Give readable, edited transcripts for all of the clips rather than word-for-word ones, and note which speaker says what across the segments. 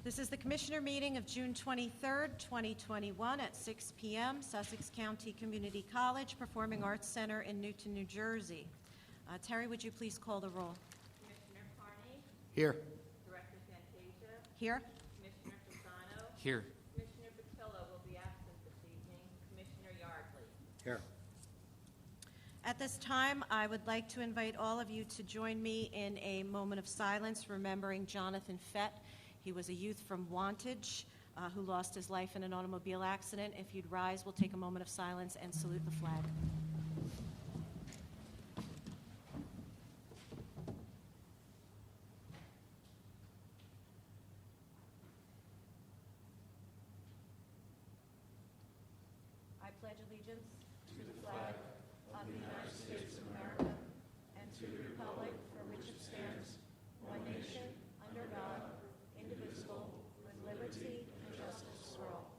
Speaker 1: This is the Commissioner meeting of June 23rd, 2021 at 6 p.m., Sussex County Community College, Performing Arts Center in Newton, New Jersey. Terry, would you please call the roll?
Speaker 2: Commissioner Carney?
Speaker 3: Here.
Speaker 2: Director Fantasia?
Speaker 1: Here.
Speaker 2: Commissioner Fasano?
Speaker 3: Here.
Speaker 2: Commissioner Patillo will be absent this evening. Commissioner Yardley?
Speaker 3: Here.
Speaker 1: At this time, I would like to invite all of you to join me in a moment of silence remembering Jonathan Fett. He was a youth from Wantage who lost his life in an automobile accident. If you'd rise, we'll take a moment of silence and salute the flag. I pledge allegiance to the flag of the United States of America and to the republic for which it stands, one nation, under God, indivisible, with liberty and justice for all.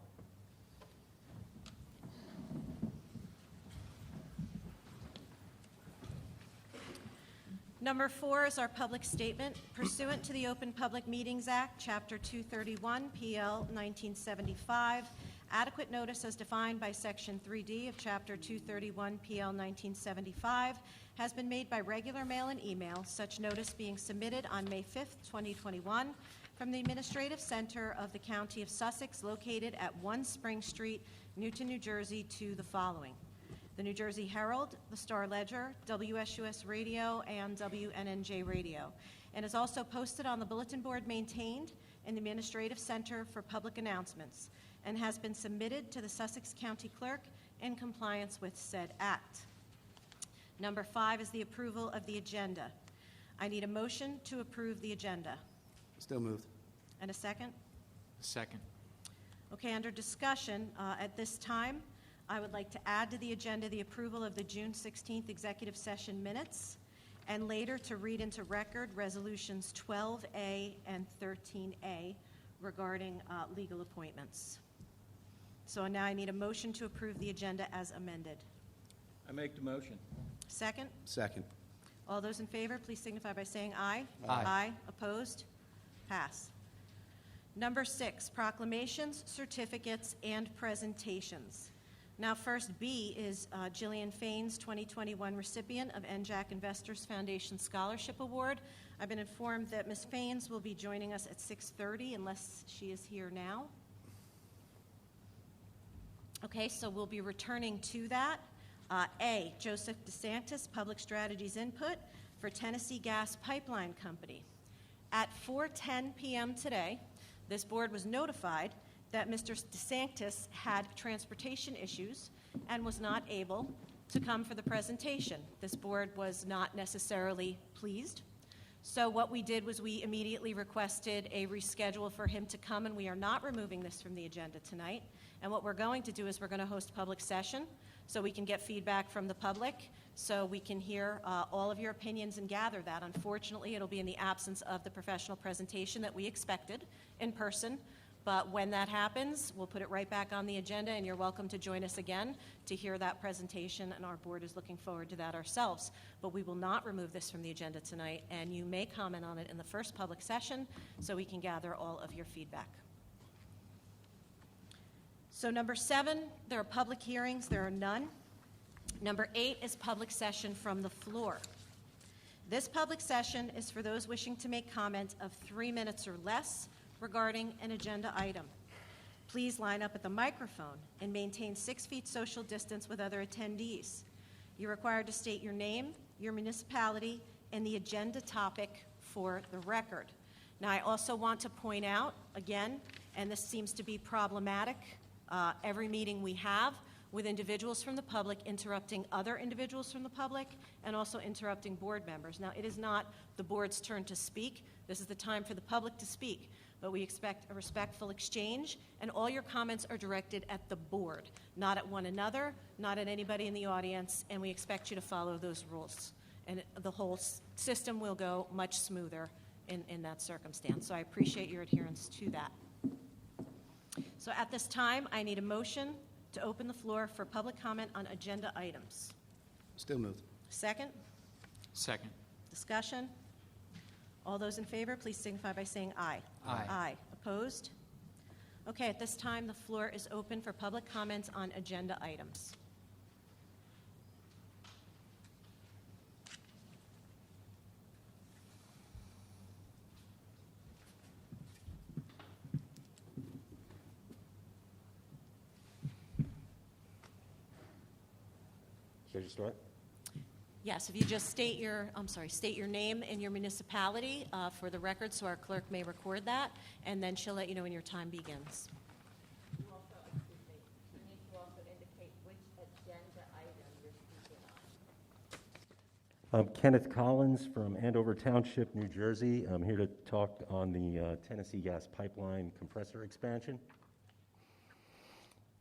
Speaker 1: Number 4 is our public statement. Pursuant to the Open Public Meetings Act, Chapter 231, PL 1975, adequate notice as defined by Section 3D of Chapter 231, PL 1975, has been made by regular mail and email, such notice being submitted on May 5th, 2021, from the Administrative Center of the County of Sussex, located at 1 Spring Street, Newton, New Jersey, to the following: the New Jersey Herald, the Star Ledger, WSUS Radio, and WNNJ Radio, and is also posted on the bulletin board maintained in the Administrative Center for Public Announcements, and has been submitted to the Sussex County Clerk in compliance with said act. Number 5 is the approval of the agenda. I need a motion to approve the agenda.
Speaker 3: Still moved.
Speaker 1: And a second?
Speaker 4: Second.
Speaker 1: Okay, under discussion, at this time, I would like to add to the agenda the approval of the June 16th executive session minutes, and later to read into record resolutions 12A and 13A regarding legal appointments. So now I need a motion to approve the agenda as amended.
Speaker 5: I make the motion.
Speaker 1: Second?
Speaker 3: Second.
Speaker 1: All those in favor, please signify by saying aye.
Speaker 3: Aye.
Speaker 1: Aye. Opposed? Pass. Number 6, proclamations, certificates, and presentations. Now, first B is Jillian Fain's 2021 recipient of Njac Investors Foundation Scholarship Award. I've been informed that Ms. Fain's will be joining us at 6:30 unless she is here now. Okay, so we'll be returning to that. A, Joseph DeSantis, Public Strategies Input for Tennessee Gas Pipeline Company. At 4:10 p.m. today, this board was notified that Mr. DeSantis had transportation issues and was not able to come for the presentation. This board was not necessarily pleased. So what we did was we immediately requested a reschedule for him to come, and we are not removing this from the agenda tonight. And what we're going to do is we're going to host public session so we can get feedback from the public, so we can hear all of your opinions and gather that. Unfortunately, it'll be in the absence of the professional presentation that we expected in person. But when that happens, we'll put it right back on the agenda, and you're welcome to join us again to hear that presentation, and our board is looking forward to that ourselves. But we will not remove this from the agenda tonight, and you may comment on it in the first public session so we can gather all of your feedback. So number 7, there are public hearings. There are none. Number 8 is public session from the floor. This public session is for those wishing to make comment of 3 minutes or less regarding an agenda item. Please line up at the microphone and maintain 6 feet social distance with other attendees. You're required to state your name, your municipality, and the agenda topic for the record. Now, I also want to point out, again, and this seems to be problematic, every meeting we have with individuals from the public interrupting other individuals from the public and also interrupting board members. Now, it is not the board's turn to speak. This is the time for the public to speak. But we expect a respectful exchange, and all your comments are directed at the board, not at one another, not at anybody in the audience, and we expect you to follow those rules. And the whole system will go much smoother in that circumstance. So I appreciate your adherence to that. So at this time, I need a motion to open the floor for public comment on agenda items.
Speaker 3: Still moved.
Speaker 1: Second?
Speaker 4: Second.
Speaker 1: Discussion? All those in favor, please signify by saying aye.
Speaker 4: Aye.
Speaker 1: Aye. Opposed? Okay, at this time, the floor is open for public comments on agenda items.
Speaker 6: Should I start?
Speaker 1: Yes, if you just state your name and your municipality for the record so our clerk may record that, and then she'll let you know when your time begins.
Speaker 2: You also, excuse me, you need to also indicate which agenda item you're speaking on.
Speaker 6: I'm Kenneth Collins from Andover Township, New Jersey. I'm here to talk on the Tennessee Gas Pipeline compressor expansion.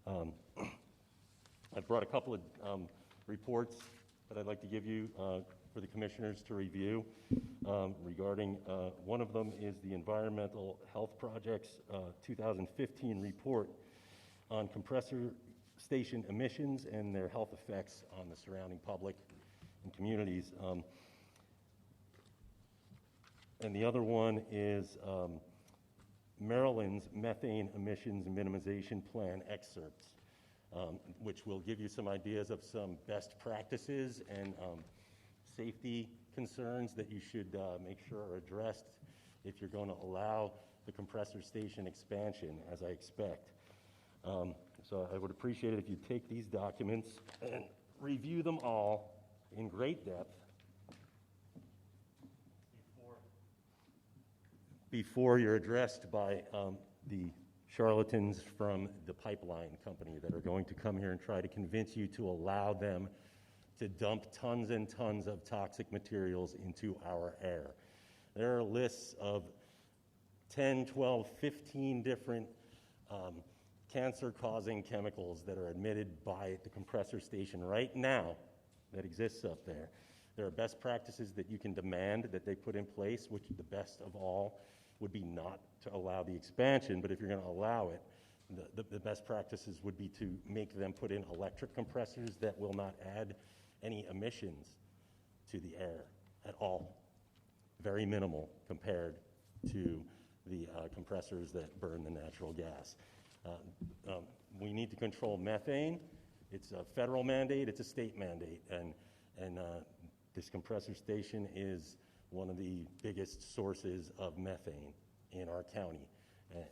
Speaker 6: I've brought a couple of reports that I'd like to give you for the commissioners to review regarding, one of them is the Environmental Health Project's 2015 report on compressor station emissions and their health effects on the surrounding public and communities. And the other one is Maryland's methane emissions minimization plan excerpts, which will give you some ideas of some best practices and safety concerns that you should make sure are addressed if you're going to allow the compressor station expansion, as I expect. So I would appreciate it if you take these documents and review them all in great depth before you're addressed by the charlatans from the pipeline company that are going to come here and try to convince you to allow them to dump tons and tons of toxic materials into our air. There are lists of 10, 12, 15 different cancer-causing chemicals that are emitted by the compressor station right now that exists up there. There are best practices that you can demand that they put in place, which the best of all would be not to allow the expansion, but if you're going to allow it, the best practices would be to make them put in electric compressors that will not add any emissions to the air at all. Very minimal compared to the compressors that burn the natural gas. We need to control methane. It's a federal mandate, it's a state mandate, and this compressor station is one of the biggest sources of methane in our county,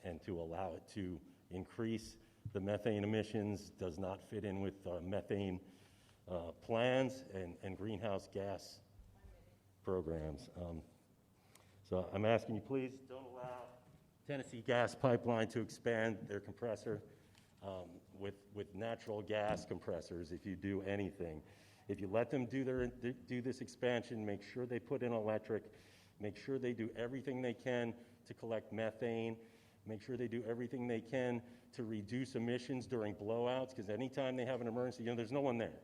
Speaker 6: and to allow it to increase the methane emissions does not fit in with methane plans and greenhouse gas programs. So I'm asking you, please don't allow Tennessee Gas Pipeline to expand their compressor with natural gas compressors if you do anything. If you let them do this expansion, make sure they put in electric, make sure they do everything they can to collect methane, make sure they do everything they can to reduce emissions during blowouts, because anytime they have an emergency, there's no one there.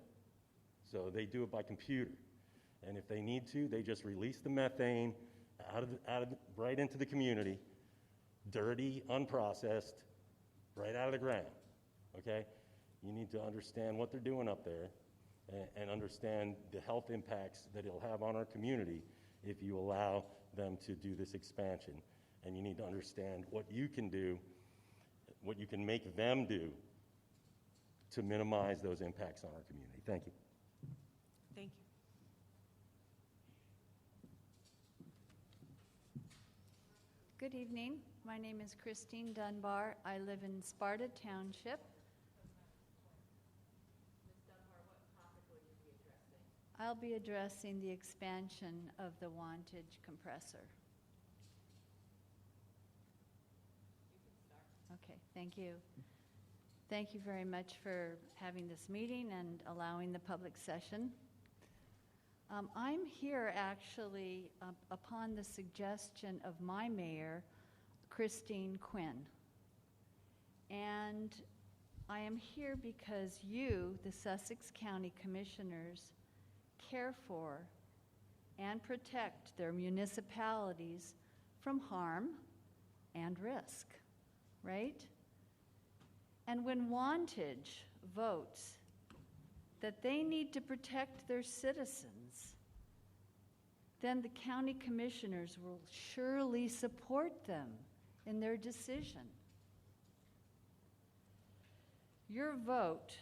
Speaker 6: So they do it by computer. And if they need to, they just release the methane right into the community, dirty, unprocessed, right out of the ground, okay? You need to understand what they're doing up there and understand the health impacts that it'll have on our community if you allow them to do this expansion. And you need to understand what you can do, what you can make them do to minimize those impacts on our community. Thank you.
Speaker 1: Thank you.
Speaker 7: Good evening. My name is Christine Dunbar. I live in Sparta Township. I'll be addressing the expansion of the Wantage compressor. Okay, thank you. Thank you very much for having this meeting and allowing the public session. I'm here actually upon the suggestion of my mayor, Christine Quinn. And I am here because you, the Sussex County Commissioners, care for and protect their municipalities from harm and risk, right? And when Wantage votes that they need to protect their citizens, then the county commissioners will surely support them in their decision. Your vote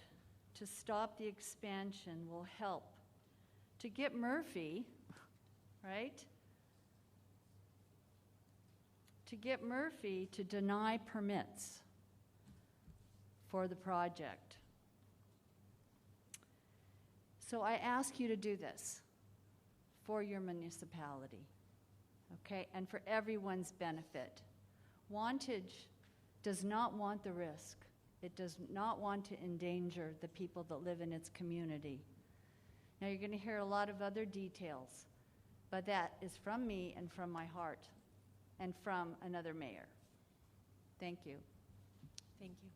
Speaker 7: to stop the expansion will help to get Murphy, right? To get Murphy to deny permits for the project. So I ask you to do this for your municipality, okay, and for everyone's benefit. Wantage does not want the risk. It does not want to endanger the people that live in its community. Now you're going to hear a lot of other details, but that is from me and from my heart and from another mayor. Thank you.
Speaker 1: Thank you.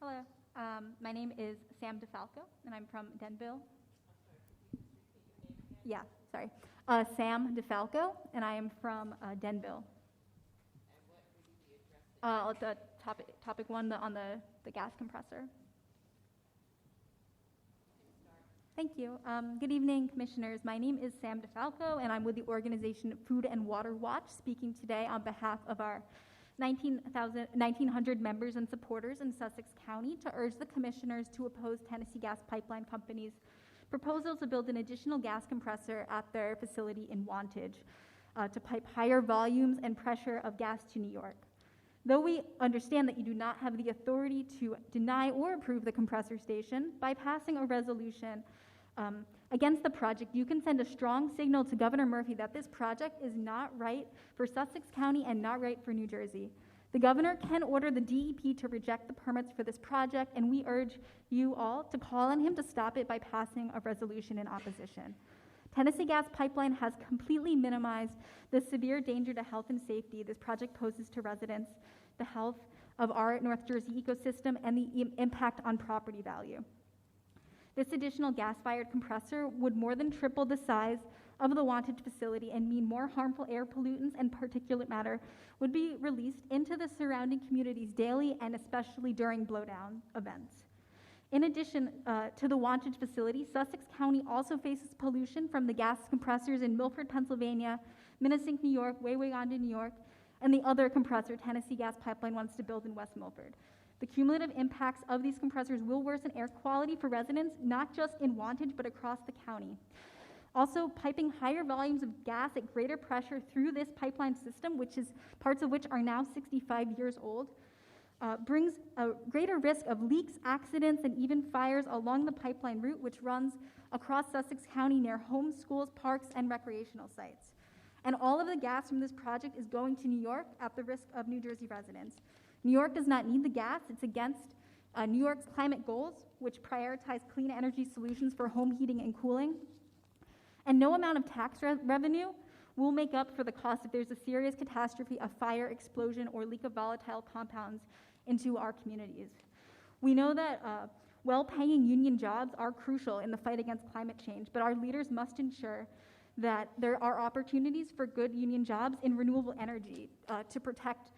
Speaker 8: Hello, my name is Sam DeFalco, and I'm from Denville. Yeah, sorry. Sam DeFalco, and I am from Denville. The topic one, on the gas compressor. Thank you. Good evening, commissioners. My name is Sam DeFalco, and I'm with the organization Food and Water Watch, speaking today on behalf of our 1,900 members and supporters in Sussex County to urge the commissioners to oppose Tennessee Gas Pipeline Company's proposal to build an additional gas compressor at their facility in Wantage to pipe higher volumes and pressure of gas to New York. Though we understand that you do not have the authority to deny or approve the compressor station, by passing a resolution against the project, you can send a strong signal to Governor Murphy that this project is not right for Sussex County and not right for New Jersey. The governor can order the DEP to reject the permits for this project, and we urge you all to call on him to stop it by passing a resolution in opposition. Tennessee Gas Pipeline has completely minimized the severe danger to health and safety this project poses to residents, the health of our North Jersey ecosystem, and the impact on property value. This additional gas-fired compressor would more than triple the size of the Wantage facility and mean more harmful air pollutants and particulate matter would be released into the surrounding communities daily and especially during blowdown events. In addition to the Wantage facility, Sussex County also faces pollution from the gas compressors in Milford, Pennsylvania, Minnesink, New York, Wauwaugonda, New York, and the other compressor Tennessee Gas Pipeline wants to build in West Milford. The cumulative impacts of these compressors will worsen air quality for residents, not just in Wantage, but across the county. Also, piping higher volumes of gas at greater pressure through this pipeline system, parts of which are now 65 years old, brings a greater risk of leaks, accidents, and even fires along the pipeline route, which runs across Sussex County near homes, schools, parks, and recreational sites. And all of the gas from this project is going to New York at the risk of New Jersey residents. New York does not need the gas. It's against New York's climate goals, which prioritize clean energy solutions for home heating and cooling. And no amount of tax revenue will make up for the cost if there's a serious catastrophe, a fire, explosion, or leak of volatile compounds into our communities. We know that well-paying union jobs are crucial in the fight against climate change, but our leaders must ensure that there are opportunities for good union jobs in renewable energy to protect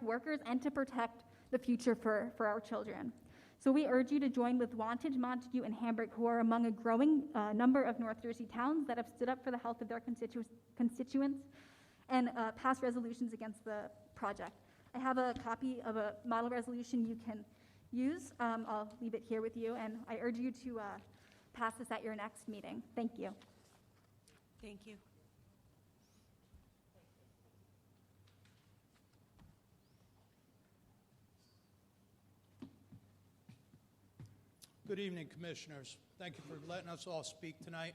Speaker 8: workers and to protect the future for our children. So we urge you to join with Wantage, Montague, and Hamburg, who are among a growing number of North Jersey towns that have stood up for the health of their constituents and pass resolutions against the project. I have a copy of a model resolution you can use. I'll leave it here with you, and I urge you to pass this at your next meeting. Thank you.
Speaker 1: Thank you.
Speaker 9: Good evening, Commissioners. Thank you for letting us all speak tonight.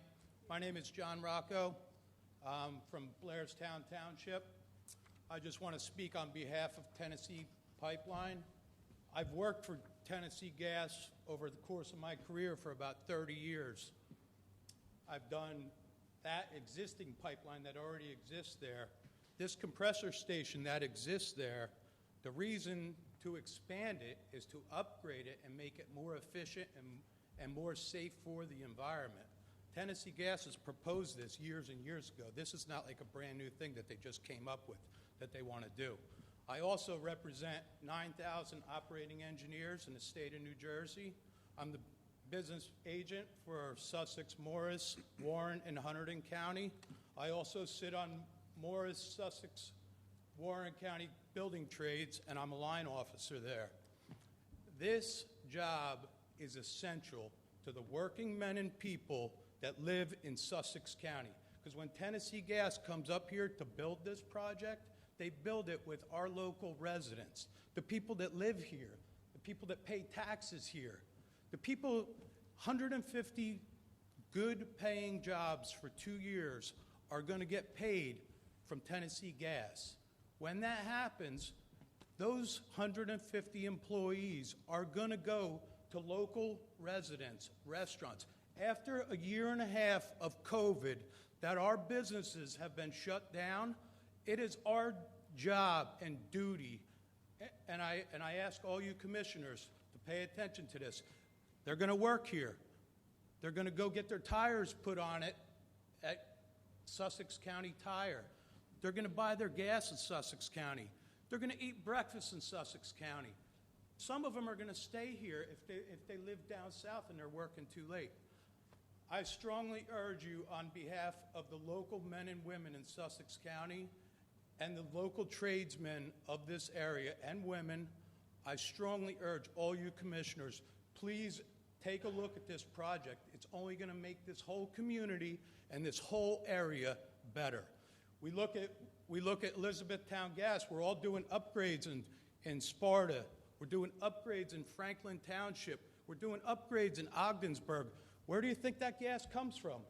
Speaker 9: My name is John Rocco. I'm from Blairstown Township. I just want to speak on behalf of Tennessee Pipeline. I've worked for Tennessee Gas over the course of my career for about 30 years. I've done that existing pipeline that already exists there. This compressor station that exists there, the reason to expand it is to upgrade it and make it more efficient and more safe for the environment. Tennessee Gas has proposed this years and years ago. This is not like a brand new thing that they just came up with that they want to do. I also represent 9,000 operating engineers in the state of New Jersey. I'm the business agent for Sussex, Morris, Warren, and Hunterdon County. I also sit on Morris, Sussex, Warren County Building Trades, and I'm a line officer there. This job is essential to the working men and people that live in Sussex County. Because when Tennessee Gas comes up here to build this project, they build it with our local residents, the people that live here, the people that pay taxes here, the people, 150 good-paying jobs for 2 years are going to get paid from Tennessee Gas. When that happens, those 150 employees are going to go to local residents, restaurants. After a year and a half of COVID, that our businesses have been shut down, it is our job and duty, and I ask all you commissioners to pay attention to this. They're going to work here. They're going to go get their tires put on it at Sussex County Tire. They're going to buy their gas in Sussex County. They're going to eat breakfast in Sussex County. Some of them are going to stay here if they live down south and they're working too late. I strongly urge you on behalf of the local men and women in Sussex County and the local tradesmen of this area and women, I strongly urge all you commissioners, please take a look at this project. It's only going to make this whole community and this whole area better. We look at Elizabethtown Gas. We're all doing upgrades in Sparta. We're doing upgrades in Franklin Township. We're doing upgrades in Ogdensburg. Where do you think that gas comes from?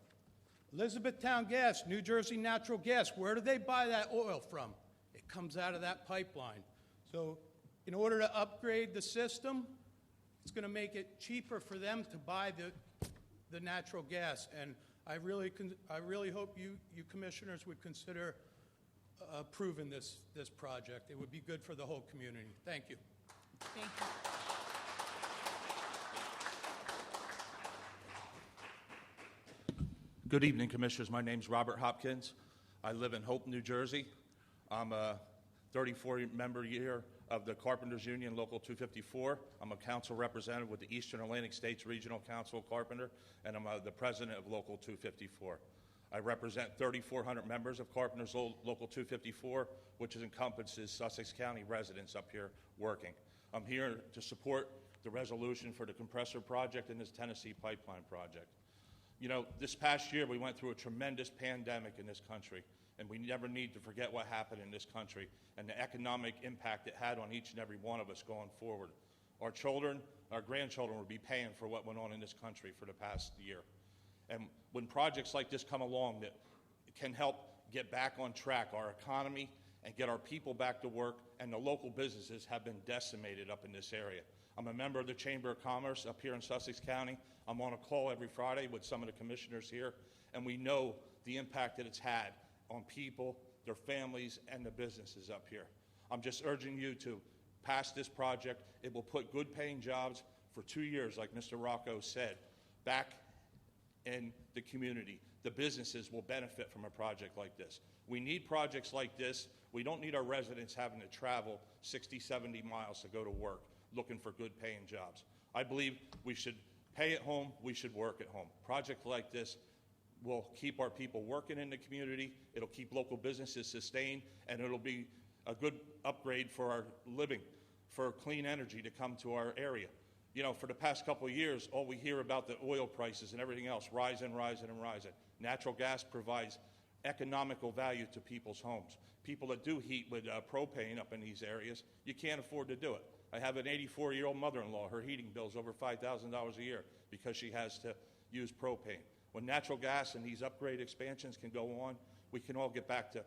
Speaker 9: Elizabethtown Gas, New Jersey Natural Gas. Where do they buy that oil from? It comes out of that pipeline. So in order to upgrade the system, it's going to make it cheaper for them to buy the natural gas. And I really hope you commissioners would consider approving this project. It would be good for the whole community. Thank you.
Speaker 1: Thank you.
Speaker 10: Good evening, Commissioners. My name's Robert Hopkins. I live in Hope, New Jersey. I'm a 34-member year of the Carpenters Union, Local 254. I'm a council representative with the Eastern Atlantic States Regional Council of Carpenter, and I'm the president of Local 254. I represent 3,400 members of Carpenters Local 254, which encompasses Sussex County residents up here working. I'm here to support the resolution for the compressor project and this Tennessee pipeline project. You know, this past year we went through a tremendous pandemic in this country, and we never need to forget what happened in this country and the economic impact it had on each and every one of us going forward. Our children, our grandchildren will be paying for what went on in this country for the past year. And when projects like this come along that can help get back on track our economy and get our people back to work, and the local businesses have been decimated up in this area. I'm a member of the Chamber of Commerce up here in Sussex County. I'm on a call every Friday with some of the commissioners here, and we know the impact that it's had on people, their families, and the businesses up here. I'm just urging you to pass this project. It will put good-paying jobs for 2 years, like Mr. Rocco said, back in the community. The businesses will benefit from a project like this. We need projects like this. We don't need our residents having to travel 60, 70 miles to go to work looking for good-paying jobs. I believe we should pay at home, we should work at home. Projects like this will keep our people working in the community, it'll keep local businesses sustained, and it'll be a good upgrade for our living, for clean energy to come to our area. You know, for the past couple of years, all we hear about the oil prices and everything else rising, rising, and rising. Natural gas provides economical value to people's homes. People that do heat with propane up in these areas, you can't afford to do it. I have an 84-year-old mother-in-law. Her heating bill's over $5,000 a year because she has to use propane. When natural gas and these upgrade expansions can go on, we can all get back to,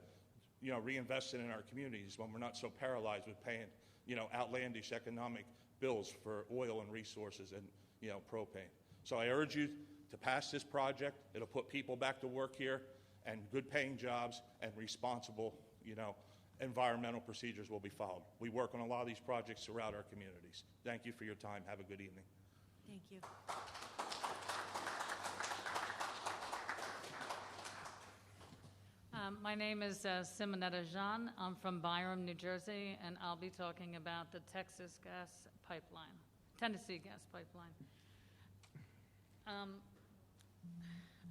Speaker 10: you know, reinvesting in our communities when we're not so paralyzed with paying, you know, outlandish economic bills for oil and resources and, you know, propane. So I urge you to pass this project. It'll put people back to work here, and good-paying jobs and responsible, you know, environmental procedures will be followed. We work on a lot of these projects throughout our communities. Thank you for your time. Have a good evening.
Speaker 1: Thank you.
Speaker 11: My name is Simonetta Jean. I'm from Byram, New Jersey, and I'll be talking about the Tennessee gas pipeline.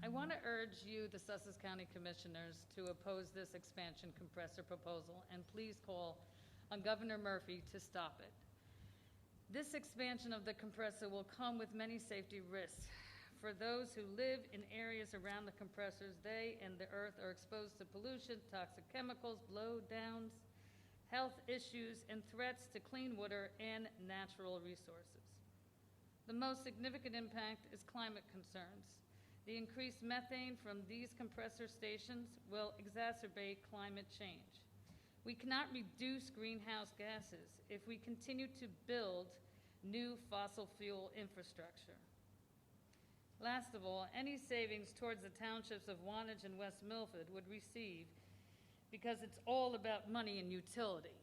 Speaker 11: I want to urge you, the Sussex County Commissioners, to oppose this expansion compressor proposal, and please call on Governor Murphy to stop it. This expansion of the compressor will come with many safety risks. For those who live in areas around the compressors, they and the earth are exposed to pollution, toxic chemicals, blowdowns, health issues, and threats to clean water and natural resources. The most significant impact is climate concerns. The increased methane from these compressor stations will exacerbate climate change. We cannot reduce greenhouse gases if we continue to build new fossil fuel infrastructure. Last of all, any savings towards the townships of Wantage and West Milford would receive, because it's all about money and utility,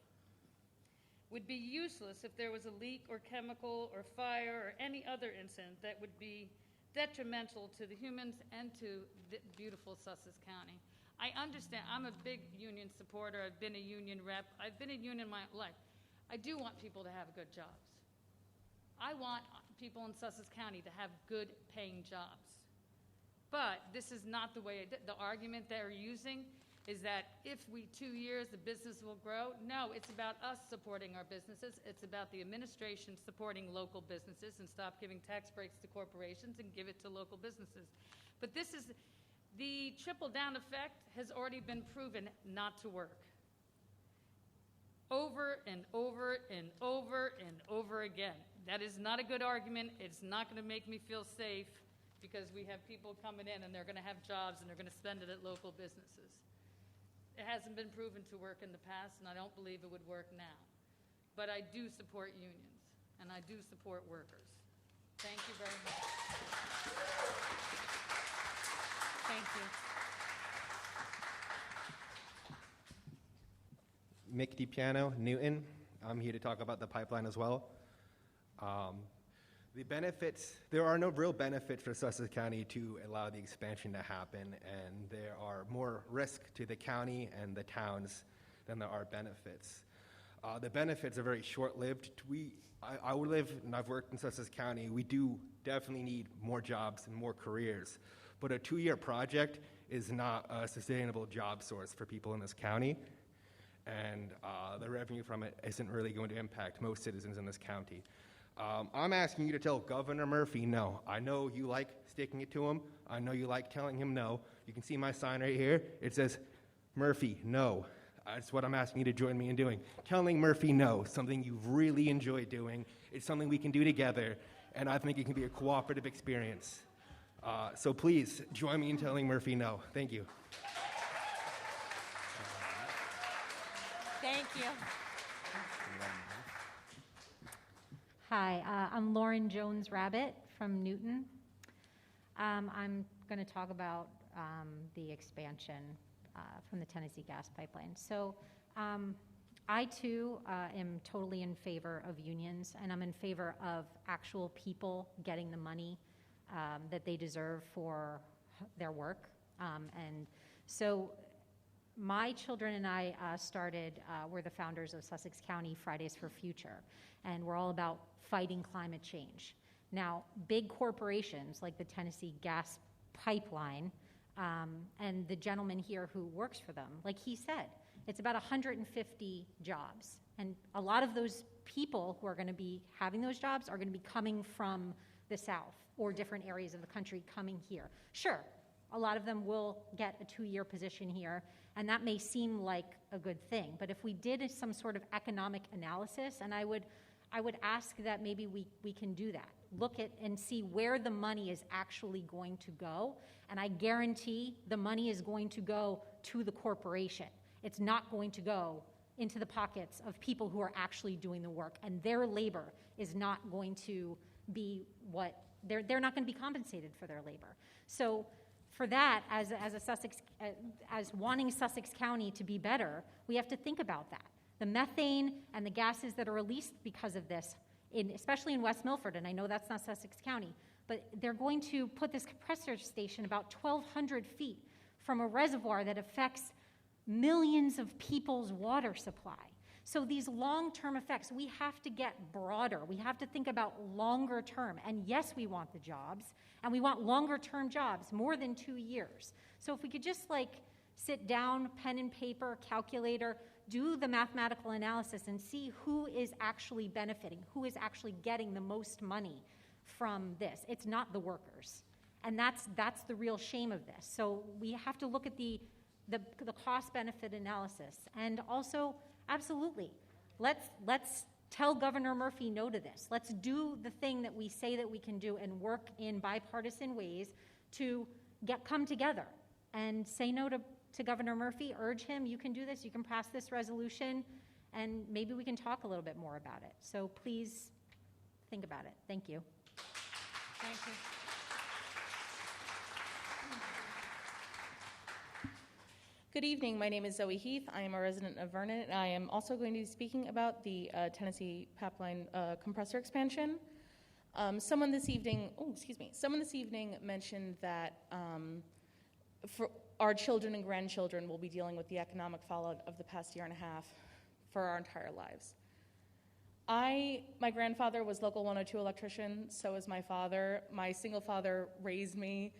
Speaker 11: would be useless if there was a leak or chemical or fire or any other incident that would be detrimental to the humans and to the beautiful Sussex County. I understand, I'm a big union supporter, I've been a union rep, I've been a union my life. I do want people to have good jobs. I want people in Sussex County to have good paying jobs. But this is not the way, the argument they're using is that if 2 years the business will grow. No, it's about us supporting our businesses. It's about the administration supporting local businesses and stop giving tax breaks to corporations and give it to local businesses. But this is, the trickle-down effect has already been proven not to work. Over and over and over and over again. That is not a good argument. It's not going to make me feel safe because we have people coming in and they're going to have jobs and they're going to spend it at local businesses. It hasn't been proven to work in the past, and I don't believe it would work now. But I do support unions, and I do support workers. Thank you very much. Thank you.
Speaker 12: Mick DiPiano, Newton. I'm here to talk about the pipeline as well. The benefits, there are no real benefits for Sussex County to allow the expansion to happen, and there are more risk to the county and the towns than there are benefits. The benefits are very short-lived. I would live, and I've worked in Sussex County, we do definitely need more jobs and more careers, but a 2-year project is not a sustainable job source for people in this county, and the revenue from it isn't really going to impact most citizens in this county. I'm asking you to tell Governor Murphy no. I know you like sticking it to him. I know you like telling him no. You can see my sign right here. It says, Murphy, no. That's what I'm asking you to join me in doing. Telling Murphy no, something you really enjoy doing. It's something we can do together, and I think it can be a cooperative experience. So please, join me in telling Murphy no. Thank you.
Speaker 1: Thank you.
Speaker 13: Hi, I'm Lauren Jones-Rabbit from Newton. I'm going to talk about the expansion from the Tennessee gas pipeline. So I, too, am totally in favor of unions, and I'm in favor of actual people getting the money that they deserve for their work. And so my children and I we're the founders of Sussex County Fridays for Future, and we're all about fighting climate change. Now, big corporations like the Tennessee gas pipeline, and the gentleman here who works for them, like he said, it's about 150 jobs. And a lot of those people who are going to be having those jobs are going to be coming from the South or different areas of the country coming here. Sure, a lot of them will get a 2-year position here, and that may seem like a good thing. But if we did some sort of economic analysis, and I would ask that maybe we can do that. Look at and see where the money is actually going to go, and I guarantee the money is going to go to the corporation. It's not going to go into the pockets of people who are actually doing the work, and their labor is not going to be what they're not going to be compensated for their labor. So for that, as wanting Sussex County to be better, we have to think about that. The methane and the gases that are released because of this, especially in West Milford, and I know that's not Sussex County, but they're going to put this compressor station about 1,200 feet from a reservoir that affects millions of people's water supply. So these long-term effects, we have to get broader. We have to think about longer term. And yes, we want the jobs, and we want longer-term jobs, more than 2 years. So if we could just sit down, pen and paper, calculator, do the mathematical analysis and see who is actually benefiting, who is actually getting the most money from this. It's not the workers. And that's the real shame of this. So we have to look at the cost-benefit analysis. And also, absolutely, let's tell Governor Murphy no to this. Let's do the thing that we say that we can do and work in bipartisan ways to come together and say no to Governor Murphy, urge him, you can do this, you can pass this resolution, and maybe we can talk a little bit more about it. So please think about it. Thank you.
Speaker 11: Thank you.
Speaker 14: Good evening. My name is Zoe Heath. I am a resident of Vernon, and I am also going to be speaking about the Tennessee pipeline compressor expansion. Someone this evening mentioned that for our children and grandchildren will be dealing with the economic fallout of the past year and a half for our entire lives. My grandfather was local 102 electrician, so was my father. My single father raised me,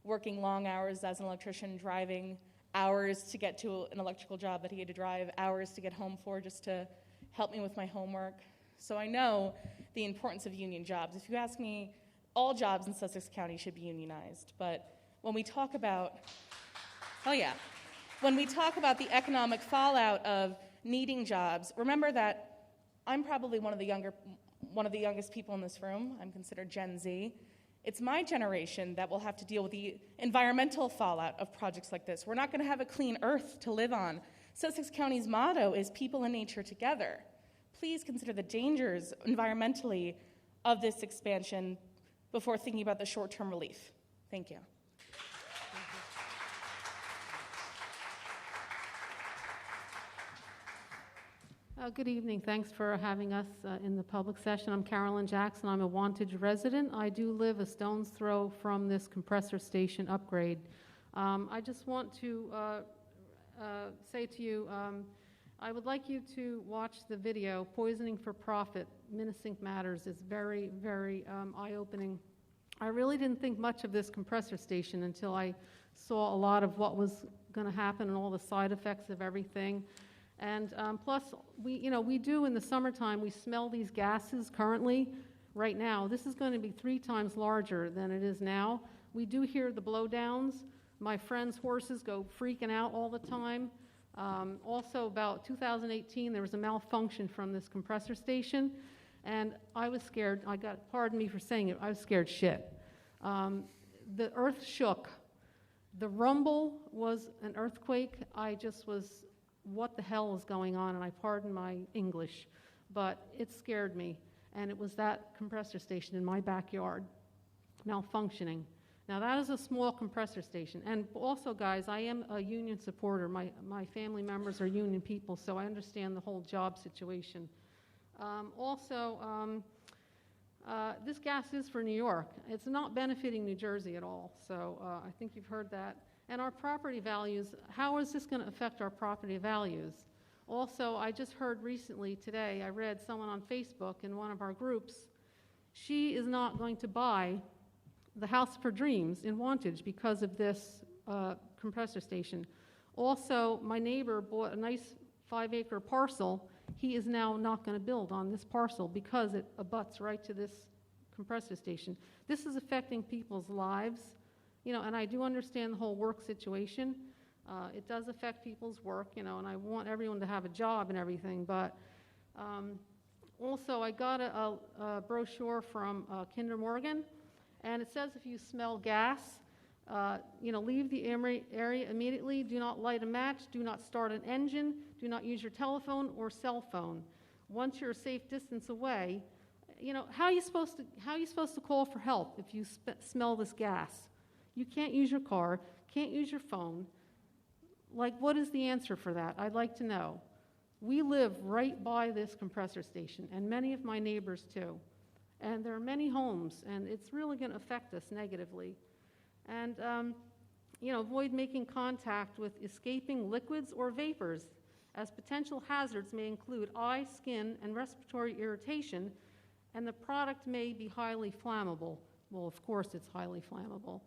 Speaker 14: working long hours as an electrician, driving hours to get to an electrical job that he had to drive, hours to get home for just to help me with my homework. So I know the importance of union jobs. If you ask me, all jobs in Sussex County should be unionized, but when we talk about the economic fallout of needing jobs, remember that I'm probably one of the youngest people in this room. I'm considered Gen Z. It's my generation that will have to deal with the environmental fallout of projects like this. We're not going to have a clean earth to live on. Sussex County's motto is people and nature together. Please consider the dangers environmentally of this expansion before thinking about the short-term relief. Thank you.
Speaker 15: Good evening. Thanks for having us in the public session. I'm Carolyn Jackson. I'm a Wantage resident. I do live a stone's throw from this compressor station upgrade. I just want to say to you, I would like you to watch the video, Poisoning for Profit, Menacing Matters. It's very, very eye-opening. I really didn't think much of this compressor station until I saw a lot of what was going to happen and all the side effects of everything. And plus, we do in the summertime, we smell these gases currently. Right now, this is going to be 3 times larger than it is now. We do hear the blowdowns. My friends' horses go freaking out all the time. Also, about 2018, there was a malfunction from this compressor station, and I was scared. Pardon me for saying it, I was scared shit. The earth shook. The rumble was an earthquake. I just was, what the hell is going on? And I pardon my English, but it scared me. And it was that compressor station in my backyard malfunctioning. Now that is a small compressor station. And also, guys, I am a union supporter. My family members are union people, so I understand the whole job situation. This gas is for New York. It's not benefiting New Jersey at all, so I think you've heard that. And our property values, how is this going to affect our property values? Also, I just heard recently today, I read someone on Facebook in one of our groups, she is not going to buy the house of her dreams in Wantage because of this compressor station. Also, my neighbor bought a nice 5-acre parcel. He is now not going to build on this parcel because it abuts right to this compressor station. This is affecting people's lives, and I do understand the whole work situation. It does affect people's work, and I want everyone to have a job and everything, but also I got a brochure from Kinder Morgan, and it says if you smell gas, leave the area immediately. Do not light a match. Do not start an engine. Do not use your telephone or cell phone. Once you're a safe distance away, how are you supposed to call for help if you smell this gas? You can't use your car, can't use your phone. What is the answer for that? I'd like to know. We live right by this compressor station, and many of my neighbors too. And there are many homes, and it's really going to affect us negatively. And, avoid making contact with escaping liquids or vapors. as potential hazards may include eye, skin, and respiratory irritation, and the product may be highly flammable. Well, of course it's highly flammable.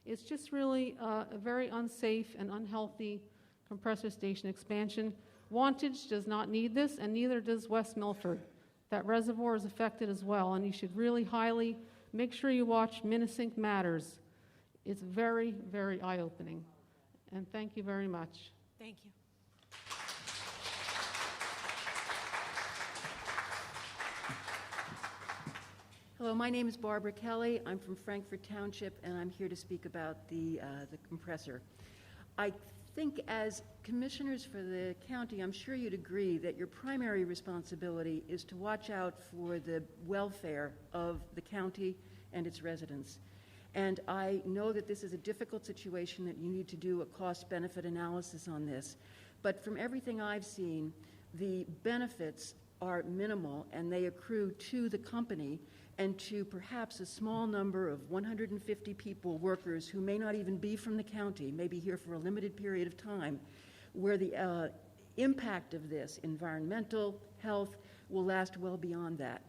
Speaker 15: It's just really a very unsafe and unhealthy compressor station expansion. Wantage does not need this, and neither does West Milford. That reservoir is affected as well, and you should really highly make sure you watch Minisink Matters. It's very, very eye-opening. And thank you very much.
Speaker 1: Thank you.
Speaker 16: Hello, my name is Barbara Kelly. I'm from Frankfort Township, and I'm here to speak about the compressor. I think as commissioners for the county, I'm sure you'd agree that your primary responsibility is to watch out for the welfare of the county and its residents. And I know that this is a difficult situation, that you need to do a cost-benefit analysis on this. But from everything I've seen, the benefits are minimal, and they accrue to the company and to perhaps a small number of 150 people, workers, who may not even be from the county, may be here for a limited period of time, where the impact of this, environmental, health, will last well beyond that.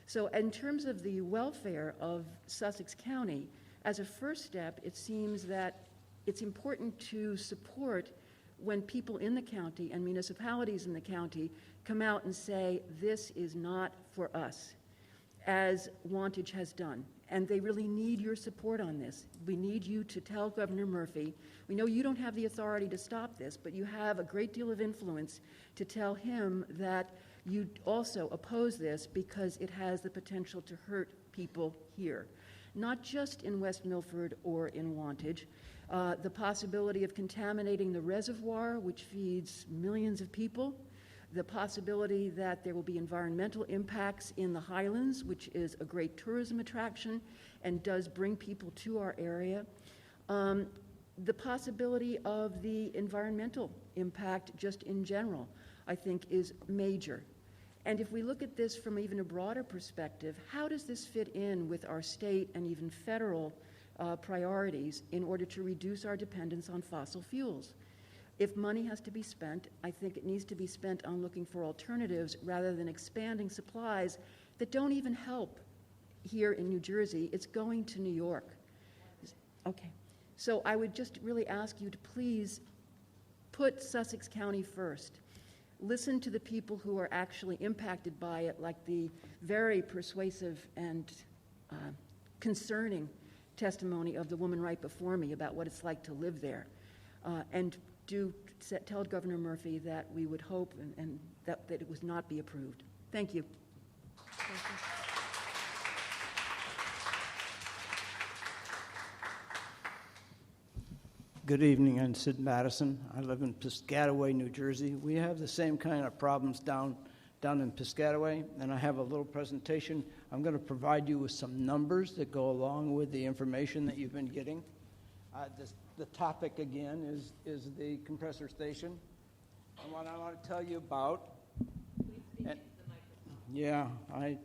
Speaker 16: So in terms of the welfare of Sussex County, as a first step, it seems that it's important to support when people in the county and municipalities in the county come out and say, this is not for us, as Wantage has done. And they really need your support on this. We need you to tell Governor Murphy, we know you don't have the authority to stop this, but you have a great deal of influence to tell him that you also oppose this because it has the potential to hurt people here. Not just in West Milford or in Wantage. The possibility of contaminating the reservoir, which feeds millions of people. The possibility that there will be environmental impacts in the Highlands, which is a great tourism attraction and does bring people to our area. The possibility of the environmental impact just in general, I think, is major. And if we look at this from even a broader perspective, how does this fit in with our state and even federal priorities in order to reduce our dependence on fossil fuels? If money has to be spent, I think it needs to be spent on looking for alternatives rather than expanding supplies that don't even help here in New Jersey. It's going to New York. Okay. So I would just really ask you to please put Sussex County first. Listen to the people who are actually impacted by it, like the very persuasive and concerning testimony of the woman right before me about what it's like to live there. And do tell Governor Murphy that we would hope and that it would not be approved. Thank you.
Speaker 15: Thank you.
Speaker 17: Good evening, I'm Sid Madison. I live in Piscataway, New Jersey. We have the same kind of problems down in Piscataway, and I have a little presentation. I'm going to provide you with some numbers that go along with the information that you've been getting. The topic, again, is the compressor station. And what I want to tell you about... Yeah, I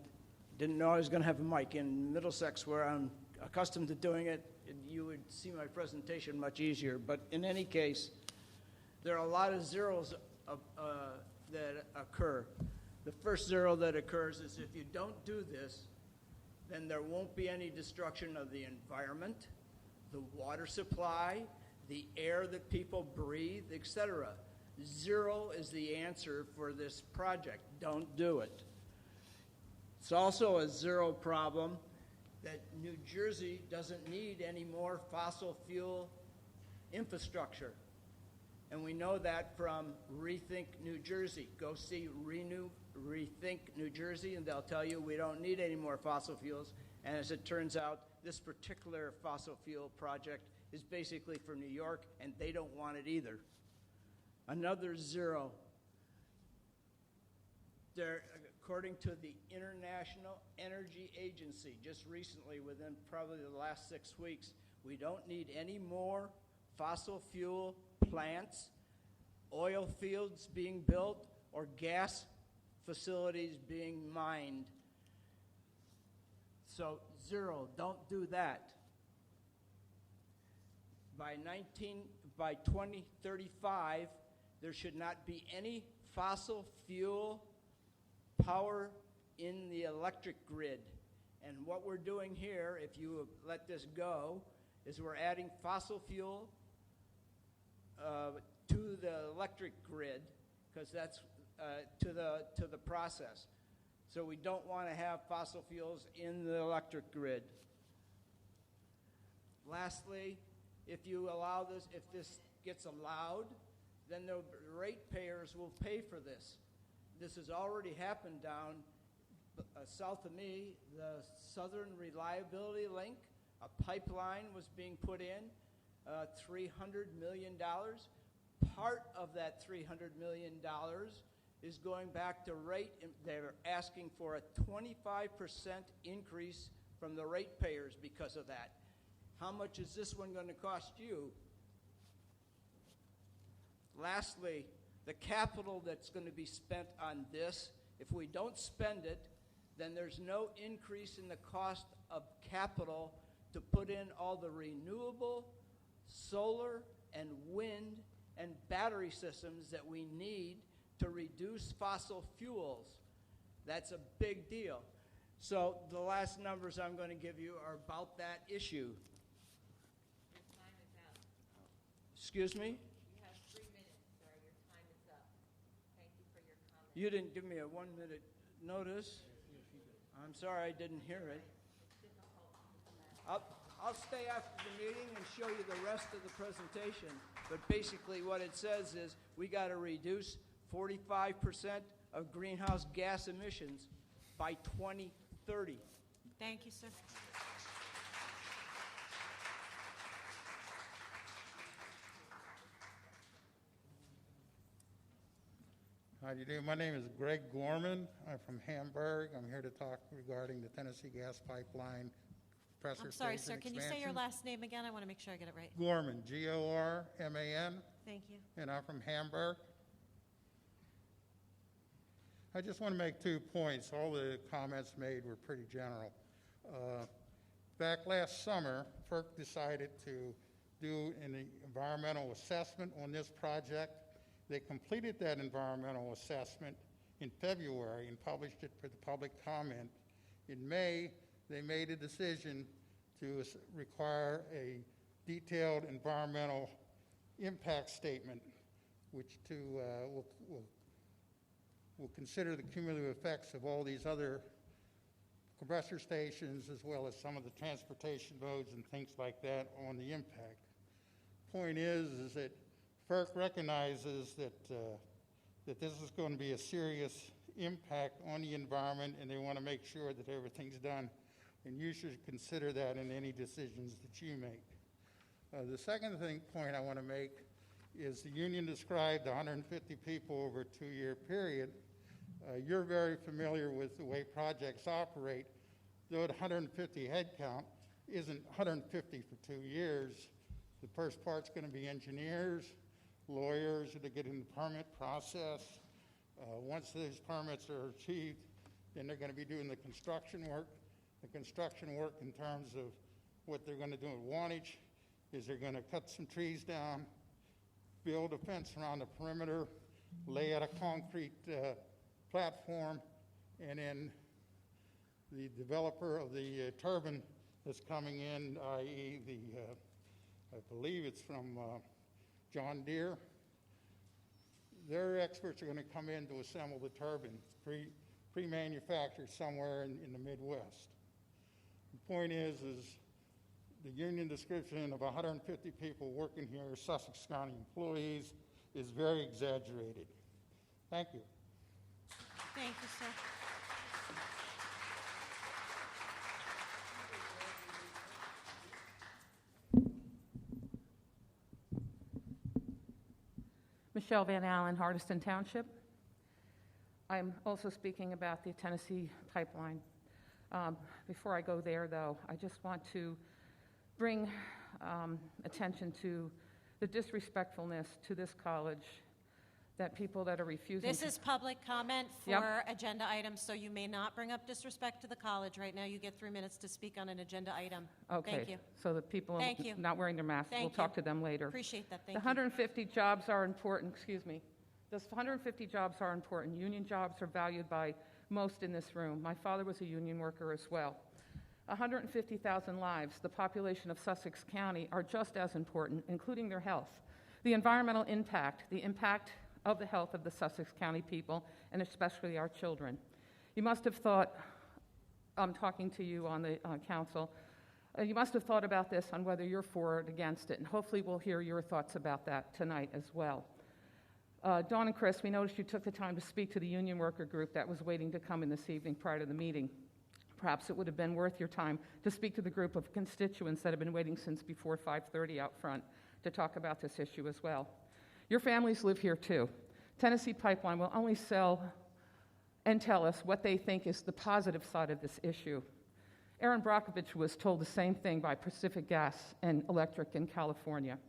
Speaker 17: didn't know I was going to have a mic. In Middlesex, where I'm accustomed to doing it, you would see my presentation much easier. But in any case, there are a lot of zeros that occur. The first zero that occurs is if you don't do this, then there won't be any destruction of the environment, the water supply, the air that people breathe, etc. Zero is the answer for this project. Don't do it. It's also a zero problem that New Jersey doesn't need any more fossil fuel infrastructure. And we know that from Rethink New Jersey. Go see Rethink New Jersey, and they'll tell you we don't need any more fossil fuels. And as it turns out, this particular fossil fuel project is basically for New York, and they don't want it either. Another zero. According to the International Energy Agency, just recently, within probably the last 6 weeks, we don't need any more fossil fuel plants, oil fields being built, or gas facilities being mined. So zero, don't do that. By 2035, there should not be any fossil fuel power in the electric grid. And what we're doing here, if you let this go, is we're adding fossil fuel to the electric grid, because that's to the process. So we don't want to have fossil fuels in the electric grid. Lastly, if you allow this, if this gets allowed, then the ratepayers will pay for this. This has already happened down south of me, the Southern Reliability Link. A pipeline was being put in, $300 million. Part of that $300 million is going back to rate. They're asking for a 25% increase from the ratepayers because of that. How much is this one going to cost you? Lastly, the capital that's going to be spent on this, if we don't spend it, then there's no increase in the cost of capital to put in all the renewable, solar, and wind, and battery systems that we need to reduce fossil fuels. That's a big deal. So the last numbers I'm going to give you are about that issue.
Speaker 2: Your time is up.
Speaker 17: Excuse me?
Speaker 2: You have 3 minutes, sir. Your time is up. Thank you for your comment.
Speaker 17: You didn't give me a 1-minute notice. I'm sorry I didn't hear it. I'll stay after the meeting and show you the rest of the presentation. But basically what it says is we got to reduce 45% of greenhouse gas emissions by 2030.
Speaker 1: Thank you, sir.
Speaker 18: How do you do? My name is Greg Gorman. I'm from Hamburg. I'm here to talk regarding the Tennessee Gas Pipeline compressor
Speaker 1: I'm sorry, sir.
Speaker 18: station
Speaker 1: Can you say your
Speaker 18: expansion.
Speaker 1: last name again? I want to make sure I get it right.
Speaker 18: Gorman, Gorman,
Speaker 1: Thank you.
Speaker 18: and I'm from Hamburg. I just want to make 2 points. All the comments made were pretty general. Back last summer, FERC decided to do an environmental assessment on this project. They completed that environmental assessment in February and published it for the public comment. In May, they made a decision to require a detailed environmental impact statement, which will consider the cumulative effects of all these other compressor stations as well as some of the transportation modes and things like that on the impact. Point is that FERC recognizes that this is going to be a serious impact on the environment, and they want to make sure that everything's done, and you should consider that in any decisions that you make. The second point I want to make is the union described 150 people over a 2-year period. You're very familiar with the way projects operate. Though at 150 head count isn't 150 for 2 years. The first part's going to be engineers, lawyers to get in the permit process. Once those permits are achieved, then they're going to be doing the construction work. The construction work in terms of what they're going to do at Wantage is they're going to cut some trees down, build a fence around the perimeter, lay out a concrete platform, and then the developer of the turbine that's coming in, i.e. I believe it's from John Deere. Their experts are going to come in to assemble the turbine. It's pre-manufactured somewhere in the Midwest. The point is the union description of 150 people working here, Sussex County employees, is very exaggerated. Thank you.
Speaker 1: Thank you, sir.
Speaker 19: Michelle Van Allen, Hardiston Township. I'm also speaking about the Tennessee pipeline. Before I go there, though, I just want to bring attention to the disrespectfulness to this college that people that are refusing
Speaker 1: This is public comment for
Speaker 19: Yep.
Speaker 1: agenda items, so you may not bring up disrespect to the college. Right now, you get 3 minutes to speak on an agenda item.
Speaker 19: Okay,
Speaker 1: Thank you.
Speaker 19: so the people
Speaker 1: Thank you.
Speaker 19: not wearing their masks,
Speaker 1: Thank
Speaker 19: we'll
Speaker 1: you.
Speaker 19: talk to them later.
Speaker 1: Appreciate that.
Speaker 19: The
Speaker 1: Thank you.
Speaker 19: 150 jobs are important, excuse me. Those 150 jobs are important. Union jobs are valued by most in this room. My father was a union worker as well. 150,000 lives, the population of Sussex County, are just as important, including their health. The environmental impact, the impact of the health of the Sussex County people, and especially our children. You must have thought, I'm talking to you on the council, you must have thought about this on whether you're for or against it, and hopefully we'll hear your thoughts about that tonight as well. Dawn and Chris, we noticed you took the time to speak to the union worker group that was waiting to come in this evening prior to the meeting. Perhaps it would have been worth your time to speak to the group of constituents that have been waiting since before 5:30 out front to talk about this issue as well. Your families live here too. Tennessee Pipeline will only sell and tell us what they think is the positive side of this issue. Aaron Brockovich was told the same thing by Pacific Gas and Electric in California.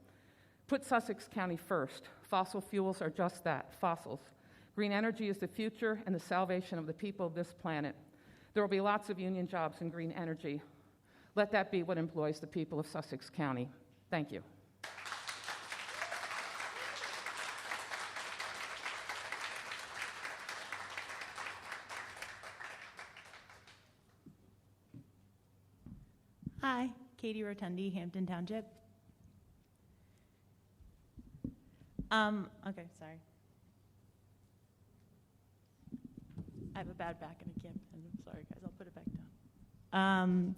Speaker 19: Put Sussex County first. Fossil fuels are just that, fossils. Green energy is the future and the salvation of the people of this planet. There will be lots of union jobs in green energy. Let that be what employs the people of Sussex County. Thank you.
Speaker 20: Hi, Katie Rotundi, Hampton Township. Okay, sorry. I have a bad back and I can't, I'm sorry guys, I'll put it back down.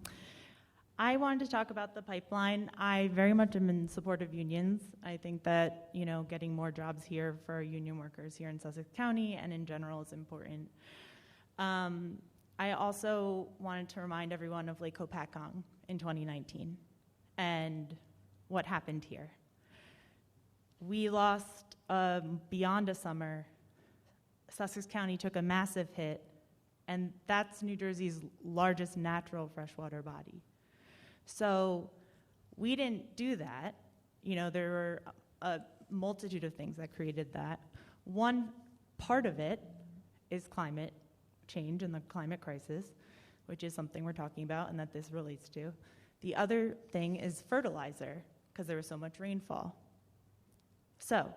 Speaker 20: I wanted to talk about the pipeline. I very much am in support of unions. I think that, you know, getting more jobs here for our union workers here in Sussex County and in general is important. I also wanted to remind everyone of Lake Hopatcong in 2019 and what happened here. We lost, beyond a summer, Sussex County took a massive hit, and that's New Jersey's largest natural freshwater body. So we didn't do that. You know, there were a multitude of things that created that. One part of it is climate change and the climate crisis, which is something we're talking about and that this relates to. The other thing is fertilizer, because there was so much rainfall. So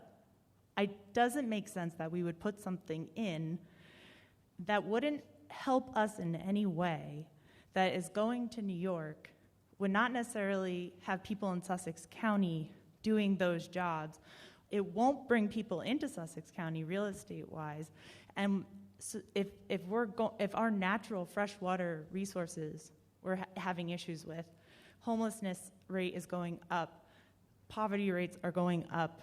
Speaker 20: it doesn't make sense that we would put something in that wouldn't help us in any way, that is going to New York, would not necessarily have people in Sussex County doing those jobs. It won't bring people into Sussex County real estate-wise. And so if our natural freshwater resources we're having issues with, homelessness rate is going up, poverty rates are going up,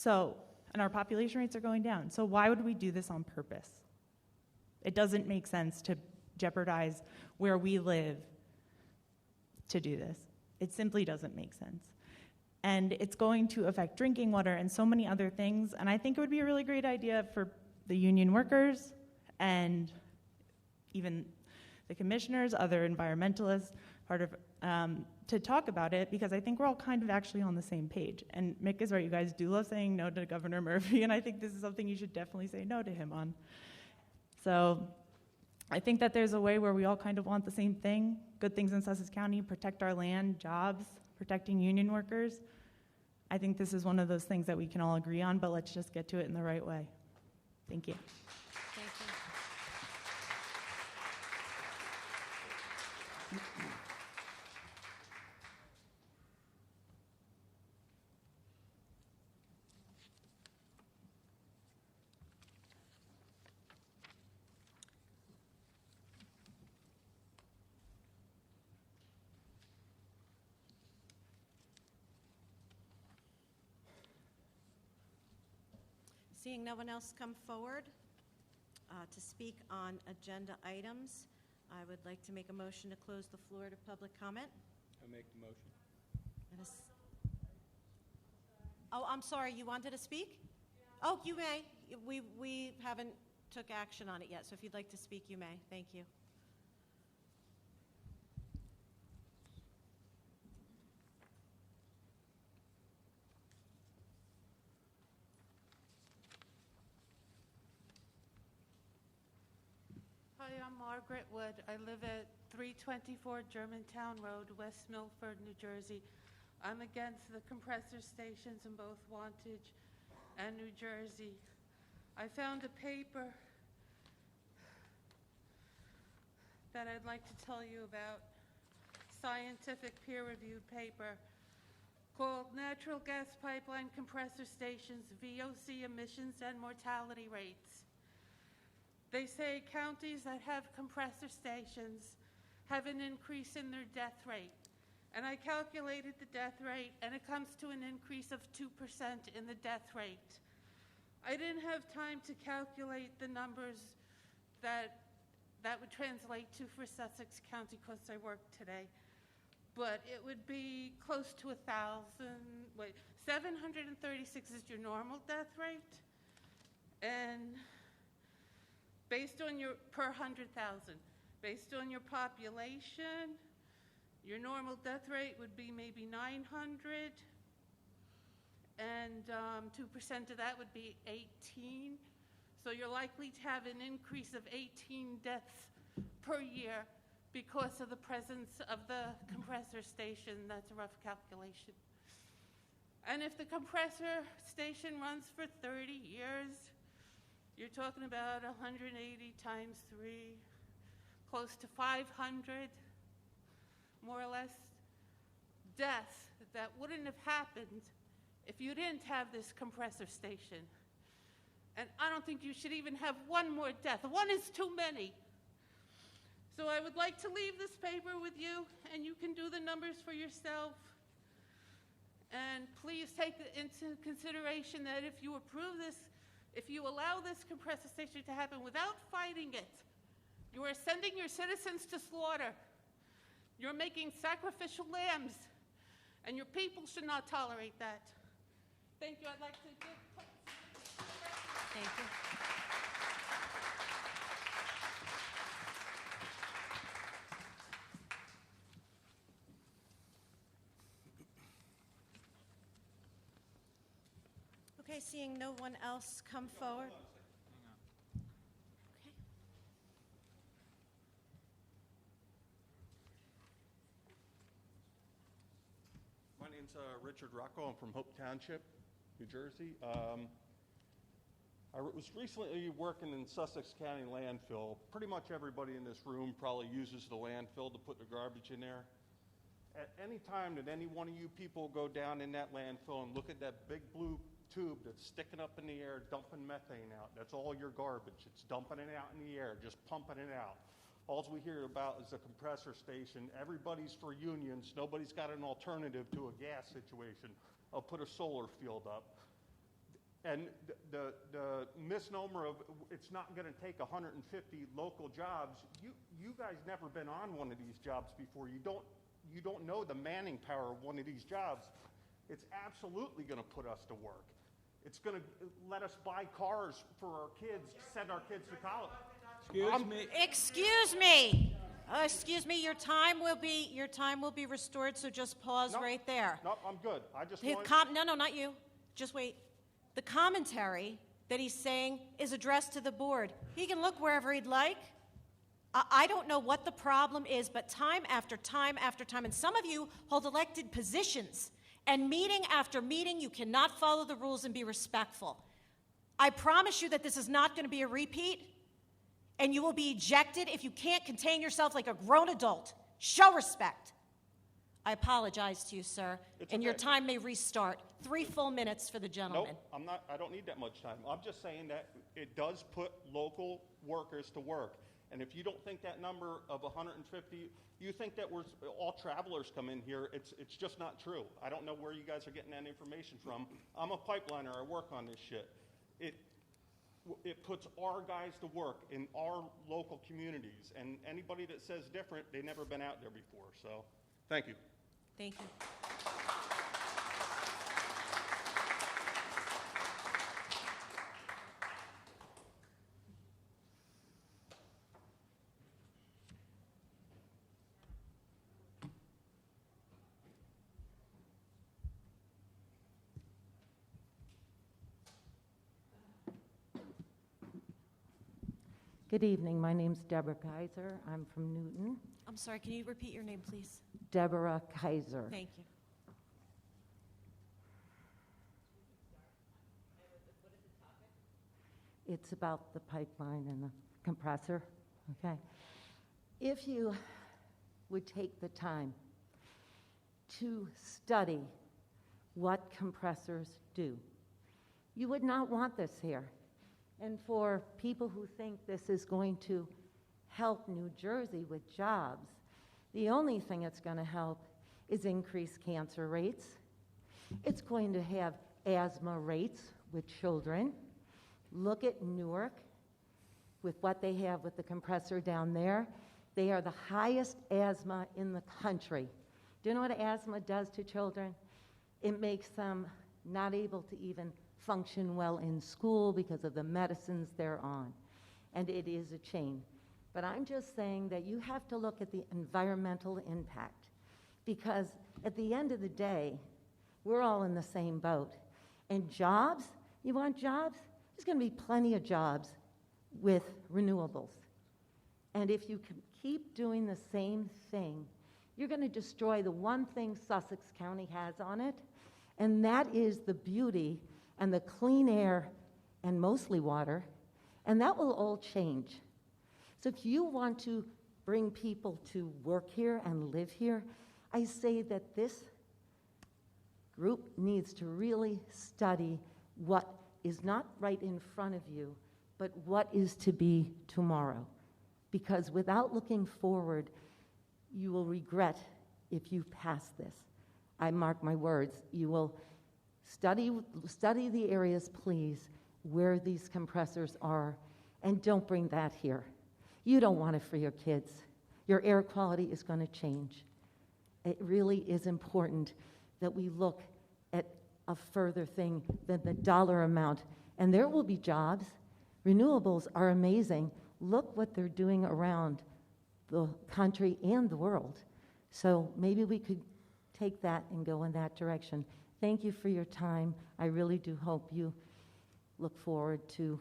Speaker 20: and our population rates are going down. So why would we do this on purpose? It doesn't make sense to jeopardize where we live to do this. It simply doesn't make sense. And it's going to affect drinking water and so many other things. And I think it would be a really great idea for the union workers and even the commissioners, other environmentalists, to talk about it, because I think we're all kind of actually on the same page. And Mick is right, you guys do love saying no to Governor Murphy, and I think this is something you should definitely say no to him on. So I think that there's a way where we all kind of want the same thing, good things in Sussex County, protect our land, jobs, protecting union workers. I think this is one of those things that we can all agree on, but let's just get to it in the right way. Thank you.
Speaker 11: Thank you.
Speaker 1: Seeing no one else come forward to speak on agenda items, I would like to make a motion to close the floor to public comment.
Speaker 5: I make the motion.
Speaker 1: Oh, I'm sorry, you wanted to speak? Oh, you may. We haven't took action on it yet, so if you'd like to speak, you may. Thank you.
Speaker 21: Hi, I'm Margaret Wood. I live at 324 Germantown Road, West Milford, New Jersey. I'm against the compressor stations in both Wantage and New Jersey. I found a paper that I'd like to tell you about, scientific peer-reviewed paper called Natural Gas Pipeline Compressor Stations, VOC Emissions and Mortality Rates. They say counties that have compressor stations have an increase in their death rate. And I calculated the death rate, and it comes to an increase of 2% in the death rate. I didn't have time to calculate the numbers that would translate to for Sussex County because I worked today. But it would be close to 736 is your normal death rate. And based on your, per 100,000, based on your population, your normal death rate would be maybe 900, and 2% of that would be 18. So you're likely to have an increase of 18 deaths per year because of the presence of the compressor station. That's a rough calculation. And if the compressor station runs for 30 years, you're talking about 180 times 3, close to 500, more or less, deaths that wouldn't have happened if you didn't have this compressor station. And I don't think you should even have one more death. One is too many. So I would like to leave this paper with you, and you can do the numbers for yourself. And please take into consideration that if you approve this, if you allow this compressor station to happen without fighting it, you are sending your citizens to slaughter. You're making sacrificial lambs, and your people should not tolerate that. Thank you. I'd like to give...
Speaker 1: Thank you. Okay, seeing no one else come forward. Okay.
Speaker 3: My name's Richard Rocco. I'm from Hope Township, New Jersey. I was recently working in Sussex County landfill. Pretty much everybody in this room probably uses the landfill to put the garbage in there. At any time that any one of you people go down in that landfill and look at that big blue tube that's sticking up in the air, dumping methane out, that's all your garbage. It's dumping it out in the air, just pumping it out. All we hear about is a compressor station. Everybody's for unions. Nobody's got an alternative to a gas situation. I'll put a solar field up. And the misnomer of it's not going to take 150 local jobs, you guys never been on one of these jobs before. You don't know the manning power of one of these jobs. It's absolutely going to put us to work. It's going to let us buy cars for our kids, send our kids to college.
Speaker 1: Excuse me. Excuse me. Your time will be restored. So just pause right there.
Speaker 3: No, I'm good. I just want.
Speaker 1: No, not you. Just wait. The commentary that he's saying is addressed to the board. He can look wherever he'd like. I don't know what the problem is, but time after time after time, and some of you hold elected positions, and meeting after meeting, you cannot follow the rules and be respectful. I promise you that this is not going to be a repeat, and you will be ejected if you can't contain yourself like a grown adult. Show respect. I apologize to you, sir, and your time may restart. 3 full minutes for the gentleman.
Speaker 3: Nope, I don't need that much time. I'm just saying that it does put local workers to work. And if you don't think that number of 150, you think that we're all travelers come in here, it's just not true. I don't know where you guys are getting that information from. I'm a pipeliner. I work on this shit. It puts our guys to work in our local communities. And anybody that says different, they've never been out there before. So, thank you.
Speaker 1: Thank you.
Speaker 22: Good evening. My name's Deborah Kaiser. I'm from Newton.
Speaker 1: I'm sorry, can you repeat your name, please?
Speaker 22: Deborah Kaiser.
Speaker 1: Thank you.
Speaker 22: It's about the pipeline and the compressor, okay? If you would take the time to study what compressors do, you would not want this here. And for people who think this is going to help New Jersey with jobs, the only thing it's going to help is increase cancer rates. It's going to have asthma rates with children. Look at Newark with what they have with the compressor down there. They are the highest asthma in the country. Do you know what asthma does to children? It makes them not able to even function well in school because of the medicines they're on. And it is a chain. But I'm just saying that you have to look at the environmental impact, because at the end of the day, we're all in the same boat. And jobs, you want jobs? There's going to be plenty of jobs with renewables. And if you can keep doing the same thing, you're going to destroy the one thing Sussex County has on it, and that is the beauty and the clean air and mostly water, and that will all change. So if you want to bring people to work here and live here, I say that this group needs to really study what is not right in front of you, but what is to be tomorrow. Because without looking forward, you will regret if you pass this. I mark my words. You will study the areas, please, where these compressors are, and don't bring that here. You don't want it for your kids. Your air quality is going to change. It really is important that we look at a further thing than the dollar amount. And there will be jobs. Renewables are amazing. Look what they're doing around the country and the world. So maybe we could take that and go in that direction. Thank you for your time. I really do hope you look forward to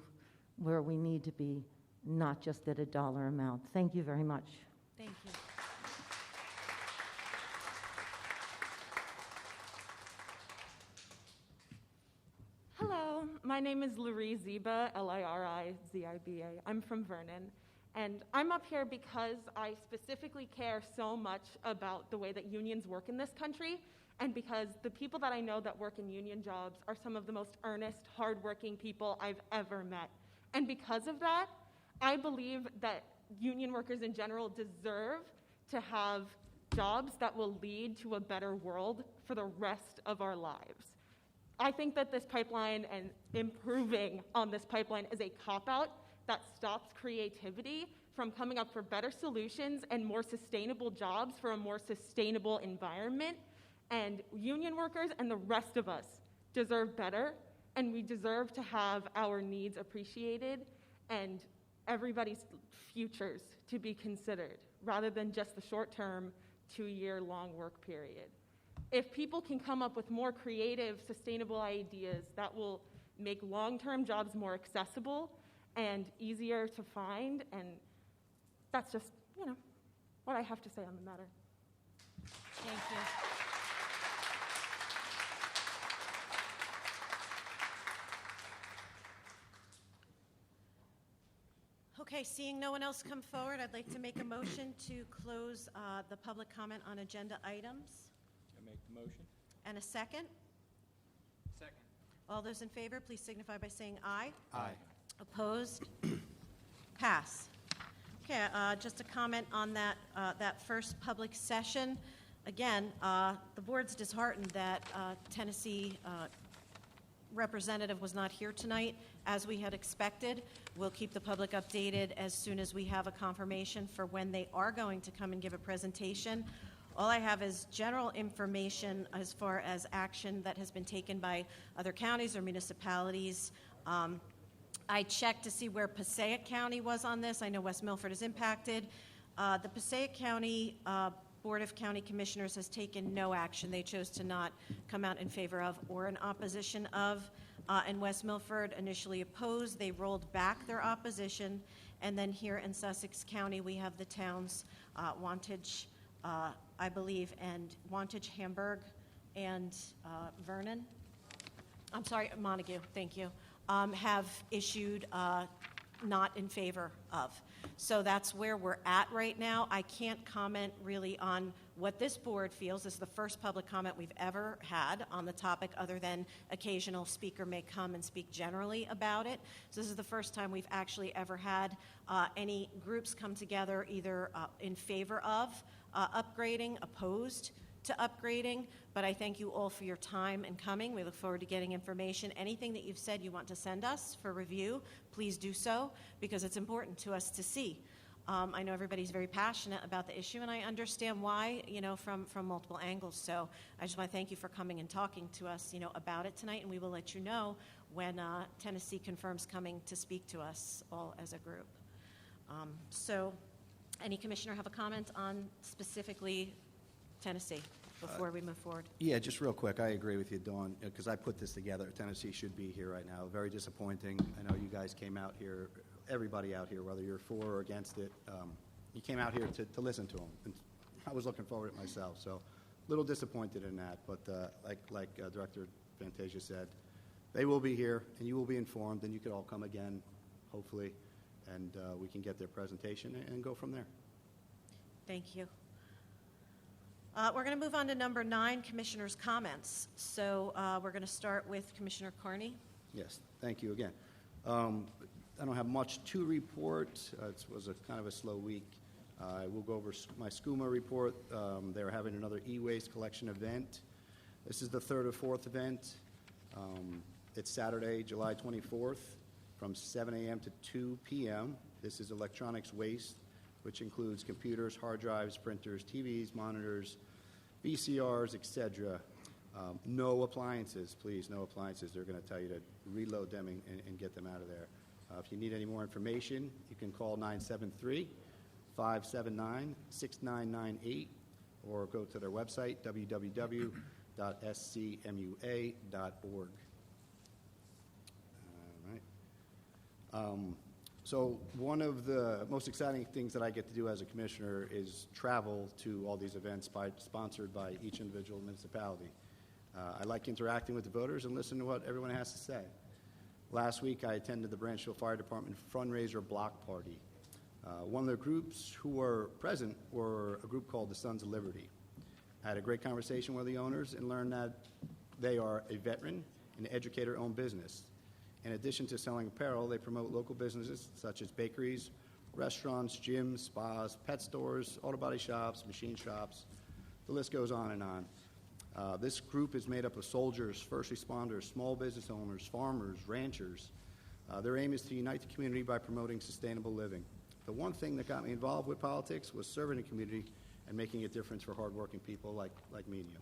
Speaker 22: where we need to be, not just at a dollar amount. Thank you very much.
Speaker 1: Thank you.
Speaker 4: Hello, my name is Liri Ziba, Liriziba. I'm from Vernon, and I'm up here because I specifically care so much about the way that unions work in this country, and because the people that I know that work in union jobs are some of the most earnest, hardworking people I've ever met. And because of that, I believe that union workers in general deserve to have jobs that will lead to a better world for the rest of our lives. I think that this pipeline and improving on this pipeline is a cop-out that stops creativity from coming up for better solutions and more sustainable jobs for a more sustainable environment. And union workers and the rest of us deserve better, and we deserve to have our needs appreciated and everybody's futures to be considered, rather than just the short-term, 2-year-long work period. If people can come up with more creative, sustainable ideas that will make long-term jobs more accessible and easier to find, and that's just, what I have to say on the matter.
Speaker 1: Thank you. Okay, seeing no one else come forward, I'd like to make a motion to close the public comment on agenda items.
Speaker 5: I make the motion.
Speaker 1: And a second?
Speaker 5: Second.
Speaker 1: All those in favor, please signify by saying aye.
Speaker 5: Aye.
Speaker 1: Opposed? Pass. Okay, just a comment on that first public session. Again, the board's disheartened that Tennessee representative was not here tonight, as we had expected. We'll keep the public updated as soon as we have a confirmation for when they are going to come and give a presentation. All I have is general information as far as action that has been taken by other counties or municipalities. I checked to see where Passaic County was on this. I know West Milford is impacted. The Passaic County Board of County Commissioners has taken no action. They chose to not come out in favor of or in opposition of. And West Milford initially opposed. They rolled back their opposition. And then here in Sussex County, we have the towns Wantage, I believe, and Wantage, Hamburg, and Vernon. I'm sorry, Montague, thank you. have issued not in favor of. So that's where we're at right now. I can't comment really on what this board feels. This is the first public comment we've ever had on the topic, other than occasional speaker may come and speak generally about it. So this is the first time we've actually ever had any groups come together either in favor of upgrading, opposed to upgrading, but I thank you all for your time and coming. We look forward to getting information. Anything that you've said you want to send us for review, please do so, because it's important to us to see. I know everybody's very passionate about the issue, and I understand why, from multiple angles. So I just want to thank you for coming and talking to us, about it tonight, and we will let you know when Tennessee confirms coming to speak to us all as a group. So any commissioner have a comment on specifically Tennessee before we move forward?
Speaker 6: Yeah, just real quick, I agree with you, Dawn, because I put this together. Tennessee should be here right now. Very disappointing. I know you guys came out here, everybody out here, whether you're for or against it, you came out here to listen to them. And I was looking forward to it myself, so a little disappointed in that. But like Director Fantasia said, they will be here, and you will be informed, and you could all come again, hopefully, and we can get their presentation and go from there.
Speaker 1: Thank you. We're going to move on to number 9, Commissioners' Comments. So we're going to start with Commissioner Carney.
Speaker 6: Yes, thank you again. I don't have much to report. It was kind of a slow week. I will go over my SCUMA report. They're having another e-waste collection event. This is the 3rd or 4th event. It's Saturday, July 24th from 7 a.m. to 2 p.m. This is electronics waste, which includes computers, hard drives, printers, TVs, monitors, VCRs, etc. No appliances, please, no appliances. They're going to tell you to reload them and get them out of there. If you need any more information, you can call 973-579-6998 or go to their website, www.scmua.org. All right. So one of the most exciting things that I get to do as a commissioner is travel to all these events sponsored by each individual municipality. I like interacting with the voters and listening to what everyone has to say. Last week, I attended the Branchville Fire Department fundraiser block party. One of the groups who were present were a group called the Sons of Liberty. I had a great conversation with the owners and learned that they are a veteran and educator-owned business. In addition to selling apparel, they promote local businesses such as bakeries, restaurants, gyms, spas, pet stores, auto body shops, machine shops. The list goes on and on. This group is made up of soldiers, first responders, small business owners, farmers, ranchers. Their aim is to unite the community by promoting sustainable living. The one thing that got me involved with politics was serving the community and making a difference for hardworking people like me and you.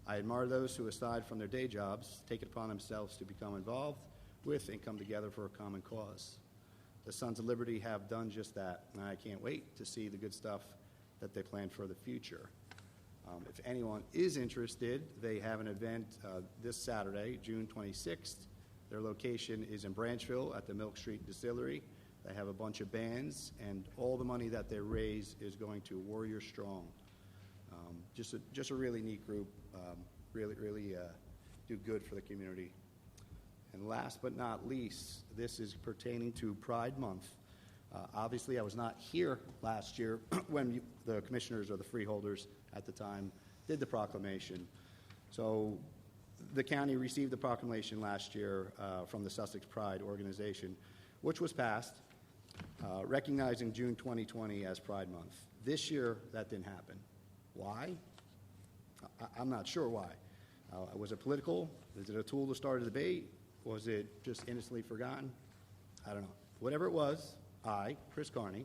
Speaker 6: I admire those who, aside from their day jobs, take it upon themselves to become involved with and come together for a common cause. The Sons of Liberty have done just that, and I can't wait to see the good stuff that they plan for the future. If anyone is interested, they have an event this Saturday, June 26th. Their location is in Branchville at the Milk Street Distillery. They have a bunch of bands, and all the money that they raise is going to Warrior Strong. Just a really neat group, really do good for the community. And last but not least, this is pertaining to Pride Month. Obviously, I was not here last year when the commissioners or the freeholders at the time did the proclamation. So the county received the proclamation last year from the Sussex Pride organization, which was passed, recognizing June 2020 as Pride Month. This year, that didn't happen. Why? I'm not sure why. Was it political? Is it a tool to start a debate? Was it just innocently forgotten? I don't know. Whatever it was, I, Chris Carney,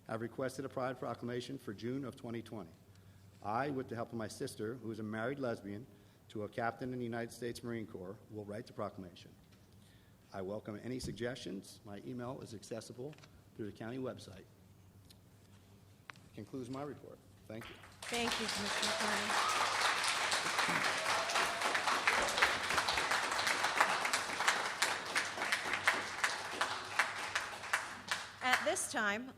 Speaker 6: have requested a Pride proclamation for June of 2020. I, with the help of my sister, who is a married lesbian to a captain in the United States Marine Corps, will write the proclamation. I welcome any suggestions. My email is accessible through the county website. That concludes my report. Thank you.
Speaker 1: Thank you, Commissioner Carney. At this time,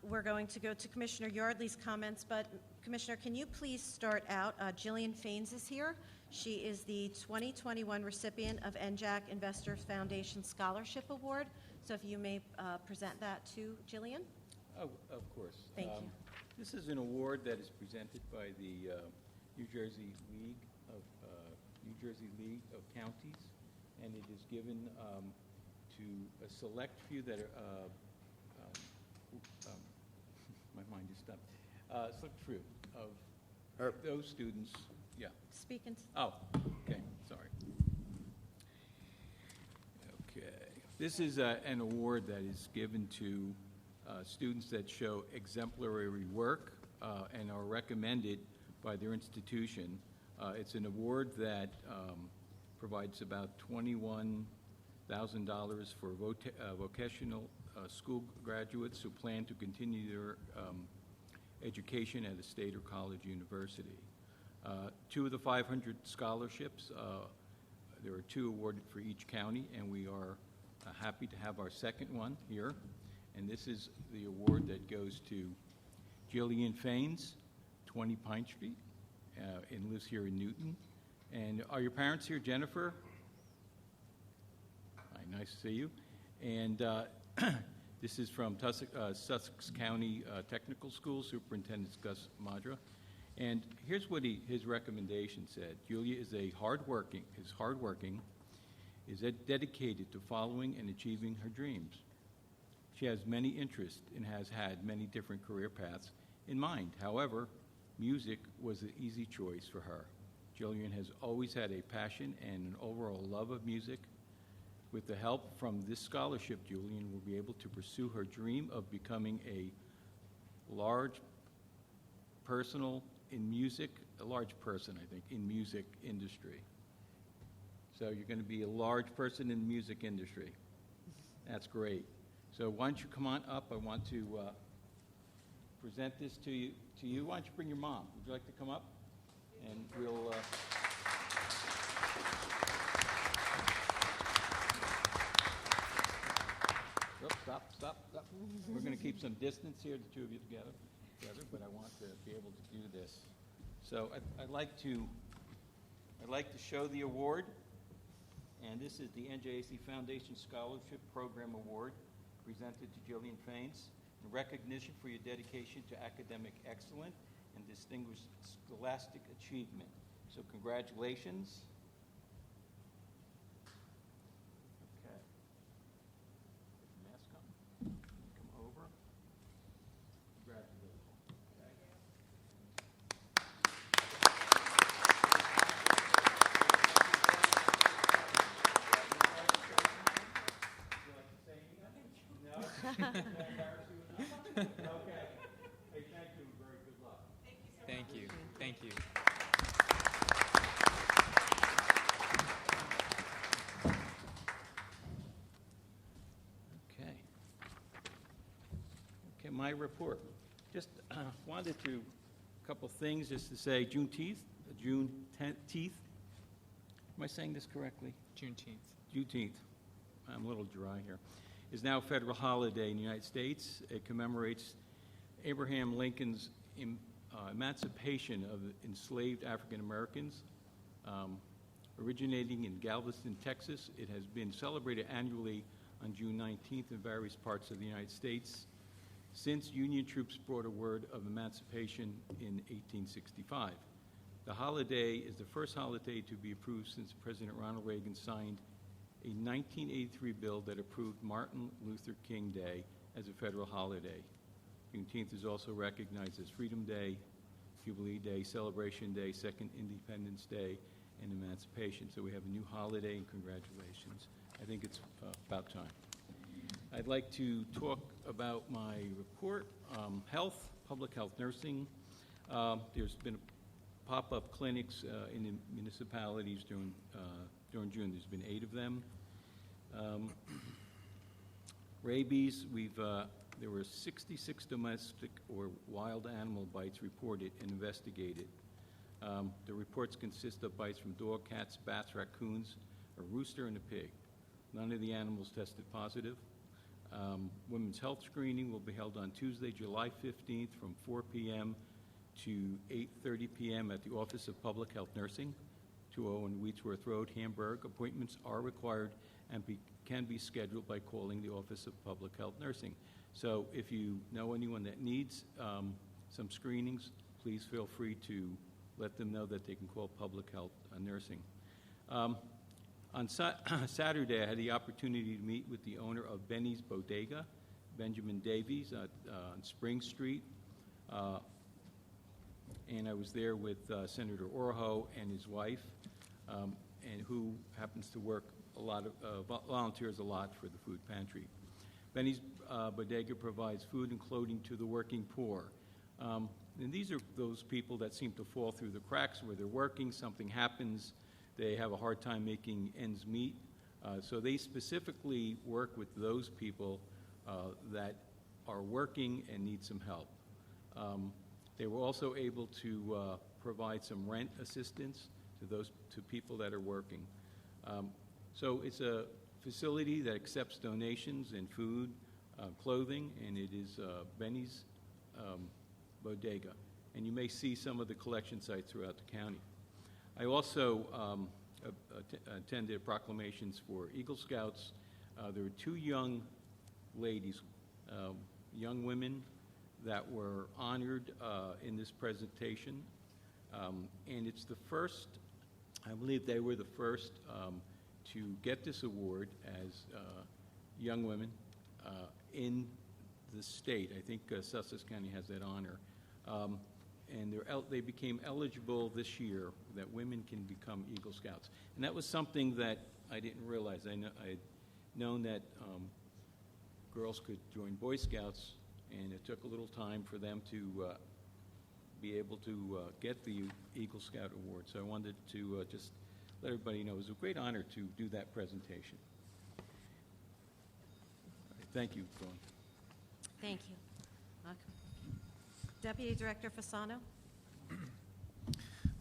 Speaker 1: We're going to go to Commissioner Yardley's comments, but Commissioner, can you please start out? Jillian Fain is here. She is the 2021 recipient of Njac Investor Foundation Scholarship Award. So if you may present that to Jillian.
Speaker 5: Oh, of course.
Speaker 1: Thank you.
Speaker 5: This is an award that is presented by the New Jersey League of Counties, and it is given to a select few that are. My mind just stopped. Select few of those students. Yeah.
Speaker 1: Speaking.
Speaker 5: Oh, okay. Sorry. Okay. This is an award that is given to students that show exemplary work and are recommended by their institution. It's an award that provides about $21,000 for vocational school graduates who plan to continue their education at a state or college university. 2 of the 500 scholarships, there are 2 awarded for each county, and we are happy to have our second one here. And this is the award that goes to Jillian Fain's, 20 Pine Street, and lives here in Newton. And are your parents here, Jennifer? Hi, nice to see you. And this is from Sussex County Technical School, Superintendent Gus Madra. And here's what his recommendation said. Julia is hardworking, is dedicated to following and achieving her dreams. She has many interests and has had many different career paths in mind. However, music was the easy choice for her. Jillian has always had a passion and an overall love of music. With the help from this scholarship, Jillian will be able to pursue her dream of becoming a large person, in music industry. So you're going to be a large person in the music industry. That's great. So why don't you come on up? I want to present this to you. Why don't you bring your mom? Would you like to come up? And we'll... Stop. We're going to keep some distance here, the 2 of you together, but I want to be able to do this. So I'd like to show the award, and this is the NJAC Foundation Scholarship Program Award presented to Jillian Fains in recognition for your dedication to academic excellence and distinguished scholastic achievement. So congratulations.
Speaker 1: Okay.
Speaker 5: Hey, thank you and very good luck.
Speaker 7: Thank you. Thank you.
Speaker 5: Okay, my report. Just wanted to, a couple things just to say, June 10th. Am I saying this correctly? Juneteenth. I'm a little dry here. Is now a federal holiday in the United States. It commemorates Abraham Lincoln's emancipation of enslaved African Americans. Originating in Galveston, Texas, it has been celebrated annually on June 19th in various parts of the United States since Union troops brought a word of emancipation in 1865. The holiday is the first holiday to be approved since President Ronald Reagan signed a 1983 bill that approved Martin Luther King Day as a federal holiday. Juneteenth is also recognized as Freedom Day, Jubilee Day, Celebration Day, Second Independence Day, and Emancipation. So we have a new holiday, and congratulations. I think it's about time. I'd like to talk about my report, health, public health nursing. There's been pop-up clinics in the municipalities during June. There's been 8 of them. Rabies, there were 66 domestic or wild animal bites reported and investigated. The reports consist of bites from dog, cats, bats, raccoons, a rooster, and a pig. None of the animals tested positive. Women's health screening will be held on Tuesday, July 15th from 4 p.m. to 8:30 p.m. at the Office of Public Health Nursing, 201 Wheatsworth Road, Hamburg. Appointments are required and can be scheduled by calling the Office of Public Health Nursing. So if you know anyone that needs some screenings, please feel free to let them know that they can call Public Health Nursing. On Saturday, I had the opportunity to meet with the owner of Benny's Bodega, Benjamin Davies, on Spring Street. And I was there with Senator Orho and his wife, and who happens to work a lot of volunteers a lot for the food pantry. Benny's Bodega provides food and clothing to the working poor. And these are those people that seem to fall through the cracks where they're working, something happens, they have a hard time making ends meet. So they specifically work with those people that are working and need some help. They were also able to provide some rent assistance to people that are working. So it's a facility that accepts donations in food, clothing, and it is Benny's Bodega. And you may see some of the collection sites throughout the county. I also attended proclamations for Eagle Scouts. There were two young ladies, young women, that were honored in this presentation. And it's the first, I believe they were the first to get this award as young women in the state. I think Sussex County has that honor. And they became eligible this year that women can become Eagle Scouts. And that was something that I didn't realize. I had known that girls could join Boy Scouts, and it took a little time for them to be able to get the Eagle Scout Award. So I wanted to just let everybody know it was a great honor to do that presentation. Thank you, Dawn.
Speaker 1: Thank you. Deputy Director Fasano.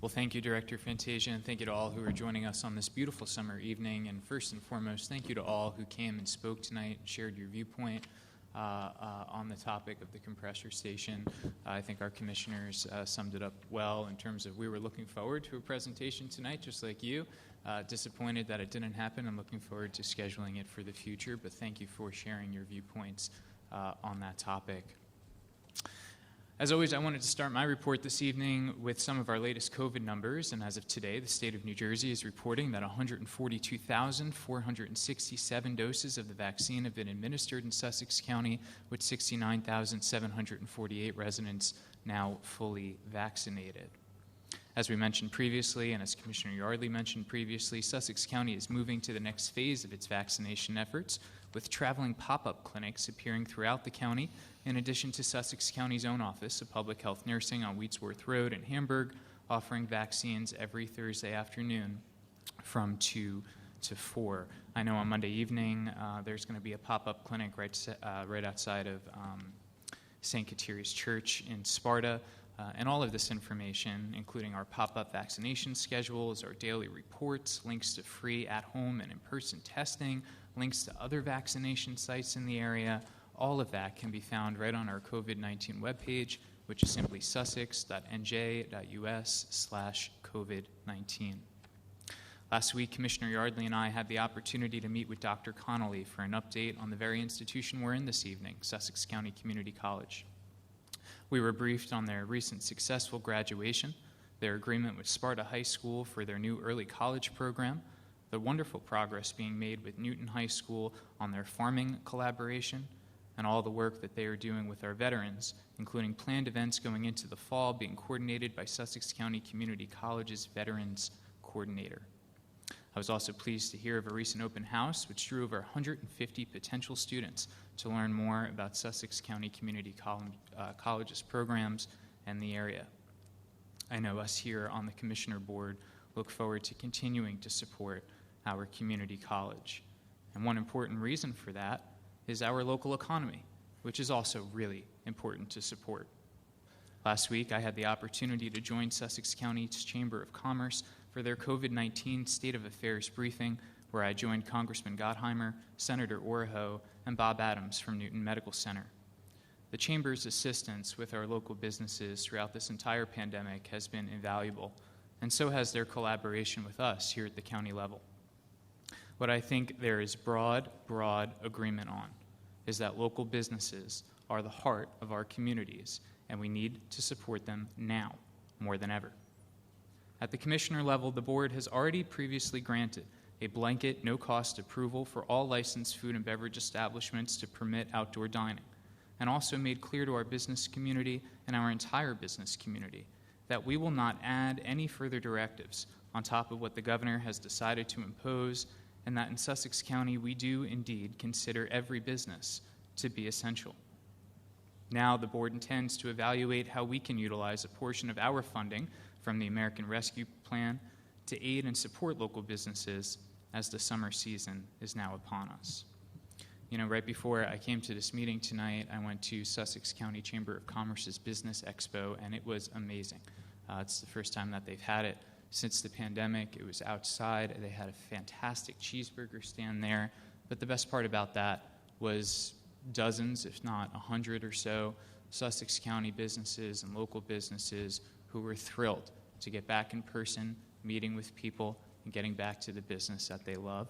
Speaker 7: Well, thank you, Director Fantasia, and thank you to all who are joining us on this beautiful summer evening. And first and foremost, thank you to all who came and spoke tonight and shared your viewpoint on the topic of the compressor station. I think our commissioners summed it up well in terms of we were looking forward to a presentation tonight, just like you. Disappointed that it didn't happen. I'm looking forward to scheduling it for the future, but thank you for sharing your viewpoints on that topic. As always, I wanted to start my report this evening with some of our latest COVID numbers, and as of today, the state of New Jersey is reporting that 142,467 doses of the vaccine have been administered in Sussex County, with 69,748 residents now fully vaccinated. As we mentioned previously, and as Commissioner Yardley mentioned previously, Sussex County is moving to the next phase of its vaccination efforts, with traveling pop-up clinics appearing throughout the county, in addition to Sussex County's own Office of Public Health Nursing on Wheatsworth Road in Hamburg, offering vaccines every Thursday afternoon from 2 to 4. I know on Monday evening there's going to be a pop-up clinic right outside of St. Kateri's Church in Sparta. And all of this information, including our pop-up vaccination schedules, our daily reports, links to free at-home and in-person testing, links to other vaccination sites in the area, all of that can be found right on our COVID-19 webpage, which is simply sussex.nj.us/COVID-19. Last week, Commissioner Yardley and I had the opportunity to meet with Dr. Connolly for an update on the very institution we're in this evening, Sussex County Community College. We were briefed on their recent successful graduation, their agreement with Sparta High School for their new early college program, the wonderful progress being made with Newton High School on their farming collaboration, and all the work that they are doing with our veterans, including planned events going into the fall being coordinated by Sussex County Community College's Veterans Coordinator. I was also pleased to hear of a recent open house which drew over 150 potential students to learn more about Sussex County Community College's programs and the area. I know us here on the Commissioner Board look forward to continuing to support our community college. And one important reason for that is our local economy, which is also really important to support. Last week, I had the opportunity to join Sussex County's Chamber of Commerce for their COVID-19 State of Affairs briefing, where I joined Congressman Gottheimer, Senator Oraho, and Bob Adams from Newton Medical Center. The Chamber's assistance with our local businesses throughout this entire pandemic has been invaluable, and so has their collaboration with us here at the county level. What I think there is broad agreement on is that local businesses are the heart of our communities, and we need to support them now more than ever. At the commissioner level, the board has already previously granted a blanket, no-cost approval for all licensed food and beverage establishments to permit outdoor dining, and also made clear to our business community and our entire business community that we will not add any further directives on top of what the governor has decided to impose, and that in Sussex County we do indeed consider every business to be essential. Now the board intends to evaluate how we can utilize a portion of our funding from the American Rescue Plan to aid and support local businesses as the summer season is now upon us. You know, right before I came to this meeting tonight, I went to Sussex County Chamber of Commerce's Business Expo, and it was amazing. It's the first time that they've had it since the pandemic. It was outside. They had a fantastic cheeseburger stand there. But the best part about that was dozens, if not 100 or so, Sussex County businesses and local businesses who were thrilled to get back in person, meeting with people, and getting back to the business that they love.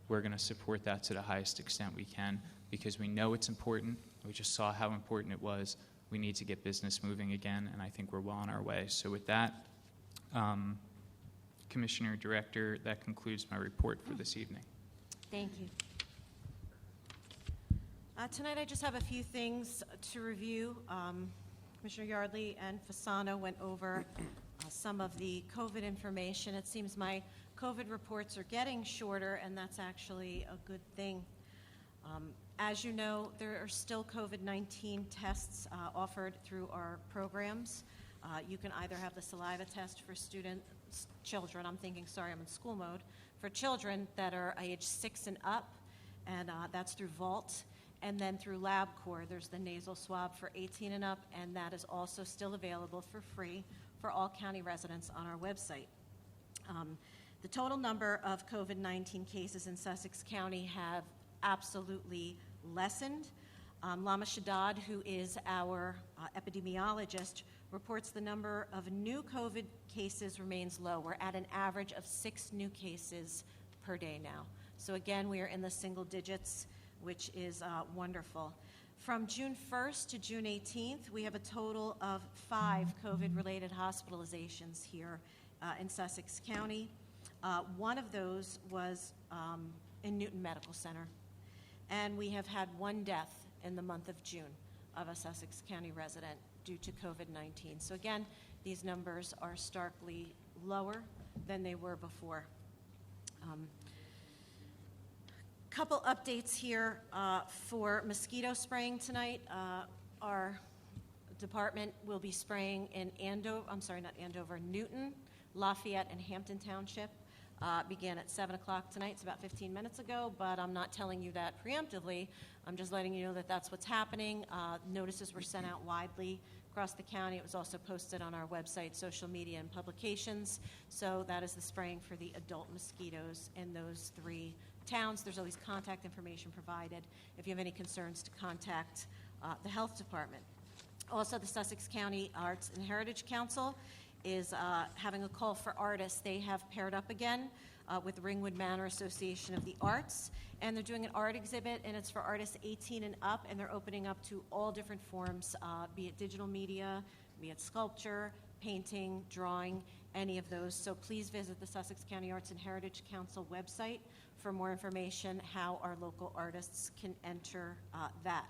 Speaker 7: We're going to support that to the highest extent we can because we know it's important. We just saw how important it was. We need to get business moving again, and I think we're well on our way. So with that, Commissioner, Director, that concludes my report for this evening.
Speaker 1: Thank you. Tonight I just have a few things to review. Commissioner Yardley and Fasano went over some of the COVID information. It seems my COVID reports are getting shorter, and that's actually a good thing. As you know, there are still COVID-19 tests offered through our programs. You can either have the saliva test for children, I'm in school mode, for children that are age 6 and up, and that's through Vault. And then through LabCorp, there's the nasal swab for 18 and up, and that is also still available for free for all county residents on our website. The total number of COVID-19 cases in Sussex County have absolutely lessened. Lama Shaddad, who is our epidemiologist, reports the number of new COVID cases remains low. We're at an average of 6 new cases per day now. So again, we are in the single digits, which is wonderful. From June 1st to June 18th, we have a total of 5 COVID-related hospitalizations here in Sussex County. One of those was in Newton Medical Center. And we have had 1 death in the month of June of a Sussex County resident due to COVID-19. So again, these numbers are starkly lower than they were before. Couple updates here for mosquito spraying tonight. Our department will be spraying in Newton, Lafayette, and Hampton Township. Began at 7 o'clock tonight. It's about 15 minutes ago, but I'm not telling you that preemptively. I'm just letting you know that that's what's happening. Notices were sent out widely across the county. It was also posted on our website, social media, and publications. So that is the spraying for the adult mosquitoes in those 3 towns. There's always contact information provided if you have any concerns to contact the health department. Also, the Sussex County Arts and Heritage Council is having a call for artists. They have paired up again with Ringwood Manor Association of the Arts, and they're doing an art exhibit, and it's for artists 18 and up, and they're opening up to all different forms, be it digital media, be it sculpture, painting, drawing, any of those. So please visit the Sussex County Arts and Heritage Council website for more information how our local artists can enter that.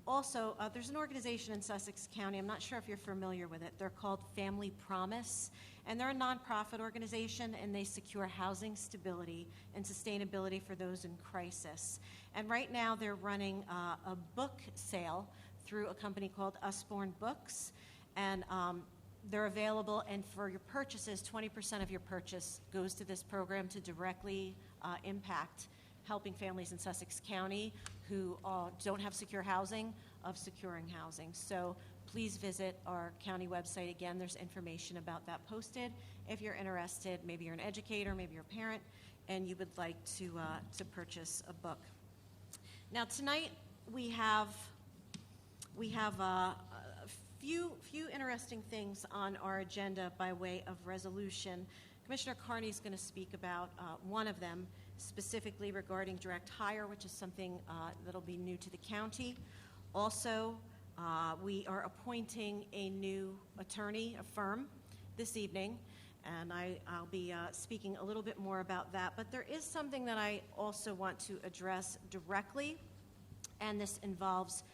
Speaker 1: Also, there's an organization in Sussex County, I'm not sure if you're familiar with it, they're called Family Promise, and they're a nonprofit organization, and they secure housing stability and sustainability for those in crisis. And right now they're running a book sale through a company called Usborne Books, and they're available, and for your purchases, 20% of your purchase goes to this program to directly impact helping families in Sussex County who don't have secure housing of securing housing. So please visit our county website. Again, there's information about that posted. If you're interested, maybe you're an educator, maybe you're a parent, and you would like to purchase a book. Now, tonight we have a few interesting things on our agenda by way of resolution. Commissioner Carney is going to speak about one of them, specifically regarding direct hire, which is something that'll be new to the county. Also, we are appointing a new attorney, a firm, this evening, and I'll be speaking a little bit more about that. But there is something that I also want to address directly, and this involves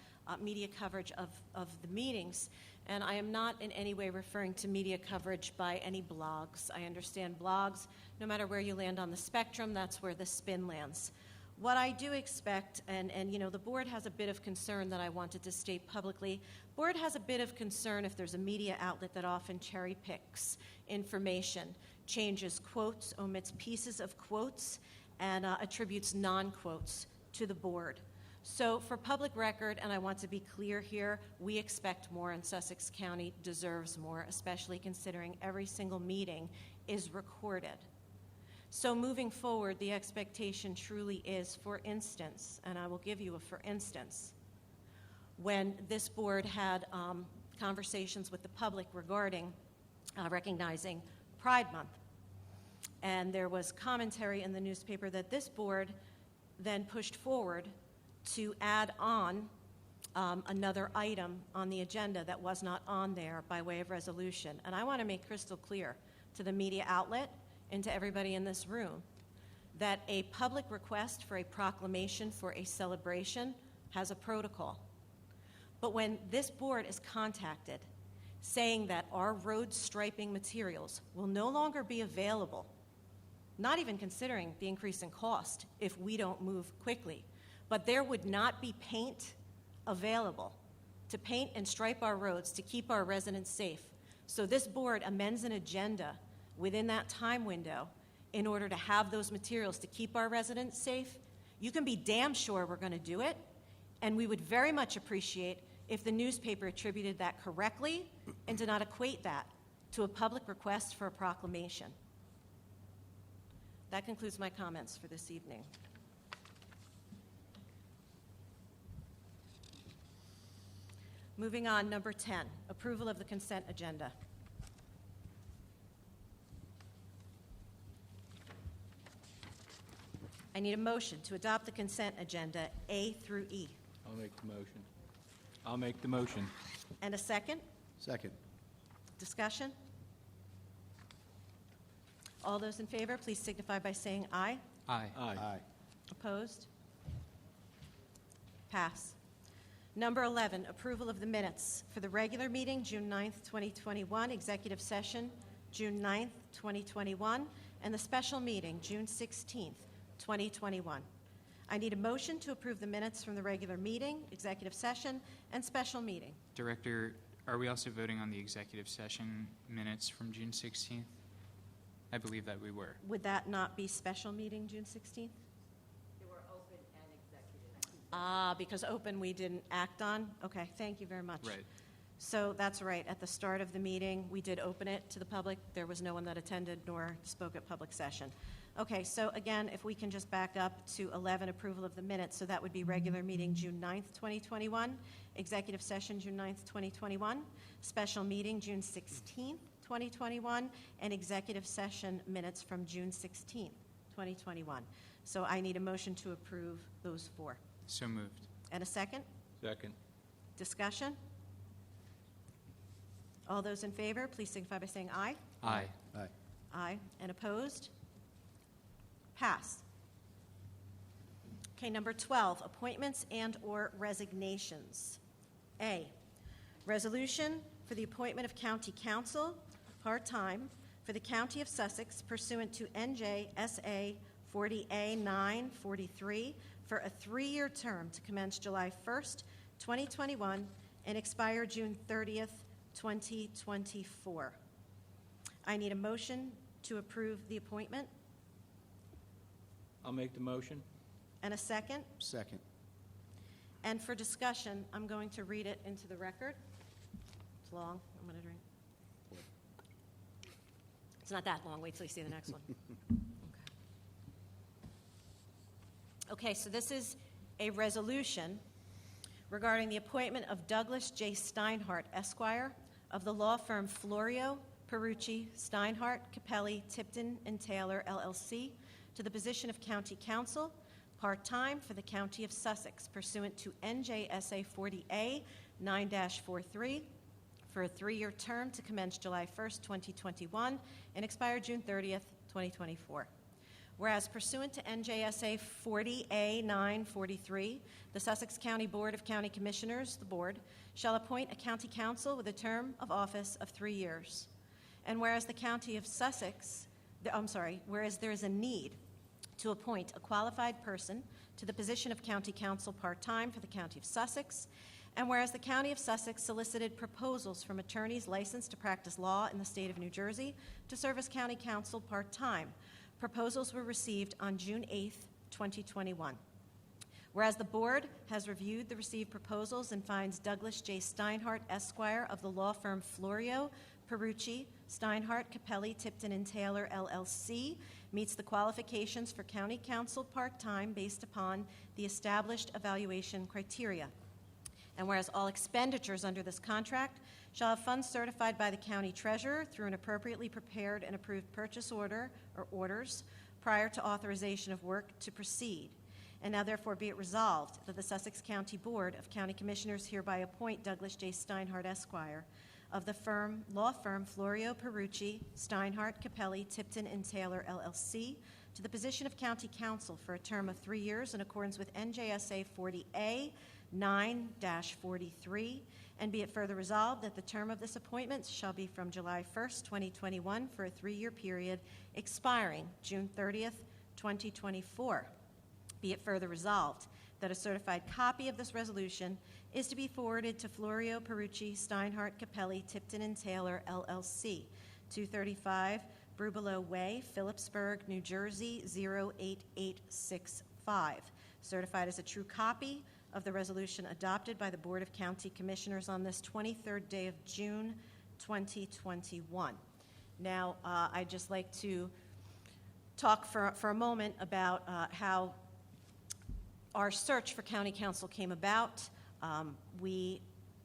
Speaker 1: media coverage of the meetings. And I am not in any way referring to media coverage by any blogs. I understand blogs, no matter where you land on the spectrum, that's where the spin lands. What I do expect, and you know, the board has a bit of concern that I wanted to state publicly. Board has a bit of concern if there's a media outlet that often cherry picks information, changes quotes, omits pieces of quotes, and attributes non-quotes to the board. So for public record, and I want to be clear here, we expect more, and Sussex County deserves more, especially considering every single meeting is recorded. So moving forward, the expectation truly is, for instance, and I will give you a for instance, when this board had conversations with the public regarding recognizing Pride Month, and there was commentary in the newspaper that this board then pushed forward to add on another item on the agenda that was not on there by way of resolution. And I want to make crystal clear to the media outlet and to everybody in this room that a public request for a proclamation for a celebration has a protocol. But when this board is contacted saying that our road striping materials will no longer be available, not even considering the increase in cost if we don't move quickly, but there would not be paint available to paint and stripe our roads to keep our residents safe. So this board amends an agenda within that time window in order to have those materials to keep our residents safe. You can be damn sure we're going to do it, and we would very much appreciate if the newspaper attributed that correctly and did not equate that to a public request for a proclamation. That concludes my comments for this evening. Moving on, number 10, approval of the consent agenda. I need a motion to adopt the consent agenda A through E.
Speaker 5: I'll make the motion. I'll make the motion.
Speaker 1: And a second?
Speaker 6: Second.
Speaker 1: Discussion? All those in favor, please signify by saying aye.
Speaker 7: Aye.
Speaker 6: Aye.
Speaker 1: Opposed? Pass. Number 11, approval of the minutes for the regular meeting, June 9th, 2021, executive session, June 9th, 2021, and the special meeting, June 16th, 2021. I need a motion to approve the minutes from the regular meeting, executive session, and special meeting.
Speaker 7: Director, are we also voting on the executive session minutes from June 16th? I believe that we were.
Speaker 1: Would that not be special meeting, June 16th?
Speaker 2: They were open and executive.
Speaker 1: Because open we didn't act on? Okay, thank you very much.
Speaker 7: Right.
Speaker 1: So that's right. At the start of the meeting, we did open it to the public. There was no one that attended nor spoke at public session. Okay, so again, if we can just back up to 11, approval of the minutes. So that would be regular meeting June 9th, 2021, executive session June 9th, 2021, special meeting June 16th, 2021, and executive session minutes from June 16th, 2021. So I need a motion to approve those four.
Speaker 7: So moved.
Speaker 1: And a second?
Speaker 5: Second.
Speaker 1: Discussion? All those in favor, please signify by saying aye.
Speaker 7: Aye.
Speaker 6: Aye.
Speaker 1: Aye. And opposed? Pass. Okay, number 12, appointments and/or resignations. A, resolution for the appointment of county council, part-time, for the County of Sussex pursuant to NJSA 40A943 for a 3-year term to commence July 1st, 2021, and expire June 30th, 2024. I need a motion to approve the appointment.
Speaker 5: I'll make the motion.
Speaker 1: And a second?
Speaker 6: Second.
Speaker 1: And for discussion, I'm going to read it into the record. It's long. I'm going to drink. It's not that long. Wait till you see the next one. Okay. Okay, so this is a resolution regarding the appointment of Douglas J. Steinhardt, Esquire, of the law firm Florio, Perucci, Steinhardt, Capelli, Tipton, and Taylor, LLC, to the position of County Counsel, part-time for the County of Sussex, pursuant to NJSA 40A 9-43, for a 3-year term to commence July 1st, 2021, and expire June 30th, 2024. Whereas pursuant to NJSA 40A 943, the Sussex County Board of County Commissioners, the Board, shall appoint a county council with a term of office of 3 years. And whereas the County of Sussex, whereas there is a need to appoint a qualified person to the position of county council part-time for the County of Sussex, and whereas the County of Sussex solicited proposals from attorneys licensed to practice law in the state of New Jersey to serve as county council part-time. Proposals were received on June 8th, 2021. Whereas the board has reviewed the received proposals and finds Douglas J. Steinhardt, Esquire, of the law firm Florio, Perucci, Steinhardt, Capelli, Tipton, and Taylor, LLC, meets the qualifications for county council part-time based upon the established evaluation criteria. And whereas all expenditures under this contract shall have funds certified by the county treasurer through an appropriately prepared and approved purchase order or orders prior to authorization of work to proceed. And now therefore be it resolved that the Sussex County Board of County Commissioners hereby appoint Douglas J. Steinhardt, Esquire, of the law firm Florio, Perucci, Steinhardt, Capelli, Tipton, and Taylor, LLC, to the position of county counsel for a term of 3 years in accordance with NJSA 40A 9-43, and be it further resolved that the term of this appointment shall be from July 1st, 2021 for a 3-year period expiring June 30th, 2024. Be it further resolved that a certified copy of this resolution is to be forwarded to Florio, Perucci, Steinhardt, Capelli, Tipton, and Taylor, LLC, 235 Brubelo Way, Phillipsburg, New Jersey, 08865. Certified as a true copy of the resolution adopted by the Board of County Commissioners on this 23rd day of June, 2021. Now, I'd just like to talk for a moment about how our search for county council came about.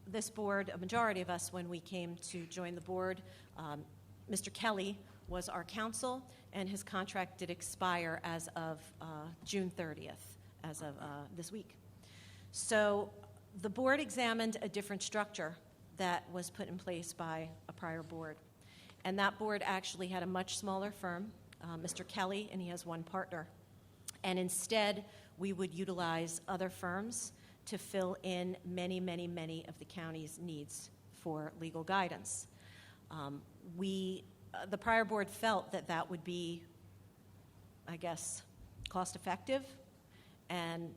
Speaker 1: This board, a majority of us, when we came to join the board, Mr. Kelly was our counsel, and his contract did expire as of June 30th, as of this week. So the board examined a different structure that was put in place by a prior board. And that board actually had a much smaller firm, Mr. Kelly, and he has one partner. And instead, we would utilize other firms to fill in many of the county's needs for legal guidance. The prior board felt that that would be, I guess, cost-effective and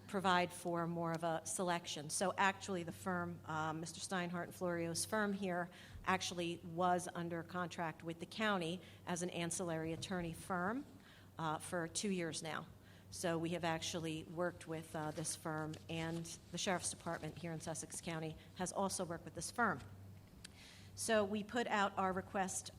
Speaker 1: provide for more of a selection. So actually the firm, Mr. Steinhardt and Florio's firm here, actually was under contract with the county as an ancillary attorney firm for 2 years now. So we have actually worked with this firm, and the Sheriff's Department here in Sussex County has also worked with this firm. So we put out our request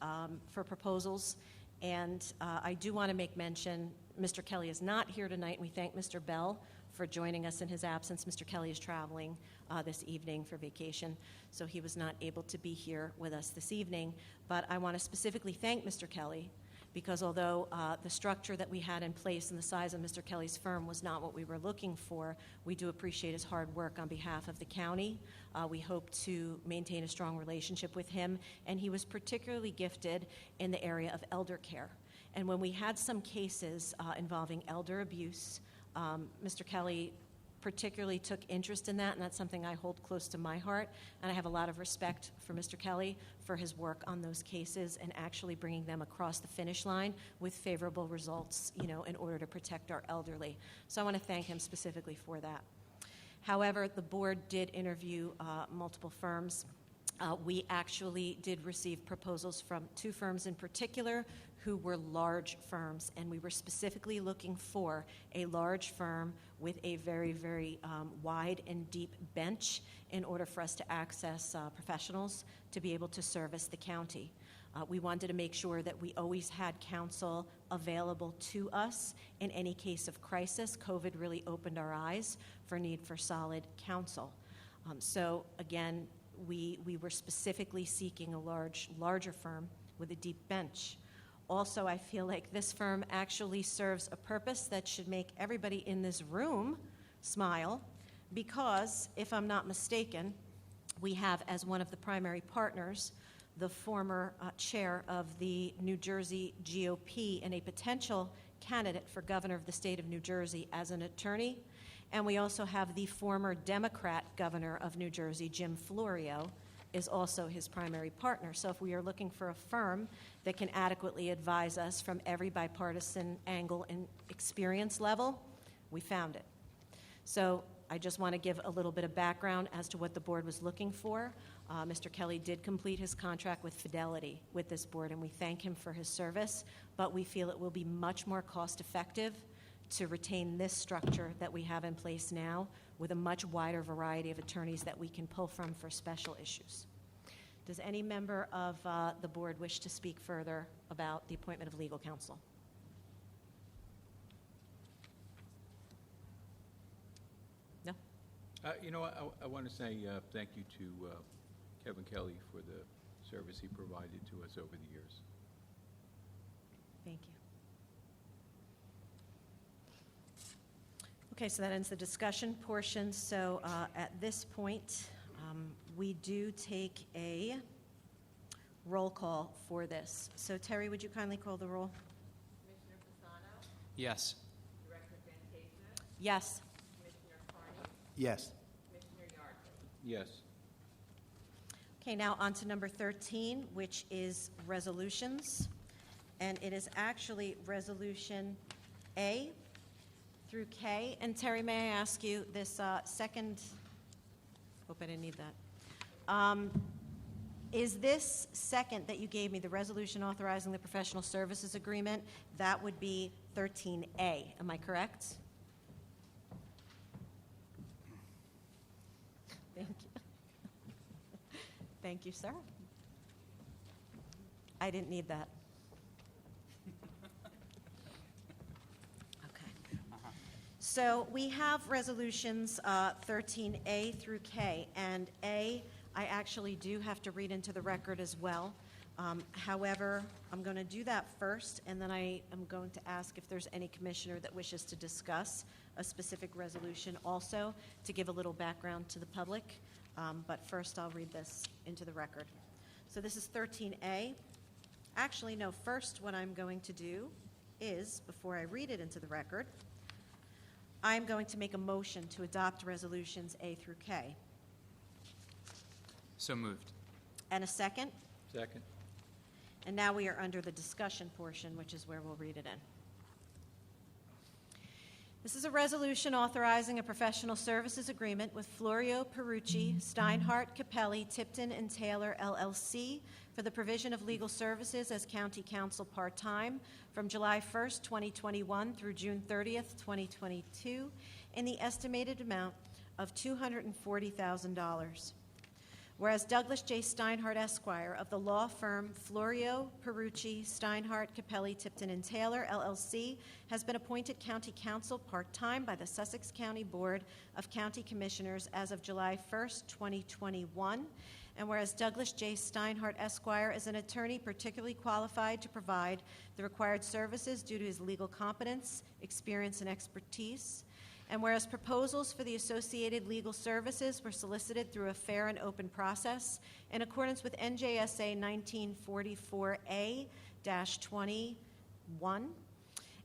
Speaker 1: for proposals, and I do want to make mention, Mr. Kelly is not here tonight, and we thank Mr. Bell for joining us in his absence. Mr. Kelly is traveling this evening for vacation, so he was not able to be here with us this evening. But I want to specifically thank Mr. Kelly, because although the structure that we had in place and the size of Mr. Kelly's firm was not what we were looking for, we do appreciate his hard work on behalf of the county. We hope to maintain a strong relationship with him, and he was particularly gifted in the area of elder care. And when we had some cases involving elder abuse, Mr. Kelly particularly took interest in that, and that's something I hold close to my heart. And I have a lot of respect for Mr. Kelly for his work on those cases and actually bringing them across the finish line with favorable results, in order to protect our elderly. So I want to thank him specifically for that. However, the board did interview multiple firms. We actually did receive proposals from 2 firms in particular who were large firms, and we were specifically looking for a large firm with a very wide and deep bench in order for us to access professionals to be able to service the county. We wanted to make sure that we always had counsel available to us in any case of crisis. COVID really opened our eyes for need for solid counsel. So again, we were specifically seeking a larger firm with a deep bench. Also, I feel like this firm actually serves a purpose that should make everybody in this room smile, because, if I'm not mistaken, we have as one of the primary partners the former chair of the New Jersey GOP and a potential candidate for governor of the state of New Jersey as an attorney. And we also have the former Democrat governor of New Jersey, Jim Florio, is also his primary partner. So if we are looking for a firm that can adequately advise us from every bipartisan angle and experience level, we found it. So I just want to give a little bit of background as to what the board was looking for. Mr. Kelly did complete his contract with Fidelity with this board, and we thank him for his service, but we feel it will be much more cost-effective to retain this structure that we have in place now with a much wider variety of attorneys that we can pull from for special issues. Does any member of the board wish to speak further about the appointment of legal counsel? No?
Speaker 5: I want to say thank you to Kevin Kelly for the service he provided to us over the years.
Speaker 1: Thank you. Okay, so that ends the discussion portion. So at this point, we do take a roll call for this. So Terry, would you kindly call the roll?
Speaker 2: Commissioner Fasano?
Speaker 7: Yes.
Speaker 2: Director Fantasia?
Speaker 1: Yes.
Speaker 2: Commissioner Carney?
Speaker 6: Yes.
Speaker 2: Commissioner Yardley?
Speaker 5: Yes.
Speaker 1: Okay, now on to number 13, which is resolutions. And it is actually Resolution A through K. And Terry, may I ask you this second, hope I didn't need that. Is this second that you gave me, the resolution authorizing the professional services agreement, that would be 13A, am I correct? Thank you. Thank you, sir. I didn't need that. So we have resolutions 13A through K, and A, I actually do have to read into the record as well. However, I'm going to do that first, and then I am going to ask if there's any commissioner that wishes to discuss a specific resolution also to give a little background to the public. But first, I'll read this into the record. So this is 13A. Actually, no, first what I'm going to do is, before I read it into the record, I'm going to make a motion to adopt resolutions A through K.
Speaker 7: So moved.
Speaker 1: And a second?
Speaker 5: Second.
Speaker 1: And now we are under the discussion portion, which is where we'll read it in. This is a resolution authorizing a professional services agreement with Florio, Perucci, Steinhardt, Capelli, Tipton, and Taylor, LLC, for the provision of legal services as county counsel part-time from July 1st, 2021 through June 30th, 2022, in the estimated amount of $240,000. Whereas Douglas J. Steinhardt, Esquire, of the law firm Florio, Perucci, Steinhardt, Capelli, Tipton, and Taylor, LLC, has been appointed county counsel part-time by the Sussex County Board of County Commissioners as of July 1st, 2021. And whereas Douglas J. Steinhardt, Esquire, is an attorney particularly qualified to provide the required services due to his legal competence, experience, and expertise. And whereas proposals for the associated legal services were solicited through a fair and open process in accordance with NJSA 1944A-21,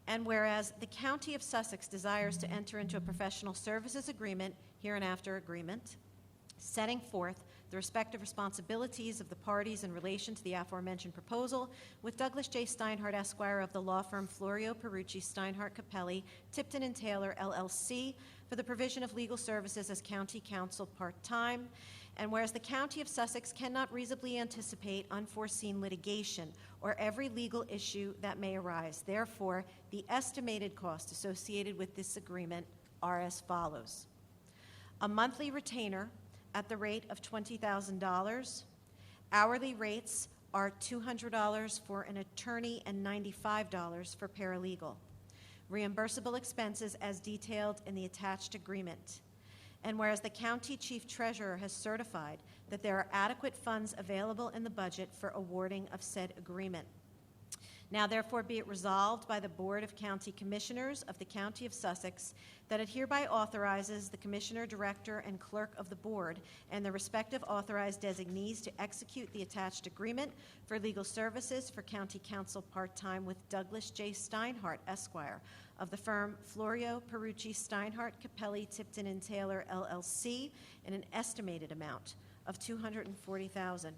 Speaker 1: and whereas the County of Sussex desires to enter into a professional services agreement, hereinafter agreement, setting forth the respective responsibilities of the parties in relation to the aforementioned proposal, with Douglas J. Steinhardt, Esquire, of the law firm Florio, Perucci, Steinhardt, Capelli, Tipton, and Taylor, LLC, for the provision of legal services as county counsel part-time. And whereas the County of Sussex cannot reasonably anticipate unforeseen litigation or every legal issue that may arise, therefore, the estimated costs associated with this agreement are as follows: a monthly retainer at the rate of $20,000, hourly rates are $200 for an attorney and $95 for paralegal. Reimbursable expenses as detailed in the attached agreement. And whereas the county chief treasurer has certified that there are adequate funds available in the budget for awarding of said agreement. Now therefore be it resolved by the Board of County Commissioners of the County of Sussex that it hereby authorizes the Commissioner, Director, and Clerk of the Board and the respective authorized designees to execute the attached agreement for legal services for County Counsel part-time with Douglas J. Steinhardt, Esquire, of the firm Florio, Perucci, Steinhardt, Capelli, Tipton, and Taylor, LLC, in an estimated amount of $240,000.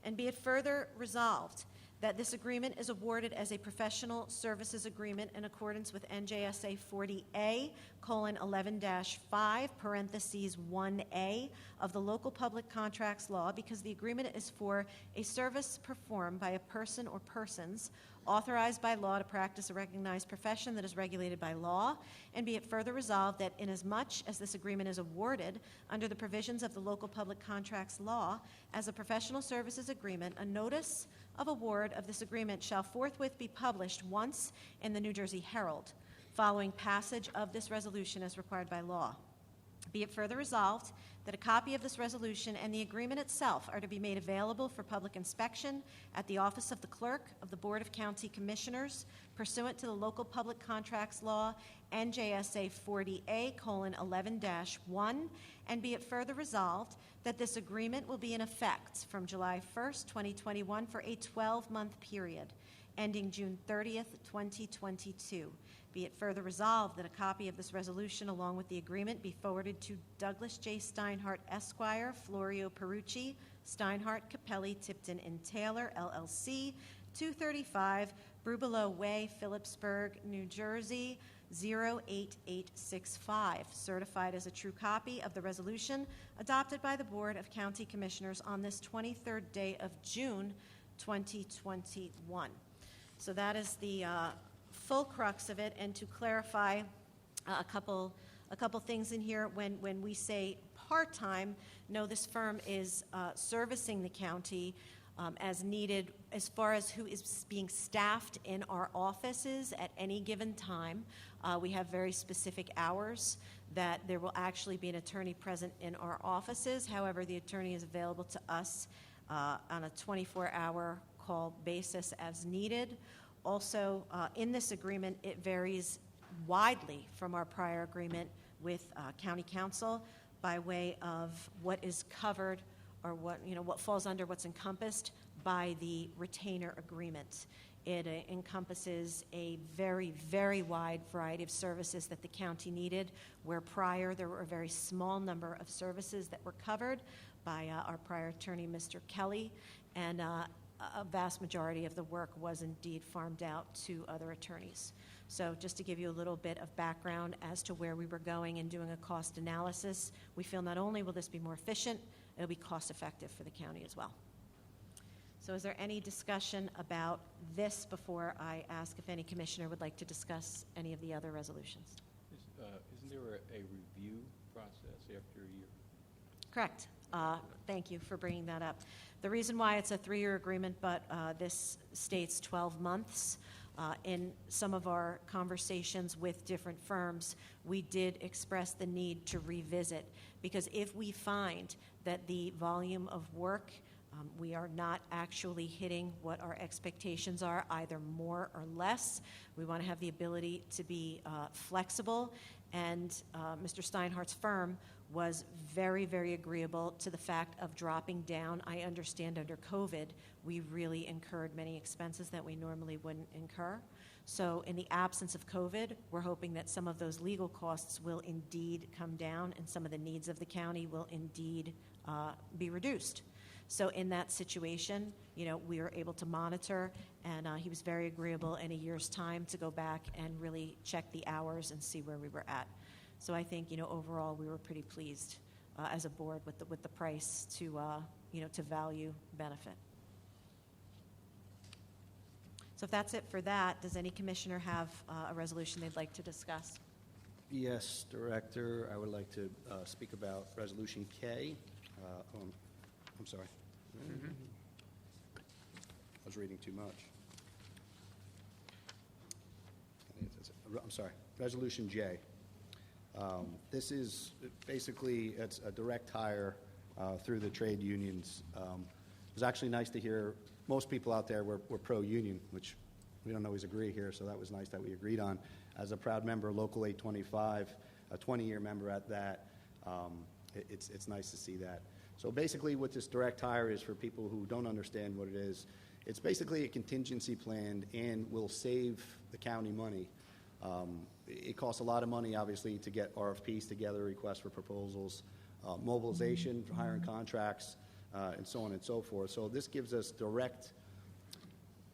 Speaker 1: And be it further resolved that this agreement is awarded as a professional services agreement in accordance with NJSA 40A:11-5, parentheses 1A of the local public contracts law, because the agreement is for a service performed by a person or persons authorized by law to practice a recognized profession that is regulated by law, and be it further resolved that inasmuch as this agreement is awarded under the provisions of the local public contracts law as a professional services agreement, a notice of award of this agreement shall forthwith be published once in the New Jersey Herald, following passage of this resolution as required by law. Be it further resolved that a copy of this resolution and the agreement itself are to be made available for public inspection at the office of the Clerk of the Board of County Commissioners pursuant to the local public contracts law NJSA 40A:11-1, and be it further resolved that this agreement will be in effect from July 1st, 2021 for a 12-month period ending June 30th, 2022. Be it further resolved that a copy of this resolution along with the agreement be forwarded to Douglas J. Steinhardt, Esquire, Florio Perucci, Steinhardt, Capelli, Tipton, and Taylor, LLC, 235 Brubelo Way, Phillipsburg, New Jersey, 08865, certified as a true copy of the resolution adopted by the Board of County Commissioners on this 23rd day of June, 2021. So that is the full crux of it. And to clarify a couple things in here, when we say part-time, no, this firm is servicing the county as needed as far as who is being staffed in our offices at any given time. We have very specific hours that there will actually be an attorney present in our offices. However, the attorney is available to us on a 24-hour call basis as needed. Also, in this agreement, it varies widely from our prior agreement with County Council by way of what is covered or what falls under what's encompassed by the retainer agreement. It encompasses a very, very wide variety of services that the county needed, where prior there were a very small number of services that were covered by our prior attorney, Mr. Kelly, and a vast majority of the work was indeed farmed out to other attorneys. So just to give you a little bit of background as to where we were going and doing a cost analysis, we feel not only will this be more efficient, it'll be cost effective for the county as well. So is there any discussion about this before I ask if any commissioner would like to discuss any of the other resolutions?
Speaker 5: Isn't there a review process after a year?
Speaker 1: Correct. Thank you for bringing that up. The reason why it's a 3-year agreement, but this states 12 months, in some of our conversations with different firms, we did express the need to revisit, because if we find that the volume of work, we are not actually hitting what our expectations are, either more or less, we want to have the ability to be flexible. And Mr. Steinhardt's firm was very, very agreeable to the fact of dropping down. I understand under COVID, we really incurred many expenses that we normally wouldn't incur. So in the absence of COVID, we're hoping that some of those legal costs will indeed come down and some of the needs of the county will indeed be reduced. So in that situation, we were able to monitor, and he was very agreeable in a year's time to go back and really check the hours and see where we were at. So I think, overall, we were pretty pleased as a board with the price to value benefit. So if that's it for that, does any commissioner have a resolution they'd like to discuss?
Speaker 6: Yes, Director. I would like to speak about Resolution K. I'm sorry. was reading too much. I'm sorry, Resolution J. This is basically, it's a direct hire through the trade unions. It was actually nice to hear most people out there were pro-union, which we don't always agree here, so that was nice that we agreed on. As a proud member of Local 825, a 20-year member at that, it's nice to see that. So basically what this direct hire is, for people who don't understand what it is, it's basically a contingency plan and will save the county money. It costs a lot of money, obviously, to get RFPs together, requests for proposals, mobilization for hiring contracts, and so on and so forth. So this gives us direct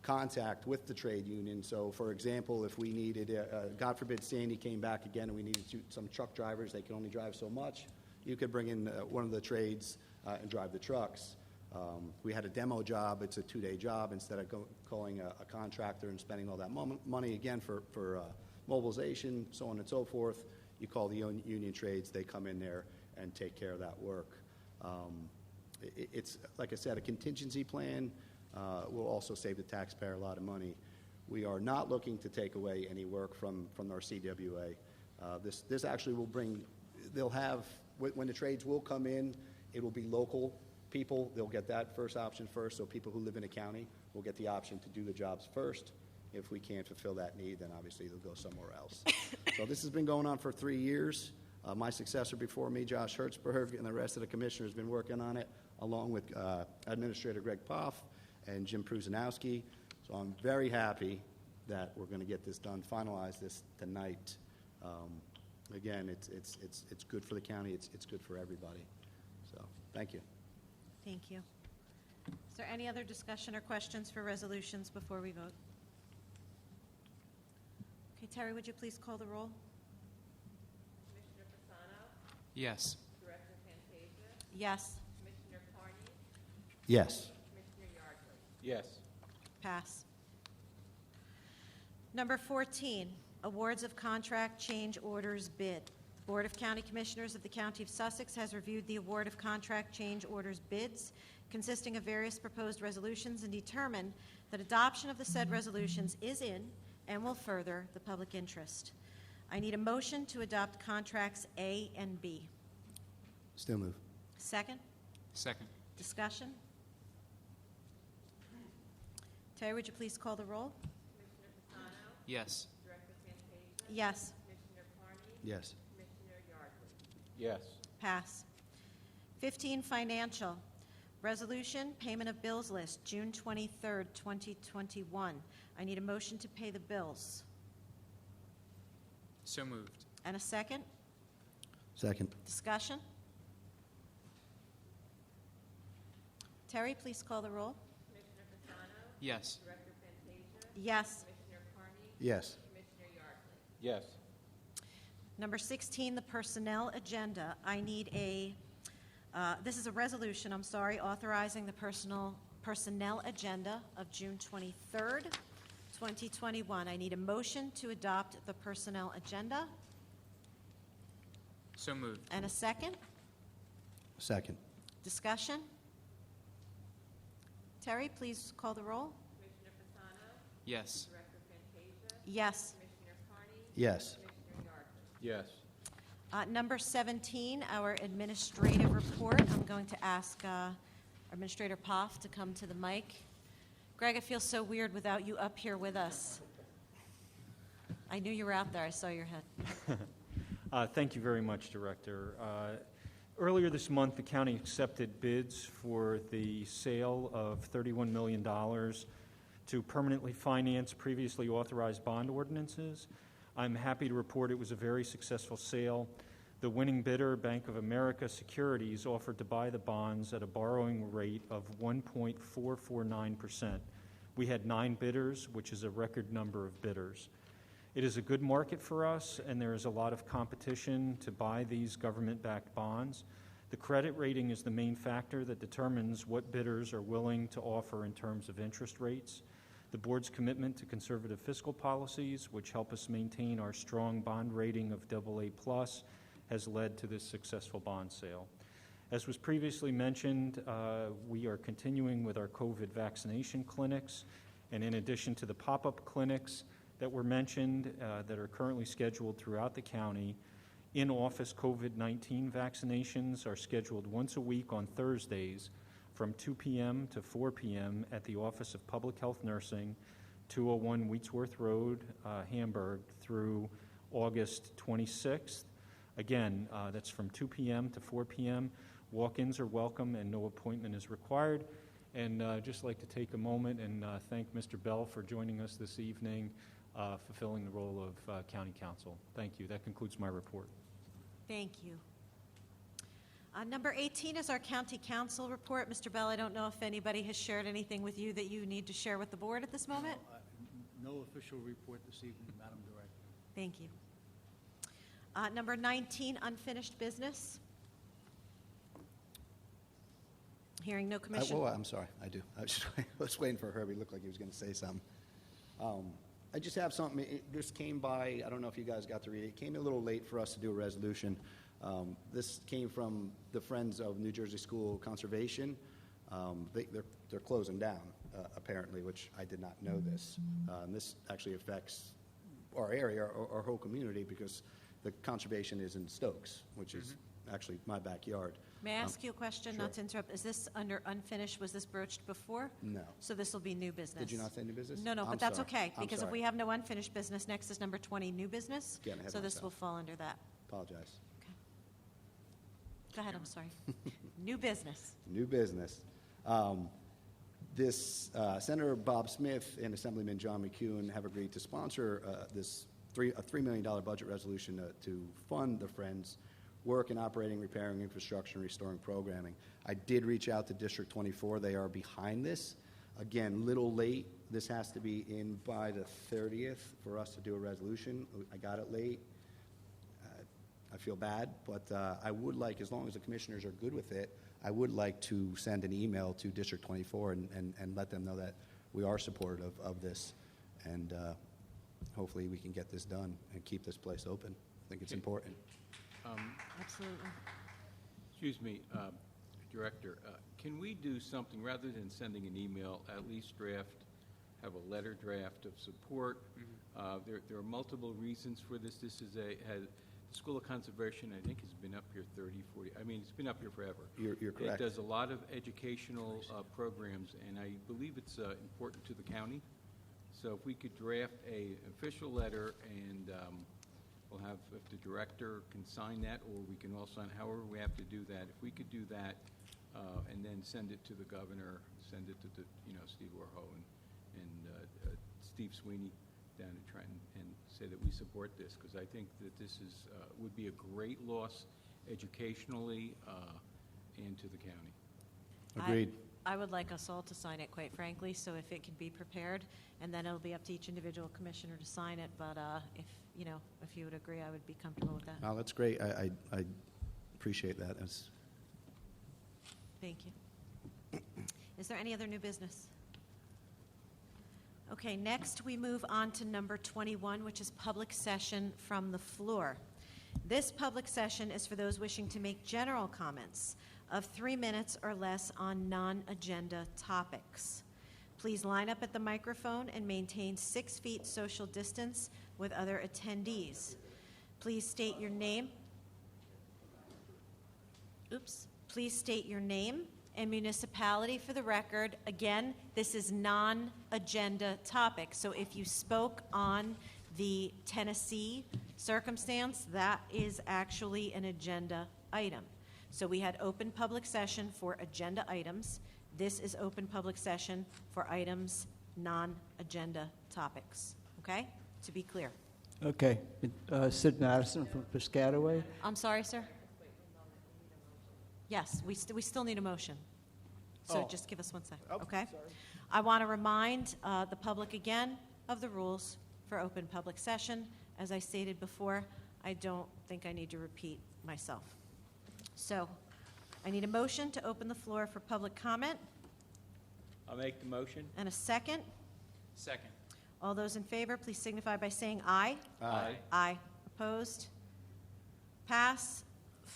Speaker 6: contact with the trade union. So, for example, if we needed, God forbid, Sandy came back again and we needed some truck drivers, they can only drive so much, you could bring in one of the trades and drive the trucks. We had a demo job. It's a 2-day job. Instead of calling a contractor and spending all that money again for mobilization, so on and so forth, you call the union trades. They come in there and take care of that work. It's, like I said, a contingency plan. Will also save the taxpayer a lot of money. We are not looking to take away any work from our CWA. This actually will bring, they'll have, when the trades will come in, it will be local people. They'll get that first option first, so people who live in a county will get the option to do the jobs first. If we can't fulfill that need, then obviously they'll go somewhere else. So this has been going on for 3 years. My successor before me, Josh Hertzberg, and the rest of the commissioners have been working on it, along with Administrator Greg Poff and Jim Pruzanowski. So I'm very happy that we're going to get this done, finalize this tonight. Again, it's good for the county. It's good for everybody. So thank you.
Speaker 1: Thank you. Is there any other discussion or questions for resolutions before we vote? Okay, Terry, would you please call the roll?
Speaker 2: Commissioner Fasano?
Speaker 7: Yes.
Speaker 2: Director Fantasia?
Speaker 1: Yes.
Speaker 2: Commissioner Carney?
Speaker 6: Yes.
Speaker 2: Commissioner Yardley?
Speaker 5: Yes.
Speaker 1: Pass. Number 14, awards of contract change orders bid. The Board of County Commissioners of the County of Sussex has reviewed the award of contract change orders bids consisting of various proposed resolutions and determined that adoption of the said resolutions is in and will further the public interest. I need a motion to adopt contracts A and B.
Speaker 6: Still move.
Speaker 1: Second?
Speaker 7: Second.
Speaker 1: Discussion? Terry, would you please call the roll?
Speaker 2: Commissioner Fasano?
Speaker 7: Yes.
Speaker 2: Director Fantasia?
Speaker 1: Yes.
Speaker 2: Commissioner Carney?
Speaker 6: Yes.
Speaker 2: Commissioner Yardley?
Speaker 5: Yes.
Speaker 1: Pass. 15, financial. Resolution, payment of bills list, June 23rd, 2021. I need a motion to pay the bills.
Speaker 7: So moved.
Speaker 1: And a second?
Speaker 6: Second.
Speaker 1: Discussion? Terry, please call the roll.
Speaker 2: Commissioner Fasano?
Speaker 7: Yes.
Speaker 2: Director Fantasia?
Speaker 1: Yes.
Speaker 2: Commissioner Carney?
Speaker 6: Yes.
Speaker 2: Commissioner Yardley?
Speaker 5: Yes.
Speaker 1: Number 16, the personnel agenda. I need this is a resolution, authorizing the personnel agenda of June 23rd, 2021. I need a motion to adopt the personnel agenda.
Speaker 7: So moved.
Speaker 1: And a second?
Speaker 6: Second.
Speaker 1: Discussion? Terry, please call the roll.
Speaker 2: Commissioner Fasano?
Speaker 7: Yes.
Speaker 2: Director Fantasia?
Speaker 1: Yes.
Speaker 2: Commissioner Carney?
Speaker 6: Yes.
Speaker 2: Commissioner Yardley?
Speaker 5: Yes.
Speaker 1: Number 17, our administrative report. I'm going to ask Administrator Poff to come to the mic. Greg, it feels so weird without you up here with us. I knew you were out there. I saw your head.
Speaker 8: Thank you very much, Director. Earlier this month, the county accepted bids for the sale of $31 million to permanently finance previously authorized bond ordinances. I'm happy to report it was a very successful sale. The winning bidder, Bank of America Securities, offered to buy the bonds at a borrowing rate of 1.449%. We had 9 bidders, which is a record number of bidders. It is a good market for us, and there is a lot of competition to buy these government-backed bonds. The credit rating is the main factor that determines what bidders are willing to offer in terms of interest rates. The board's commitment to conservative fiscal policies, which help us maintain our strong bond rating of AA+, has led to this successful bond sale. As was previously mentioned, we are continuing with our COVID vaccination clinics, and in addition to the pop-up clinics that were mentioned that are currently scheduled throughout the county, in-office COVID-19 vaccinations are scheduled once a week on Thursdays from 2 p.m. to 4 p.m. at the Office of Public Health Nursing, 201 Wheatsworth Road, Hamburg, through August 26th. Again, that's from 2 p.m. to 4 p.m. Walk-ins are welcome and no appointment is required. And just like to take a moment and thank Mr. Bell for joining us this evening, fulfilling the role of County Council. Thank you. That concludes my report.
Speaker 1: Thank you. Number 18 is our County Council report. Mr. Bell, I don't know if anybody has shared anything with you that you need to share with the board at this moment.
Speaker 9: No official report this evening, Madam Director.
Speaker 1: Thank you. Number 19, unfinished business. Hearing no commission.
Speaker 6: I'm sorry, I do. I was waiting for Herbie. Looked like he was going to say something. I just have something. It just came by. I don't know if you guys got to read it. It came a little late for us to do a resolution. This came from the Friends of New Jersey School Conservation. They're closing down, apparently, which I did not know this. This actually affects our area, our whole community, because the conservation is in Stokes, which is actually my backyard.
Speaker 1: May I ask you a question,
Speaker 6: sure.
Speaker 1: not to interrupt? Is this under unfinished? Was this broached before?
Speaker 6: No.
Speaker 1: So this will be new business?
Speaker 6: Did you not say new business?
Speaker 1: No,
Speaker 6: I'm
Speaker 1: but that's
Speaker 6: sorry.
Speaker 1: okay,
Speaker 6: I'm
Speaker 1: because if
Speaker 6: sorry.
Speaker 1: we have no unfinished business, next is number 20, new business.
Speaker 6: Getting ahead
Speaker 1: So
Speaker 6: of
Speaker 1: this
Speaker 6: myself.
Speaker 1: will fall under that.
Speaker 6: Apologize.
Speaker 1: Go ahead, I'm sorry. New business.
Speaker 6: New business. Senator Bob Smith and Assemblyman John McEwen have agreed to sponsor a $3 million budget resolution to fund the Friends' work in operating, repairing infrastructure, and restoring programming. I did reach out to District 24. They are behind this. Again, little late. This has to be in by the 30th for us to do a resolution. I got it late. I feel bad, but I would like, as long as the commissioners are good with it, I would like to send an email to District 24 and let them know that we are supportive of this, and hopefully we can get this done and keep this place open. I think it's important.
Speaker 1: Absolutely.
Speaker 5: Excuse me, Director, can we do something, rather than sending an email, at least have a letter draft of support? There are multiple reasons for this. This is School of Conservation, I think, has been up here 30, 40, I mean, it's been up here forever.
Speaker 6: You're correct.
Speaker 5: It does a lot of educational programs, and I believe it's important to the county. So if we could draft an official letter, and we'll have, if the director can sign that, or we can all sign, however we have to do that. If we could do that, and then send it to the governor, send it to Steve Warho and Steve Sweeney down in Trenton, and say that we support this, because I think that this would be a great loss educationally and to the county.
Speaker 6: Agreed.
Speaker 1: I would like us all to sign it, quite frankly, so if it can be prepared, and then it'll be up to each individual commissioner to sign it, but if you would agree, I would be comfortable with that.
Speaker 6: Oh, that's great. I appreciate that.
Speaker 1: Thank you. Is there any other new business? Okay, next we move on to number 21, which is public session from the floor. This public session is for those wishing to make general comments of 3 minutes or less on non-agenda topics. Please line up at the microphone and maintain 6 feet social distance with other attendees. Please state your name. Please state your name and municipality for the record. Again, this is non-agenda topic. So if you spoke on the Tennessee circumstance, that is actually an agenda item. So we had open public session for agenda items. This is open public session for items, non-agenda topics. Okay? To be clear.
Speaker 17: Okay. Sid Madison from Piscataway.
Speaker 1: I'm sorry, sir? Yes, we still need a motion. So just give us 1 second, okay?
Speaker 17: Sorry.
Speaker 1: I want to remind the public again of the rules for open public session. As I stated before, I don't think I need to repeat myself. So I need a motion to open the floor for public comment.
Speaker 5: I'll make the motion.
Speaker 1: And a second.
Speaker 7: Second.
Speaker 1: All those in favor, please signify by saying aye.
Speaker 5: Aye.
Speaker 1: Aye. Opposed? Pass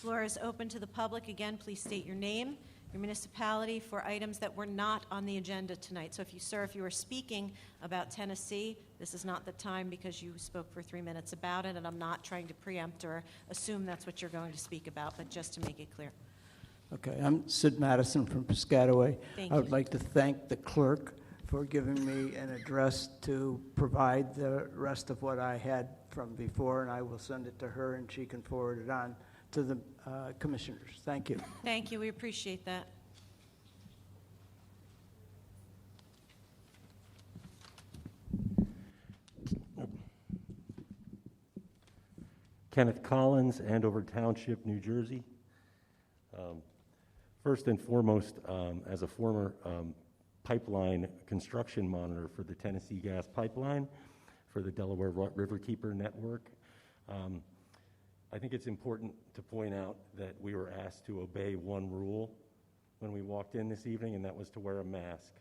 Speaker 1: Floor is open to the public. Again, please state your name, your municipality for items that were not on the agenda tonight. So if you were speaking about Tennessee, this is not the time because you spoke for 3 minutes about it, and I'm not trying to preempt or assume that's what you're going to speak about, but just to make it clear.
Speaker 17: Okay, I'm Sid Madison from Piscataway.
Speaker 1: Thank
Speaker 17: I would
Speaker 1: you.
Speaker 17: like to thank the clerk for giving me an address to provide the rest of what I had from before, and I will send it to her, and she can forward it on to the commissioners. Thank you.
Speaker 1: Thank you. We appreciate that.
Speaker 10: Kenneth Collins, Andover Township, New Jersey. First and foremost, as a former pipeline construction monitor for the Tennessee Gas Pipeline for the Delaware Riverkeeper Network, I think it's important to point out that we were asked to obey one rule when we walked in this evening, and that was to wear a mask.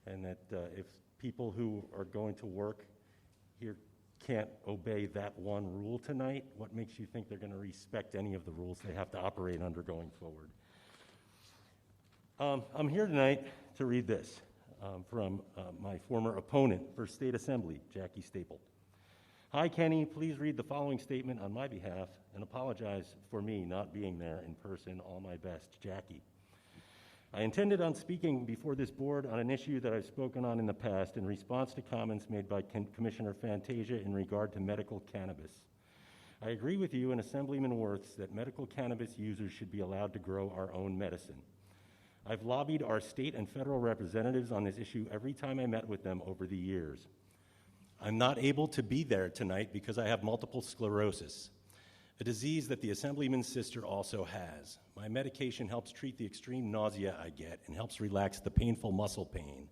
Speaker 10: And that if people who are going to work here can't obey that one rule tonight, what makes you think they're going to respect any of the rules they have to operate under going forward? I'm here tonight to read this from my former opponent for State Assembly, Jackie Staple. Hi, Kenny. Please read the following statement on my behalf and apologize for me not being there in person. All my best, Jackie. I intended on speaking before this board on an issue that I've spoken on in the past in response to comments made by Commissioner Fantasia in regard to medical cannabis. I agree with you and Assemblyman Wirths that medical cannabis users should be allowed to grow our own medicine. I've lobbied our state and federal representatives on this issue every time I met with them over the years. I'm not able to be there tonight because I have multiple sclerosis, a disease that the Assemblyman's sister also has. My medication helps treat the extreme nausea I get and helps relax the painful muscle pain.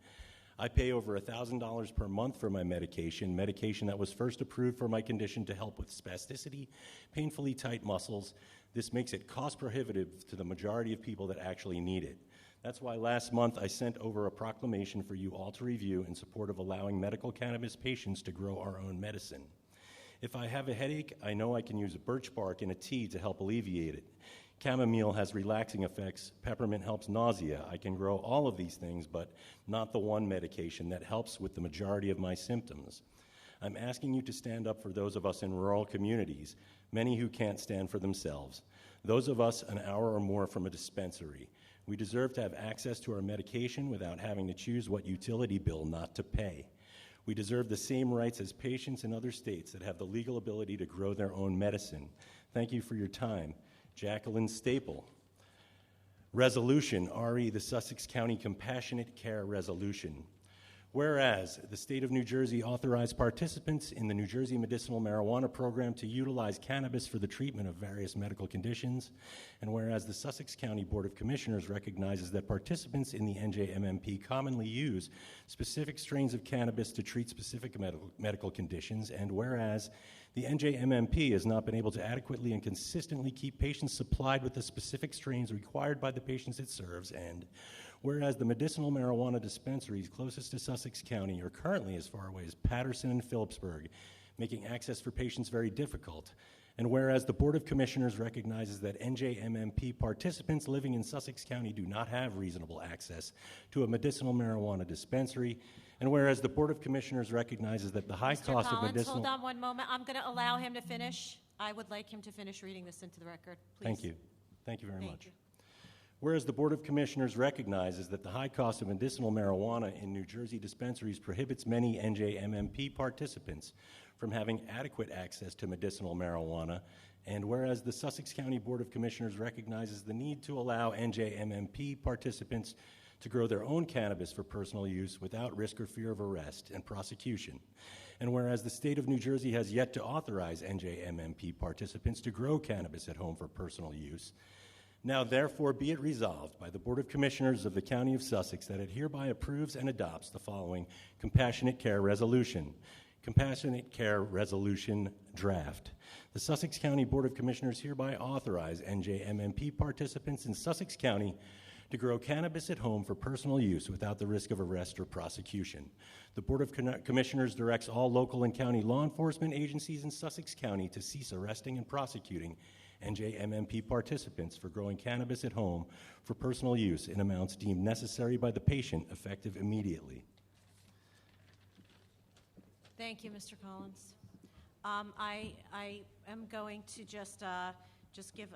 Speaker 10: I pay over $1,000 per month for my medication that was first approved for my condition to help with spasticity, painfully tight muscles. This makes it cost prohibitive to the majority of people that actually need it. That's why last month I sent over a proclamation for you all to review in support of allowing medical cannabis patients to grow our own medicine. If I have a headache, I know I can use birch bark in a tea to help alleviate it. Chamomile has relaxing effects. Peppermint helps nausea. I can grow all of these things, but not the one medication that helps with the majority of my symptoms. I'm asking you to stand up for those of us in rural communities, many who can't stand for themselves. Those of us an hour or more from a dispensary. We deserve to have access to our medication without having to choose what utility bill not to pay. We deserve the same rights as patients in other states that have the legal ability to grow their own medicine. Thank you for your time. Jacqueline Staple. Resolution, RE, the Sussex County Compassionate Care Resolution. Whereas the state of New Jersey authorized participants in the New Jersey medicinal marijuana program to utilize cannabis for the treatment of various medical conditions, and whereas the Sussex County Board of Commissioners recognizes that participants in the NJMMP commonly use specific strains of cannabis to treat specific medical conditions, and whereas the NJMMP has not been able to adequately and consistently keep patients supplied with the specific strains required by the patients it serves, and whereas the medicinal marijuana dispensaries closest to Sussex County are currently as far away as Patterson and Phillipsburg, making access for patients very difficult, and whereas the Board of Commissioners recognizes that NJMMP participants living in Sussex County do not have reasonable access to a medicinal marijuana dispensary, and whereas the Board of Commissioners recognizes that the high cost of medicinal...
Speaker 1: Hold on one moment. I'm going to allow him to finish. I would like him to finish reading this into the record, please.
Speaker 10: Thank you. Thank you very
Speaker 1: Thank
Speaker 10: much.
Speaker 1: you.
Speaker 10: Whereas the Board of Commissioners recognizes that the high cost of medicinal marijuana in New Jersey dispensaries prohibits many NJMMP participants from having adequate access to medicinal marijuana, and whereas the Sussex County Board of Commissioners recognizes the need to allow NJMMP participants to grow their own cannabis for personal use without risk or fear of arrest and prosecution, and whereas the state of New Jersey has yet to authorize NJMMP participants to grow cannabis at home for personal use, now therefore be it resolved by the Board of Commissioners of the County of Sussex that it hereby approves and adopts the following Compassionate Care Resolution. Compassionate Care Resolution Draft. The Sussex County Board of Commissioners hereby authorize NJMMP participants in Sussex County to grow cannabis at home for personal use without the risk of arrest or prosecution. The Board of Commissioners directs all local and county law enforcement agencies in Sussex County to cease arresting and prosecuting NJMMP participants for growing cannabis at home for personal use in amounts deemed necessary by the patient, effective immediately.
Speaker 1: Thank you, Mr. Collins. I am going to just give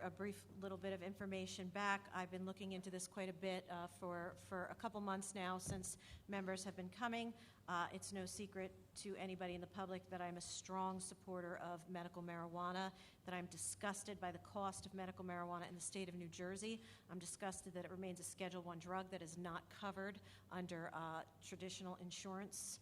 Speaker 1: a brief little bit of information back. I've been looking into this quite a bit for a couple months now since members have been coming. It's no secret to anybody in the public that I'm a strong supporter of medical marijuana, that I'm disgusted by the cost of medical marijuana in the state of New Jersey. I'm disgusted that it remains a Schedule I drug that is not covered under traditional insurance.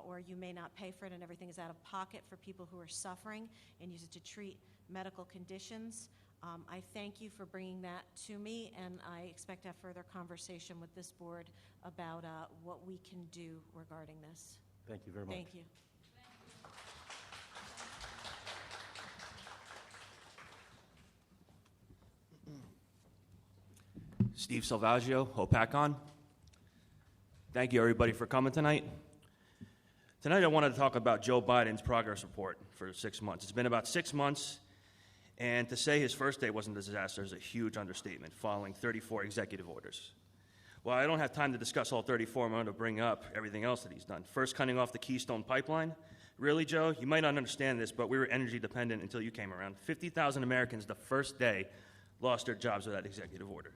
Speaker 1: Or you may not pay for it and everything is out of pocket for people who are suffering and use it to treat medical conditions. I thank you for bringing that to me, and I expect to have further conversation with this board about what we can do regarding this.
Speaker 10: Thank you very much.
Speaker 1: Thank you.
Speaker 12: Steve Salvaggio, HOPACON. Thank you, everybody, for coming tonight. Tonight, I wanted to talk about Joe Biden's progress report for 6 months. It's been about 6 months, and to say his first day wasn't a disaster is a huge understatement, following 34 executive orders. Well, I don't have time to discuss all 34. I'm going to bring up everything else that he's done. First, cutting off the Keystone pipeline. Really, Joe, you might not understand this, but we were energy dependent until you came around. 50,000 Americans the first day lost their jobs with that executive order.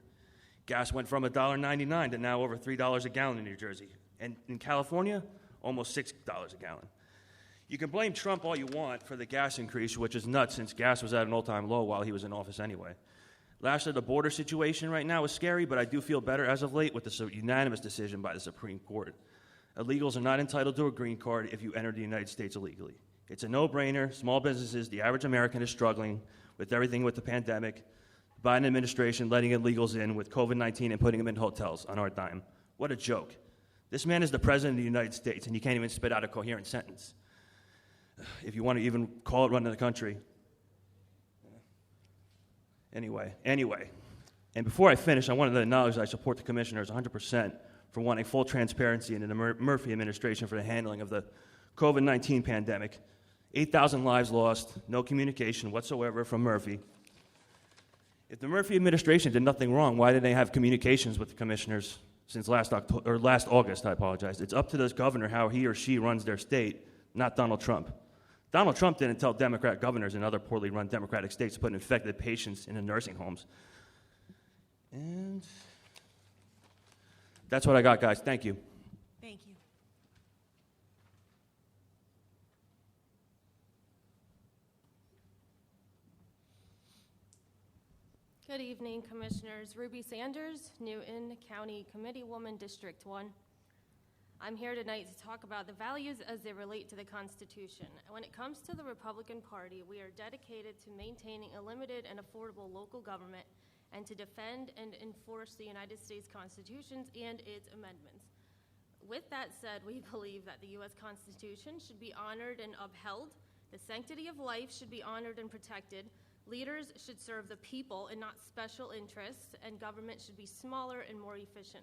Speaker 12: Gas went from $1.99 to now over $3 a gallon in New Jersey. And in California, almost $6 a gallon. You can blame Trump all you want for the gas increase, which is nuts since gas was at an all-time low while he was in office anyway. Lastly, the border situation right now is scary, but I do feel better as of late with the unanimous decision by the Supreme Court. Illegals are not entitled to a green card if you enter the United States illegally. It's a no-brainer. Small businesses, the average American is struggling with everything with the pandemic. Biden administration letting illegals in with COVID-19 and putting them in hotels on our dime. What a joke. This man is the president of the United States, and you can't even spit out a coherent sentence. If you want to even call it running the country. Anyway. And before I finish, I wanted to acknowledge that I support the commissioners 100% for wanting full transparency in the Murphy administration for the handling of the COVID-19 pandemic. 8,000 lives lost, no communication whatsoever from Murphy. If the Murphy administration did nothing wrong, why did they have communications with the commissioners since last August? I apologize. It's up to the governor how he or she runs their state, not Donald Trump. Donald Trump didn't tell Democrat governors in other poorly run Democratic states to put infected patients in the nursing homes. And that's what I got, guys. Thank you.
Speaker 1: Thank you.
Speaker 13: Good evening, Commissioners. Ruby Sanders, Newton County Committeewoman, District 1. I'm here tonight to talk about the values as they relate to the Constitution. When it comes to the Republican Party, we are dedicated to maintaining a limited and affordable local government and to defend and enforce the United States Constitution and its amendments. With that said, we believe that the U.S. Constitution should be honored and upheld, the sanctity of life should be honored and protected, leaders should serve the people and not special interests, and government should be smaller and more efficient.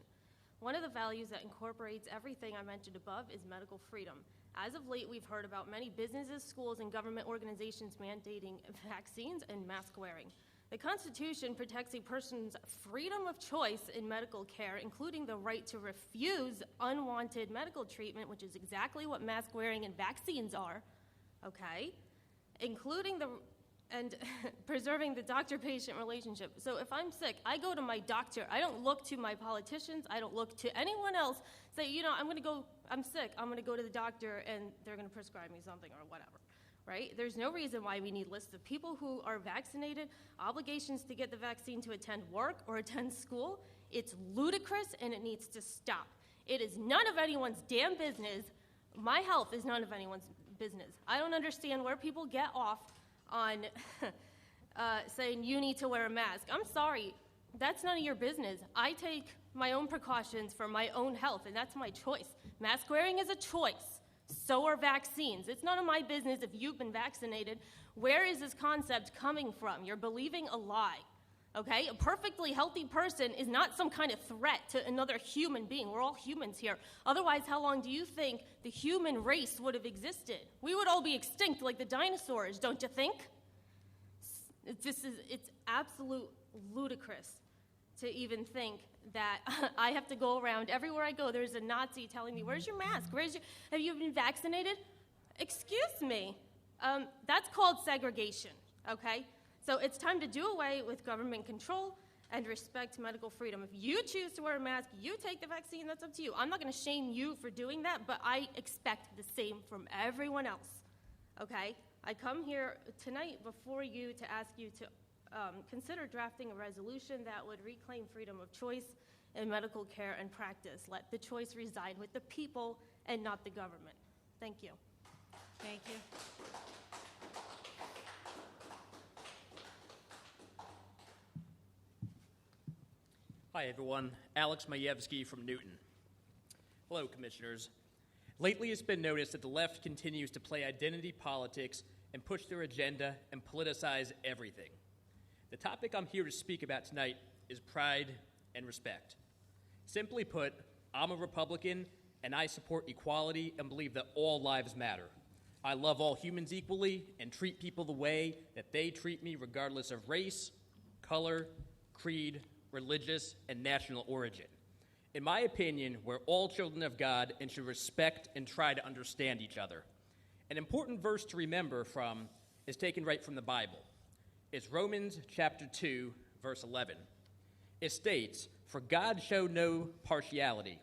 Speaker 13: One of the values that incorporates everything I mentioned above is medical freedom. As of late, we've heard about many businesses, schools, and government organizations mandating vaccines and mask wearing. The Constitution protects a person's freedom of choice in medical care, including the right to refuse unwanted medical treatment, which is exactly what mask wearing and vaccines are, okay? Including and preserving the doctor-patient relationship. So if I'm sick, I go to my doctor. I don't look to my politicians. I don't look to anyone else, say, you know, I'm sick. I'm going to go to the doctor, and they're going to prescribe me something or whatever, right? There's no reason why we need lists of people who are vaccinated, obligations to get the vaccine to attend work or attend school. It's ludicrous, and it needs to stop. It is none of anyone's damn business. My health is none of anyone's business. I don't understand where people get off on saying you need to wear a mask. I'm sorry, that's none of your business. I take my own precautions for my own health, and that's my choice. Mask wearing is a choice. So are vaccines. It's none of my business if you've been vaccinated. Where is this concept coming from? You're believing a lie, okay? A perfectly healthy person is not some kind of threat to another human being. We're all humans here. Otherwise, how long do you think the human race would have existed? We would all be extinct like the dinosaurs, don't you think? It's absolute ludicrous to even think that I have to go around everywhere I go. There's a Nazi telling me, "Where's your mask? Have you been vaccinated?" Excuse me. That's called segregation, okay? So it's time to do away with government control and respect medical freedom. If you choose to wear a mask, you take the vaccine, that's up to you. I'm not going to shame you for doing that, but I expect the same from everyone else, okay? I come here tonight before you to ask you to consider drafting a resolution that would reclaim freedom of choice in medical care and practice. Let the choice reside with the people and not the government. Thank you.
Speaker 1: Thank you.
Speaker 14: Hi, everyone. Alex Majewski from Newton. Hello, Commissioners. Lately, it's been noticed that the left continues to play identity politics and push their agenda and politicize everything. The topic I'm here to speak about tonight is pride and respect. Simply put, I'm a Republican, and I support equality and believe that all lives matter. I love all humans equally and treat people the way that they treat me regardless of race, color, creed, religious, and national origin. In my opinion, we're all children of God and should respect and try to understand each other. An important verse to remember from is taken right from the Bible. It's Romans chapter 2, verse 11. It states, "For God showed no partiality."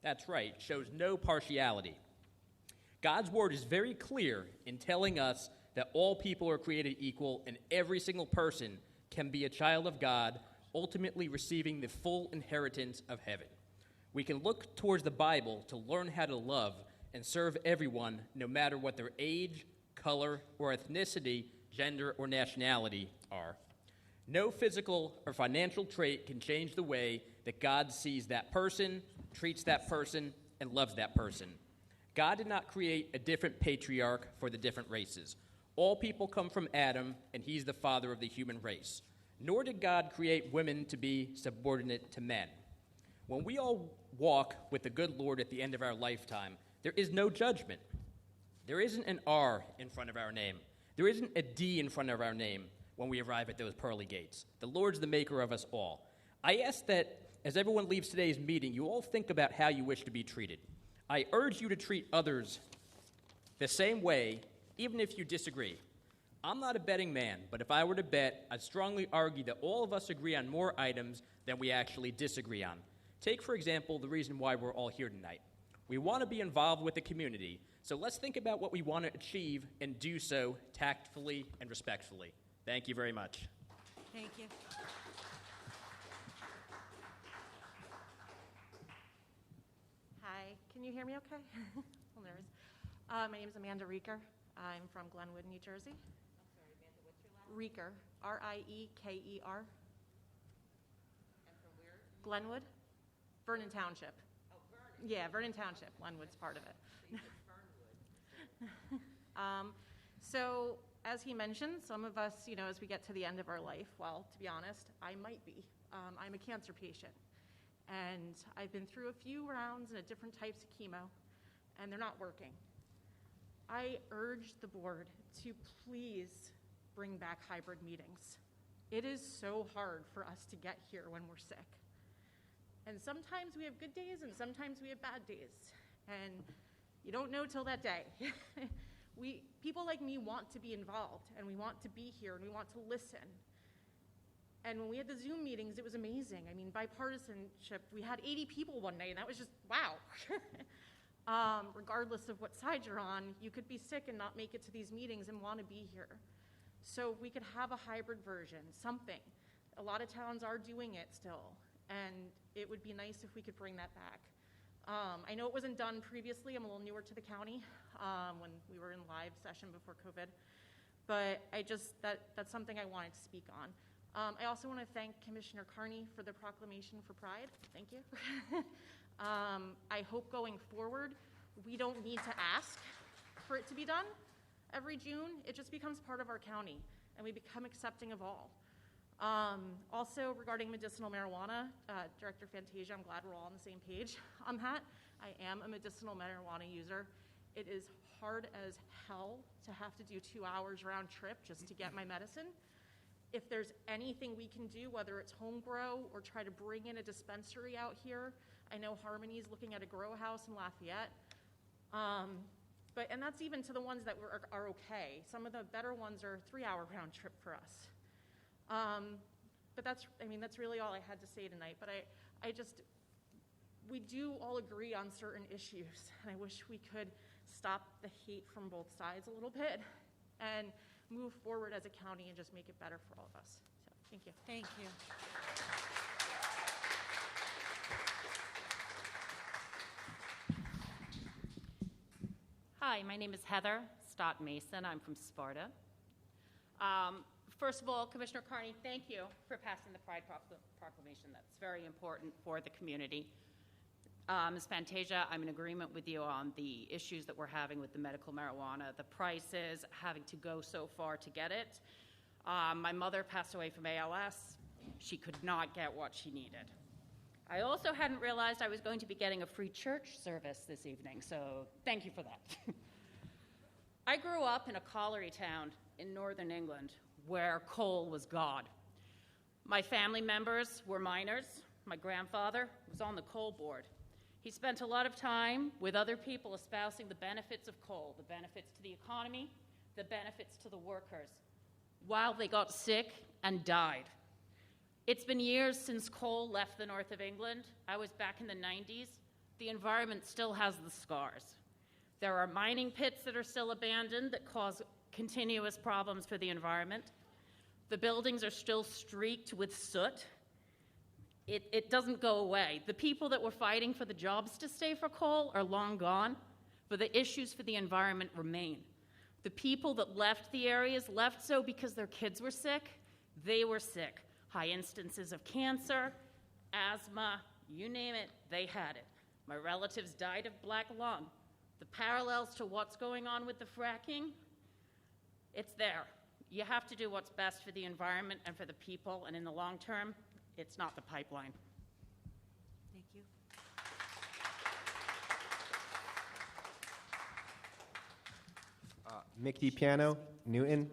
Speaker 14: That's right, shows no partiality. God's word is very clear in telling us that all people are created equal and every single person can be a child of God, ultimately receiving the full inheritance of heaven. We can look towards the Bible to learn how to love and serve everyone, no matter what their age, color, or ethnicity, gender, or nationality are. No physical or financial trait can change the way that God sees that person, treats that person, and loves that person. God did not create a different patriarch for the different races. All people come from Adam, and he's the father of the human race. Nor did God create women to be subordinate to men. When we all walk with the good Lord at the end of our lifetime, there is no judgment. There isn't an R in front of our name. There isn't a D in front of our name when we arrive at those pearly gates. The Lord's the maker of us all. I ask that as everyone leaves today's meeting, you all think about how you wish to be treated. I urge you to treat others the same way, even if you disagree. I'm not a betting man, but if I were to bet, I'd strongly argue that all of us agree on more items than we actually disagree on. Take, for example, the reason why we're all here tonight. We want to be involved with the community, so let's think about what we want to achieve and do so tactfully and respectfully. Thank you very much.
Speaker 1: Thank you. Hi, can you hear me okay? A little nervous. My name is Amanda Reeker. I'm from Glenwood, New Jersey.
Speaker 2: I'm sorry, Amanda, what's your last
Speaker 1: Reeker, R-I-E-K-E-R.
Speaker 2: And from where?
Speaker 1: Glenwood, Vernon Township.
Speaker 2: Oh, Vernon.
Speaker 1: Yeah, Vernon Township. Glenwood's part of it.
Speaker 2: So you said Fernwood.
Speaker 1: So, as he mentioned, some of us, as we get to the end of our life, well, to be honest, I might be. I'm a cancer patient. And I've been through a few rounds and different types of chemo, and they're not working. I urge the board to please bring back hybrid meetings. It is so hard for us to get here when we're sick. And sometimes we have good days and sometimes we have bad days. And you don't know till that day. People like me want to be involved, and we want to be here, and we want to listen. And when we had the Zoom meetings, it was amazing. I mean, bipartisanship, we had 80 people one day, and that was just, wow. Regardless of what side you're on, you could be sick and not make it to these meetings and want to be here. So we could have a hybrid version, something. A lot of towns are doing it still, and it would be nice if we could bring that back. I know it wasn't done previously. I'm a little newer to the county when we were in live session before COVID, but that's something I wanted to speak on. I also want to thank Commissioner Carney for the proclamation for Pride. Thank you. I hope going forward, we don't need to ask for it to be done every June. It just becomes part of our county, and we become accepting of all. Also, regarding medicinal marijuana, Director Fantasia, I'm glad we're all on the same page on that. I am a medicinal marijuana user. It is hard as hell to have to do 2 hours round trip just to get my medicine.
Speaker 4: if there's anything we can do, whether it's home grow or try to bring in a dispensary out here. I know Harmony's looking at a grow house in Lafayette. And that's even to the ones that are okay. Some of the better ones are a 3-hour round trip for us. But that's really all I had to say tonight. But we do all agree on certain issues, and I wish we could stop the hate from both sides a little bit and move forward as a county and just make it better for all of us. So, thank you.
Speaker 1: Thank you.
Speaker 15: Hi, my name is Heather Stott Mason. I'm from Sparta. First of all, Commissioner Carney, thank you for passing the Pride Proclamation. That's very important for the community. Ms. Fantasia, I'm in agreement with you on the issues that we're having with the medical marijuana, the prices, having to go so far to get it. My mother passed away from ALS. She could not get what she needed. I also hadn't realized I was going to be getting a free church service this evening, so thank you for that. I grew up in a colliery town in northern England where coal was God. My family members were miners. My grandfather was on the coal board. He spent a lot of time with other people espousing the benefits of coal, the benefits to the economy, the benefits to the workers, while they got sick and died. It's been years since coal left the north of England. I was back in the 90s. The environment still has the scars. There are mining pits that are still abandoned that cause continuous problems for the environment. The buildings are still streaked with soot. It doesn't go away. The people that were fighting for the jobs to stay for coal are long gone, but the issues for the environment remain. The people that left the areas left so because their kids were sick. They were sick. High instances of cancer, asthma, you name it, they had it. My relatives died of black lung. The parallels to what's going on with the fracking, it's there. You have to do what's best for the environment and for the people, and in the long term, it's not the pipeline.
Speaker 1: Thank you.
Speaker 16: Mick DiPiano, Newton.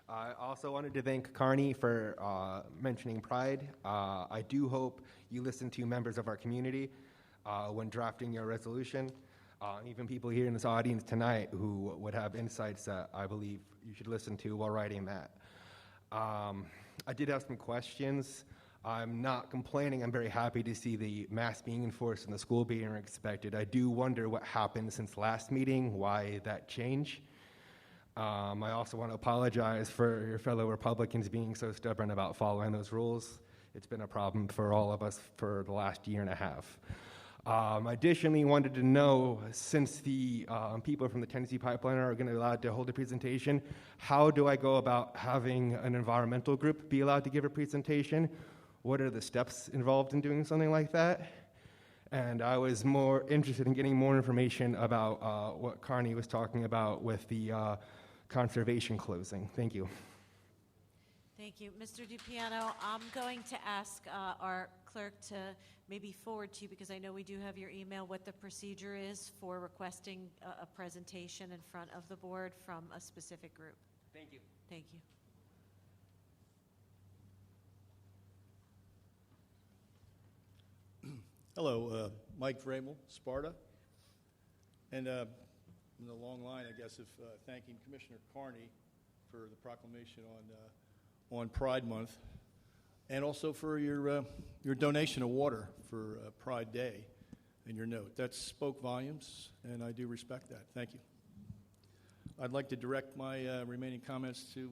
Speaker 16: I also wanted to thank Carney for mentioning Pride. I do hope you listen to members of our community when drafting your resolution, even people here in this audience tonight who would have insights that I believe you should listen to while writing that. I did have some questions. I'm not complaining. I'm very happy to see the mask being enforced and the school being expected. I do wonder what happened since last meeting, why that change. I also want to apologize for your fellow Republicans being so stubborn about following those rules. It's been a problem for all of us for the last year and a half. Additionally, wanted to know, since the people from the Tennessee Pipeline are going to be allowed to hold a presentation, how do I go about having an environmental group be allowed to give a presentation? What are the steps involved in doing something like that? And I was more interested in getting more information about what Carney was talking about with the conservation closing. Thank you.
Speaker 1: Thank you. Mr. DiPiano, I'm going to ask our clerk to maybe forward to you, because I know we do have your email, what the procedure is for requesting a presentation in front of the board from a specific group.
Speaker 16: Thank you.
Speaker 1: Thank you.
Speaker 9: Hello, Mike Vrabel, Sparta. And in the long line, I guess, of thanking Commissioner Carney for the proclamation on Pride Month, and also for your donation of water for Pride Day and your note. That spoke volumes, and I do respect that. Thank you. I'd like to direct my remaining comments to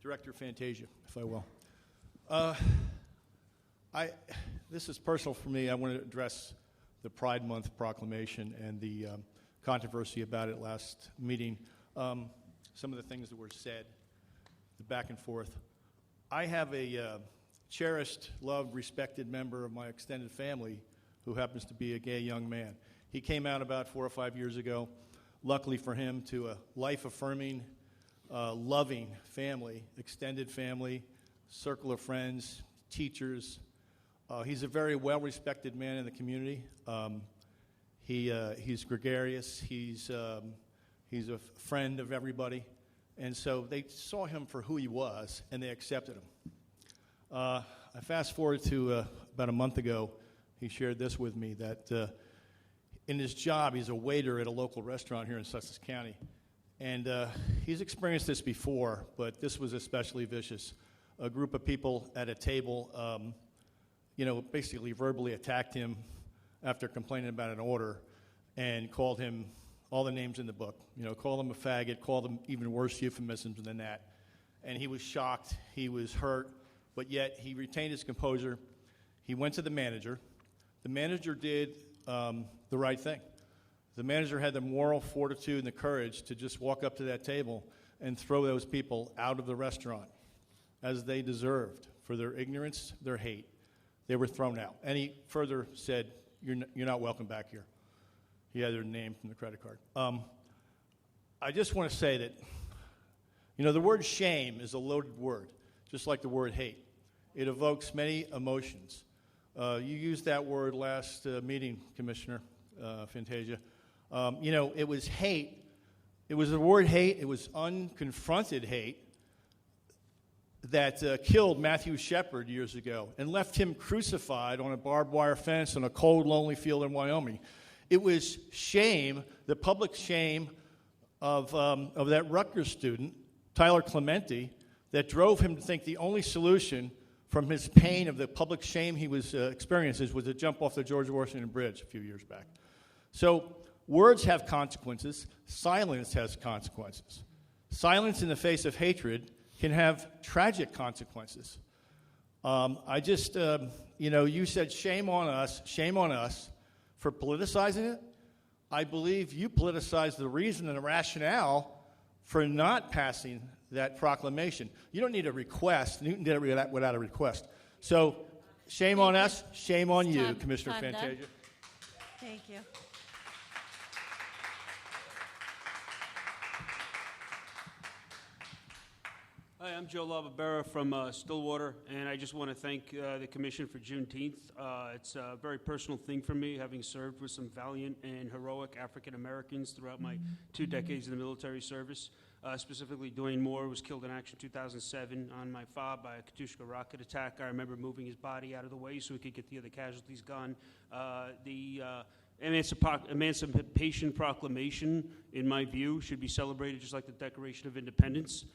Speaker 9: Director Fantasia, if I will. This is personal for me. I want to address the Pride Month proclamation and the controversy about it last meeting. Some of the things that were said, the back and forth. I have a cherished, loved, respected member of my extended family who happens to be a gay young man. He came out about 4 or 5 years ago, luckily for him, to a life-affirming, loving family, extended family, circle of friends, teachers. He's a very well-respected man in the community. He's gregarious. He's a friend of everybody. And so they saw him for who he was, and they accepted him. I fast forward to about a month ago, he shared this with me, that in his job, he's a waiter at a local restaurant here in Sussex County. And he's experienced this before, but this was especially vicious. A group of people at a table, basically verbally attacked him after complaining about an order and called him all the names in the book. Called him a faggot, called him even worse euphemisms than that. And he was shocked, he was hurt, but yet he retained his composure. He went to the manager. The manager did the right thing. The manager had the moral fortitude and the courage to just walk up to that table and throw those people out of the restaurant, as they deserved for their ignorance, their hate. They were thrown out. And he further said, you're not welcome back here. He had their name from the credit card. I just want to say that, the word shame is a loaded word, just like the word hate. It evokes many emotions. You used that word last meeting, Commissioner Fantasia. It was hate. It was the word hate. It was unconfronted hate that killed Matthew Shepard years ago and left him crucified on a barbed wire fence on a cold, lonely field in Wyoming. It was shame, the public shame of that Rutgers student, Tyler Clementi, that drove him to think the only solution from his pain of the public shame he was experiencing was to jump off the George Washington Bridge a few years back. So words have consequences. Silence has consequences. Silence in the face of hatred can have tragic consequences. You said shame on us for politicizing it. I believe you politicized the reason and the rationale for not passing that proclamation. You don't need a request. Newton did it without a request. So shame on us, shame on you, Commissioner Fantasia.
Speaker 1: Thank you.
Speaker 18: Hi, I'm Joe Lavabera from Stillwater, and I just want to thank the Commission for Juneteenth. It's a very personal thing for me, having served with some valiant and heroic African Americans throughout my 2 decades in the military service. Specifically, Dwayne Moore was killed in action 2007 on my fob by a Katyusha rocket attack. I remember moving his body out of the way so we could get the other casualties gone. The Emancipation Proclamation, in my view, should be celebrated just like the Declaration of Independence.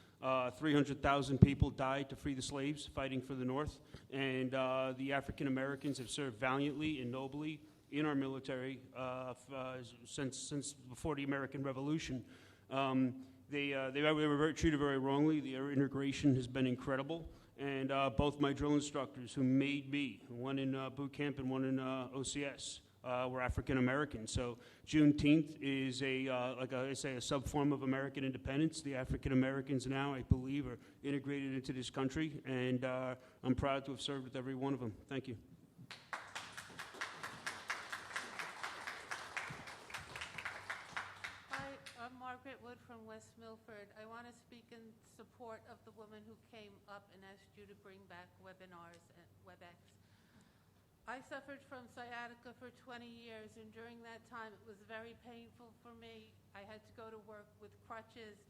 Speaker 18: 300,000 people died to free the slaves fighting for the North, and the African Americans have served valiantly and nobly in our military since before the American Revolution. They were treated very wrongly. Their integration has been incredible, and both my drill instructors who made me, one in boot camp and one in OCS, were African American. So Juneteenth is a sub-form of American independence. The African Americans now, I believe, are integrated into this country, and I'm proud to have served with every one of them. Thank you.
Speaker 21: Hi, I'm Margaret Wood from West Milford. I want to speak in support of the woman who came up and asked you to bring back webinars and WebEx. I suffered from sciatica for 20 years, and during that time it was very painful for me. I had to go to work with crutches.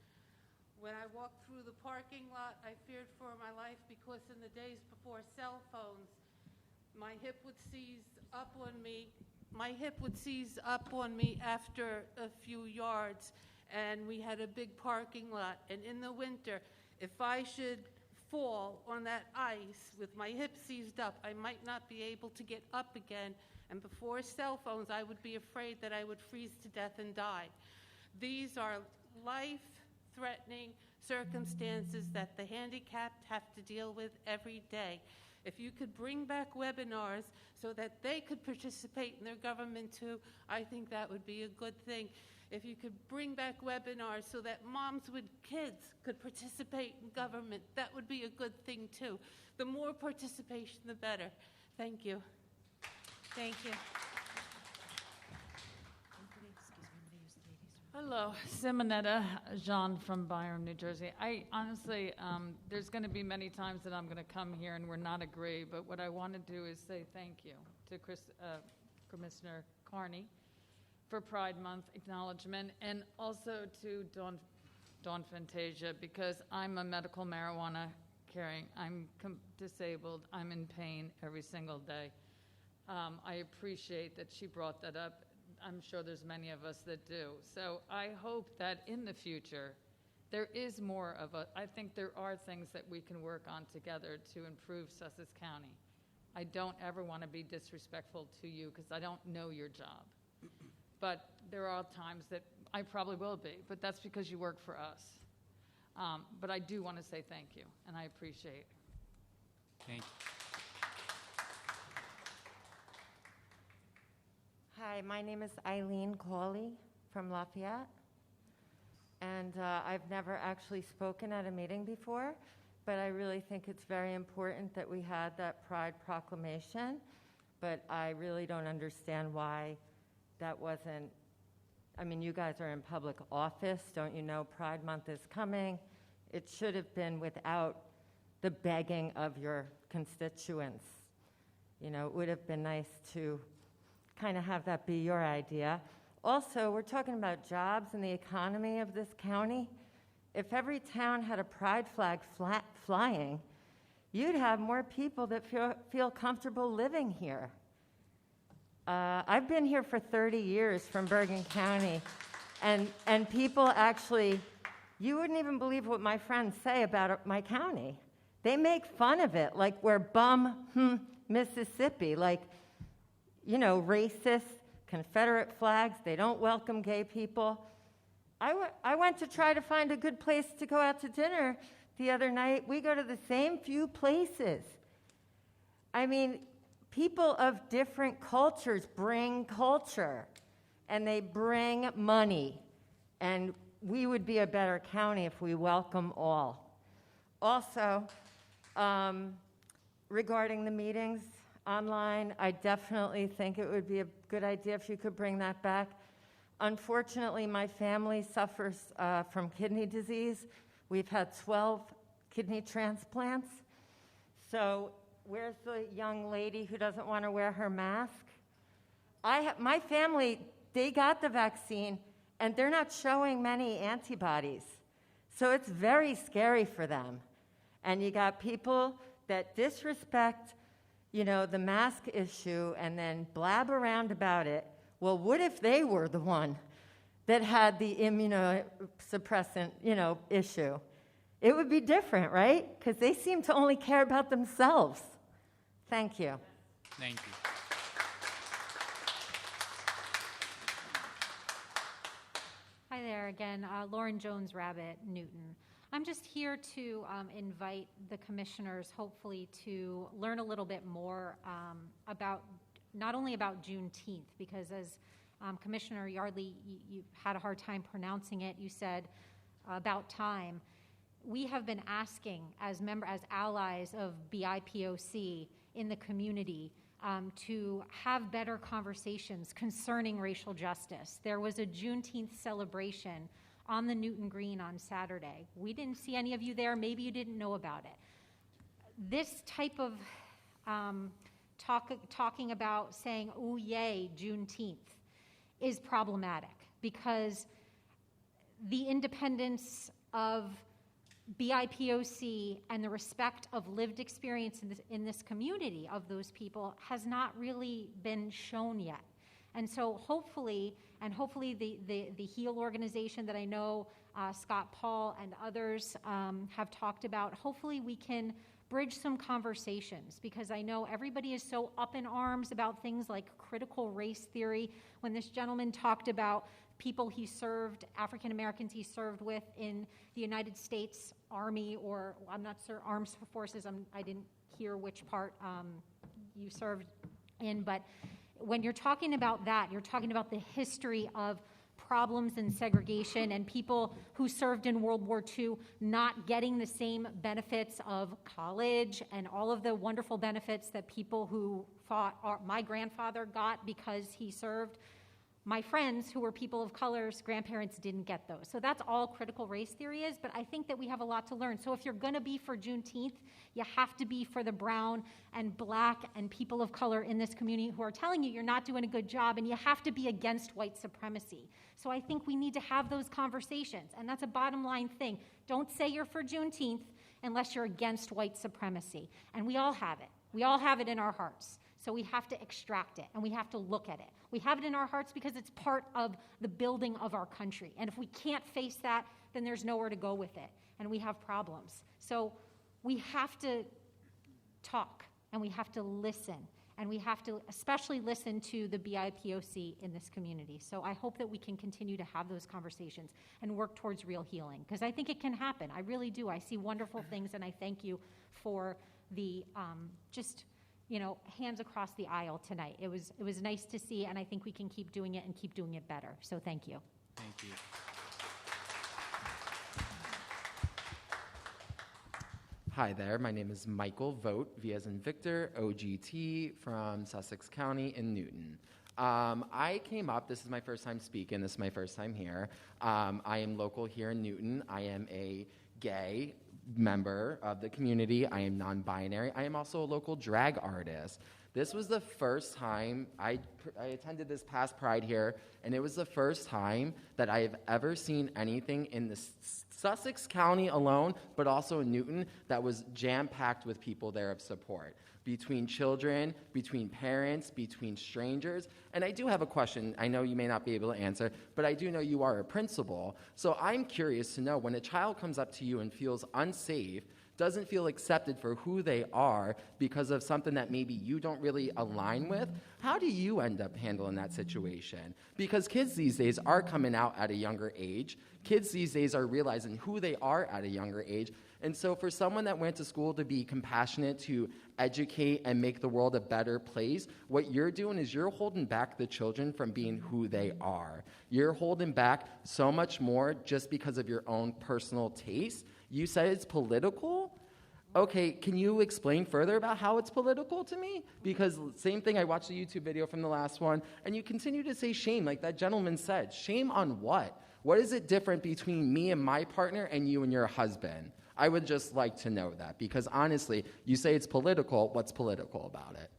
Speaker 21: When I walked through the parking lot, I feared for my life because in the days before cell phones, my hip would seize up on me. After a few yards, and we had a big parking lot. And in the winter, if I should fall on that ice with my hip seized up, I might not be able to get up again. And before cell phones, I would be afraid that I would freeze to death and die. These are life-threatening circumstances that the handicapped have to deal with every day. If you could bring back webinars so that they could participate in their government too, I think that would be a good thing. If you could bring back webinars so that moms with kids could participate in government, that would be a good thing too. The more participation, the better. Thank you.
Speaker 1: Thank you.
Speaker 11: Hello, Simonetta Jean from Byram, New Jersey. I honestly, there's going to be many times that I'm going to come here and we're not agree, but what I want to do is say thank you to Commissioner Carney for Pride Month acknowledgement, and also to Dawn Fantasia, because I'm a medical marijuana carrying. I'm disabled. I'm in pain every single day. I appreciate that she brought that up. I'm sure there's many of us that do. So I hope that in the future, there is more of I think there are things that we can work on together to improve Sussex County. I don't ever want to be disrespectful to you because I don't know your job. But there are times that I probably will be, but that's because you work for us. But I do want to say thank you, and I appreciate it.
Speaker 7: Thank you.
Speaker 19: Hi, my name is Eileen Cawley from Lafayette, and I've never actually spoken at a meeting before, but I really think it's very important that we had that Pride Proclamation, but I really don't understand why that wasn't, I mean, you guys are in public office, don't you know Pride Month is coming? It should have been without the begging of your constituents. You know, it would have been nice to kind of have that be your idea. Also, we're talking about jobs and the economy of this county. If every town had a pride flag flying, you'd have more people that feel comfortable living here. I've been here for 30 years from Bergen County, and people actually, you wouldn't even believe what my friends say about my county. They make fun of it, like we're Mississippi, like, you know, racist, Confederate flags, they don't welcome gay people. I went to try to find a good place to go out to dinner the other night. We go to the same few places. I mean, people of different cultures bring culture, and they bring money, and we would be a better county if we welcome all. Also, regarding the meetings online, I definitely think it would be a good idea if you could bring that back. Unfortunately, my family suffers from kidney disease. We've had 12 kidney transplants. So where's the young lady who doesn't want to wear her mask? My family, they got the vaccine, and they're not showing many antibodies. So it's very scary for them. And you got people that disrespect, you know, the mask issue and then blab around about it. Well, what if they were the one that had the immunosuppressant, you know, issue? It would be different, right? Because they seem to only care about themselves. Thank you.
Speaker 7: Thank you.
Speaker 20: Hi there again, Lauren Jones-Rabbit, Newton. I'm just here to invite the commissioners, hopefully, to learn a little bit more about, not only about Juneteenth, because as Commissioner Yardley, you had a hard time pronouncing it. You said about time. We have been asking as allies of BIPOC in the community to have better conversations concerning racial justice. There was a Juneteenth celebration on the Newton Green on Saturday. We didn't see any of you there. Maybe you didn't know about it. This type of talking about saying, "Oh, yay, Juneteenth," is problematic because the independence of BIPOC and the respect of lived experience in this community of those people has not really been shown yet. And so hopefully the HEAL organization that I know Scott Paul and others have talked about, hopefully we can bridge some conversations, because I know everybody is so up in arms about things like critical race theory. When this gentleman talked about people he served, African Americans he served with in the United States Army, or I'm not sure, Armed Forces, I didn't hear which part you served in, but when you're talking about that, you're talking about the history of problems and segregation and people who served in World War II not getting the same benefits of college and all of the wonderful benefits that people who fought, my grandfather got because he served. my friends who were people of color's grandparents didn't get those. So that's all critical race theory is, but I think that we have a lot to learn. So if you're gonna be for Juneteenth, you have to be for the brown and black and people of color in this community who are telling you you're not doing a good job, and you have to be against white supremacy. So I think we need to have those conversations, and that's a bottom line thing. Don't say you're for Juneteenth unless you're against white supremacy. And we all have it. We all have it in our hearts. So we have to extract it, and we have to look at it. We have it in our hearts because it's part of the building of our country. And if we can't face that, then there's nowhere to go with it, and we have problems. So we have to talk, and we have to listen, and we have to especially listen to the BIPOC in this community. So I hope that we can continue to have those conversations and work towards real healing, because I think it can happen. I really do. I see wonderful things, and I thank you for the hands across the aisle tonight. It was nice to see, and I think we can keep doing it and keep doing it better. So thank you.
Speaker 3: Thank you. Hi there, my name is Michael Vogt, V as in Victor, OGT, from Sussex County in Newton. I came up, this is my first time speaking, this is my first time here. I am local here in Newton. I am a gay member of the community. I am non-binary. I am also a local drag artist. This was the first time I attended this past Pride here, and it was the first time that I have ever seen anything in the Sussex County alone, but also in Newton, that was jam-packed with people there of support. Between children, between parents, between strangers. And I do have a question. I know you may not be able to answer, but I do know you are a principal. So I'm curious to know, when a child comes up to you and feels unsafe, doesn't feel accepted for who they are because of something that maybe you don't really align with, how do you end up handling that situation? Because kids these days are coming out at a younger age. Kids these days are realizing who they are at a younger age. And so for someone that went to school to be compassionate, to educate and make the world a better place, what you're doing is you're holding back the children from being who they are. You're holding back so much more just because of your own personal taste. You said it's political? Okay, can you explain further about how it's political to me? Because same thing, I watched the YouTube video from the last one, and you continue to say shame, like that gentleman said. Shame on what? What is it different between me and my partner and you and your husband? I would just like to know that, because honestly, you say it's political. What's political about it?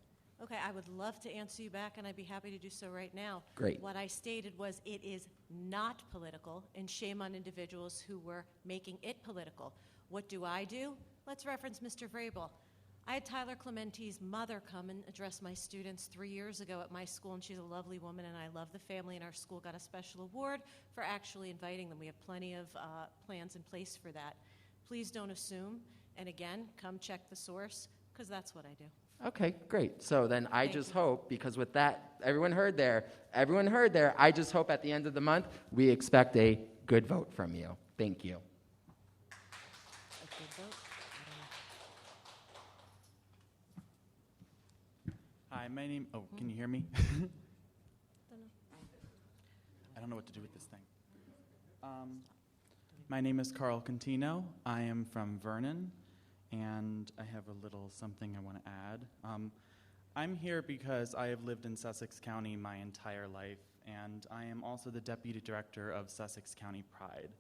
Speaker 1: Okay, I would love to answer you back, and I'd be happy to do so right now.
Speaker 3: Great.
Speaker 1: What I stated was it is not political, and shame on individuals who were making it political. What do? Let's reference Mr. Vrabel. I had Tyler Clementi's mother come and address my students 3 years ago at my school, and she's a lovely woman, and I love the family, and our school got a special award for actually inviting them. We have plenty of plans in place for that. Please don't assume, and again, come check the source, because that's what I do.
Speaker 3: Okay, great. So then I just hope, because with that, everyone heard there, I just hope at the end of the month we expect a good vote from you. Thank you.
Speaker 1: A good vote?
Speaker 22: Hi, my name, can you hear me? I don't know what to do with this thing. My name is Carl Contino. I am from Vernon, and I have a little something I want to add. I'm here because I have lived in Sussex County my entire life, and I am also the Deputy Director of Sussex County Pride.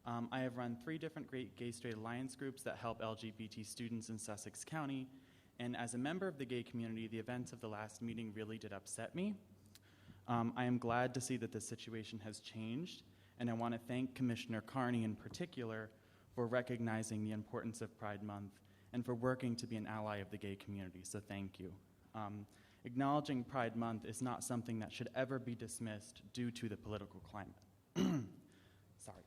Speaker 22: I have run 3 different Gay Straight Alliance groups that help LGBT students in Sussex County, and as a member of the gay community, the events of the last meeting really did upset me. I am glad to see that the situation has changed, and I want to thank Commissioner Carney in particular for recognizing the importance of Pride Month and for working to be an ally of the gay community, so thank you. Acknowledging Pride Month is not something that should ever be dismissed due to the political climate. Sorry.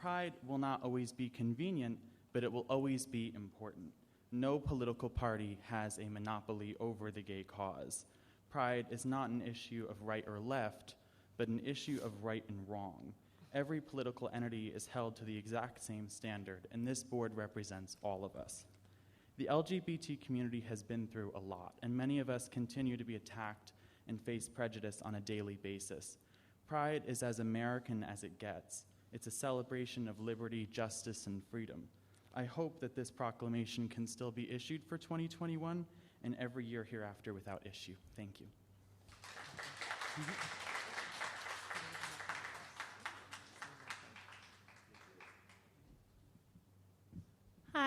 Speaker 22: Pride will not always be convenient, but it will always be important. No political party has a monopoly over the gay cause. Pride is not an issue of right or left, but an issue of right and wrong. Every political entity is held to the exact same standard, and this board represents all of us. The LGBT community has been through a lot, and many of us continue to be attacked and face prejudice on a daily basis. Pride is as American as it gets. It's a celebration of liberty, justice, and freedom. I hope that this proclamation can still be issued for 2021 and every year hereafter without issue. Thank you.